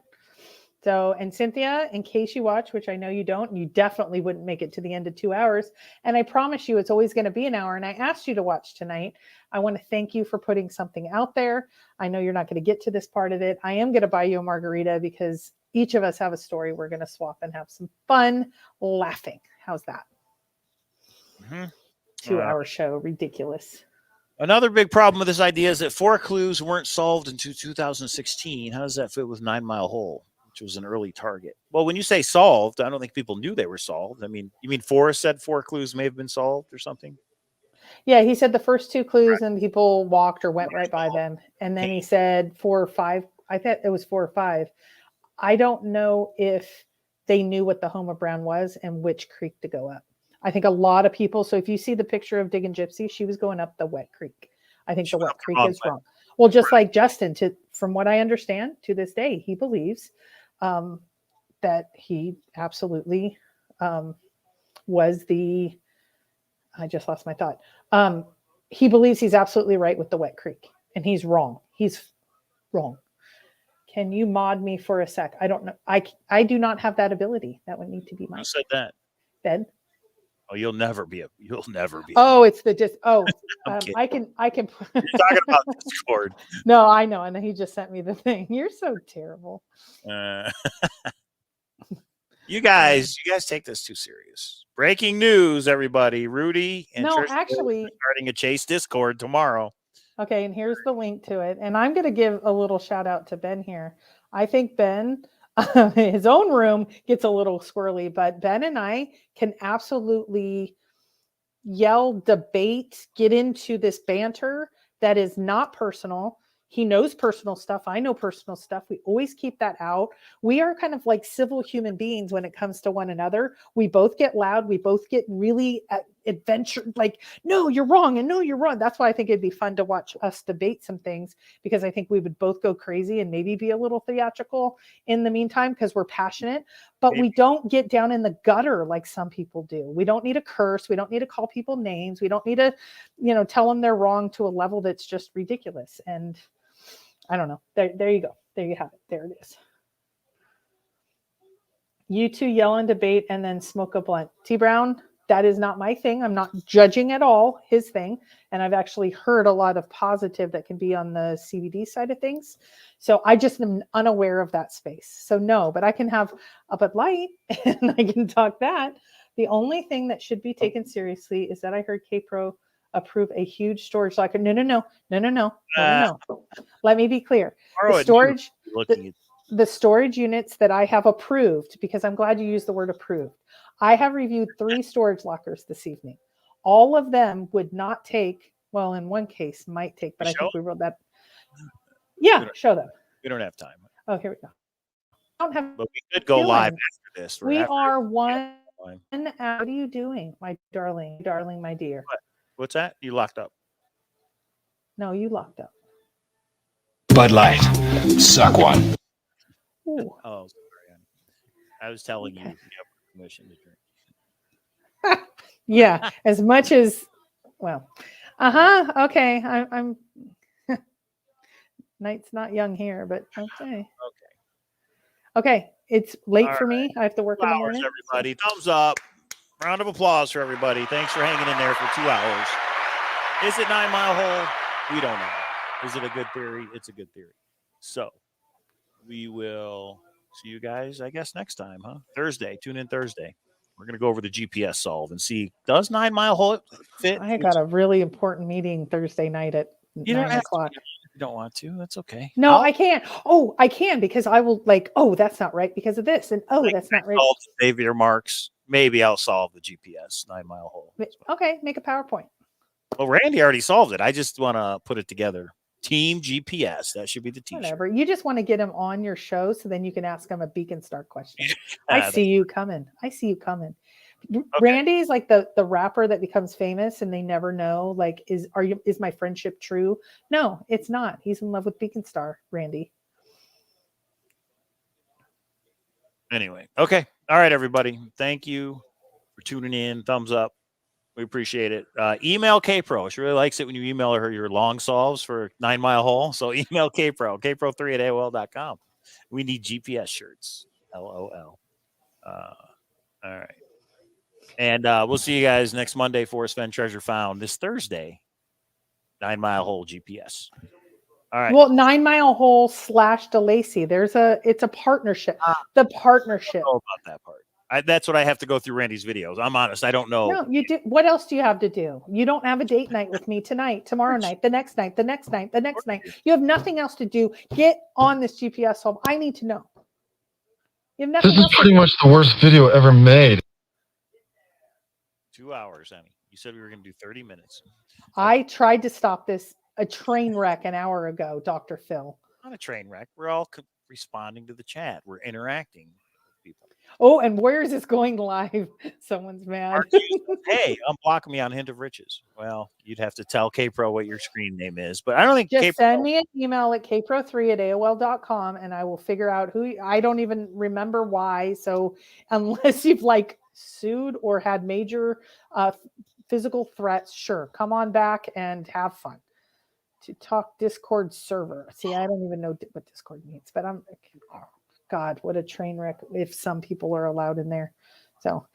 So, and Cynthia, in case you watch, which I know you don't, you definitely wouldn't make it to the end of 2 hours. And I promise you, it's always going to be an hour. And I asked you to watch tonight. I want to thank you for putting something out there. I know you're not going to get to this part of it. I am going to buy you a margarita because each of us have a story. We're going to swap and have some fun laughing. How's that? 2 hour show. Ridiculous. Another big problem with this idea is that 4 clues weren't solved until 2016. How does that fit with 9 Mile Hole, which was an early target? Well, when you say solved, I don't think people knew they were solved. I mean, you mean Forrest said 4 clues may have been solved or something? Yeah, he said the first 2 clues and people walked or went right by them. And then he said 4 or 5. I thought it was 4 or 5. I don't know if they knew what the Homer Brown was and which creek to go up. I think a lot of people. So if you see the picture of Diggin' Gypsy, she was going up the wet creek. I think the wet creek is wrong. Well, just like Justin, from what I understand to this day, he believes that he absolutely was the. I just lost my thought. He believes he's absolutely right with the wet creek, and he's wrong. He's wrong. Can you mod me for a sec? I don't know. I do not have that ability. That would need to be mine. Who said that? Ben. Oh, you'll never be. Oh, it's the I can. You're talking about Discord. No, I know, and he just sent me the thing. You're so terrible. You guys take this too serious. Breaking news, everybody. Rudy and no, Trish actually starting a Chase Discord tomorrow. Okay, and here's the link to it. And I'm going to give a little shout out to Ben here. I think Ben His own room gets a little squirrely, but Ben and I can absolutely yell, debate, get into this banter that is not personal. He knows personal stuff. I know personal stuff. We always keep that out. We are kind of like civil human beings when it comes to one another. We both get loud. We both get really adventure, like, no, you're wrong. And no, you're wrong. That's why I think it'd be fun to watch us debate some things, because I think we would both go crazy and maybe be a little theatrical in the meantime, because we're passionate, but we don't get down in the gutter like some people do. We don't need to curse. We don't need to call people names. We don't need to, tell them they're wrong to a level that's just ridiculous. And I don't know. There you go. There you have it. There it is. You two yell and debate and then smoke a blunt. T. Brown, that is not my thing. I'm not judging at all his thing. And I've actually heard a lot of positive that can be on the CBD side of things. So I just am unaware of that space. So no, but I can have a Bud Light and I can talk that. The only thing that should be taken seriously is that I heard K-Pro approve a huge storage locker. No. Let me be clear. The storage units that I have approved, because I'm glad you used the word approved. I have reviewed 3 storage lockers this evening. All of them would not take, well, in one case might take, but I think we wrote that. Yeah, show them. We don't have time. Oh, here we go. I don't have. But we could go live after this. We are one. What are you doing, my darling, my dear? What's that? You locked up? No, you locked up. Bud Light. Suck one. Ooh. Oh, sorry. I was telling you have permission to drink. Yeah, as much as, well, okay. I'm Night's not young here, but okay. Okay, it's late for me. I have to work in the morning. Everybody, thumbs up. Round of applause for everybody. Thanks for hanging in there for 2 hours. Is it 9 Mile Hole? We don't know. Is it a good theory? It's a good theory. So we will see you guys, I guess, next time, huh? Thursday. Tune in Thursday. We're going to go over the GPS solve and see, does 9 Mile Hole fit? I got a really important meeting Thursday night at 9 o'clock. You don't want to. That's okay. No, I can't. Oh, I can, because I will that's not right because of this. And that's not right. Xavier Marks. Maybe I'll solve the GPS 9 Mile Hole. Okay, make a PowerPoint. Well, Randy already solved it. I just want to put it together. Team GPS. That should be the t-shirt. Whatever. You just want to get him on your show so then you can ask him a Beacon Star question. I see you coming. Okay. Randy's like the rapper that becomes famous and they never know, like, is my friendship true? No, it's not. He's in love with Beacon Star, Randy. Anyway, okay. All right, everybody. Thank you for tuning in. Thumbs up. We appreciate it. Email K-Pro. She really likes it when you email her your long solves for 9 Mile Hole. So email K-Pro, kpro3@AOL.com. We need GPS shirts. LOL. All right. And we'll see you guys next Monday. Forrest Fenn Treasure Found this Thursday. 9 Mile Hole GPS. All right. Well, 9 Mile Hole / DeLacy. It's a partnership. The partnership. I don't know about that part. That's what I have to go through Randy's videos. I'm honest. I don't know. No, you do. What else do you have to do? You don't have a date night with me tonight, tomorrow night, the next night, the next night, the next night. You have nothing else to do. Get on this GPS home. I need to know. You have nothing This is pretty much the worst video ever made. 2 hours, Emmy. You said we were going to do 30 minutes. I tried to stop a train wreck an hour ago, Dr. Phil. Not a train wreck. We're all responding to the chat. We're interacting with people. Oh, and where is this going live? Someone's mad. Hey, unblock me on Hint of Riches. Well, you'd have to tell K-Pro what your screen name is, but I don't think just send me an email at kpro3@aol.com and I will figure out who. I don't even remember why. So unless you've sued or had major physical threats, sure, come on back and have fun. To talk Discord server. See, I don't even know what Discord means, but God, what a train wreck if some people are allowed in there. So,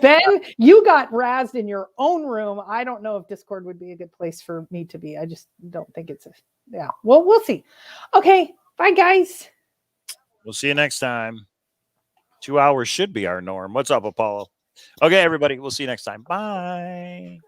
Ben, you got razzed in your own room. I don't know if Discord would be a good place for me to be. I just don't think it's yeah. Well, we'll see. Okay, bye, guys. We'll see you next time. 2 hours should be our norm. What's up, Apollo? Okay, everybody. We'll see you next time. Bye.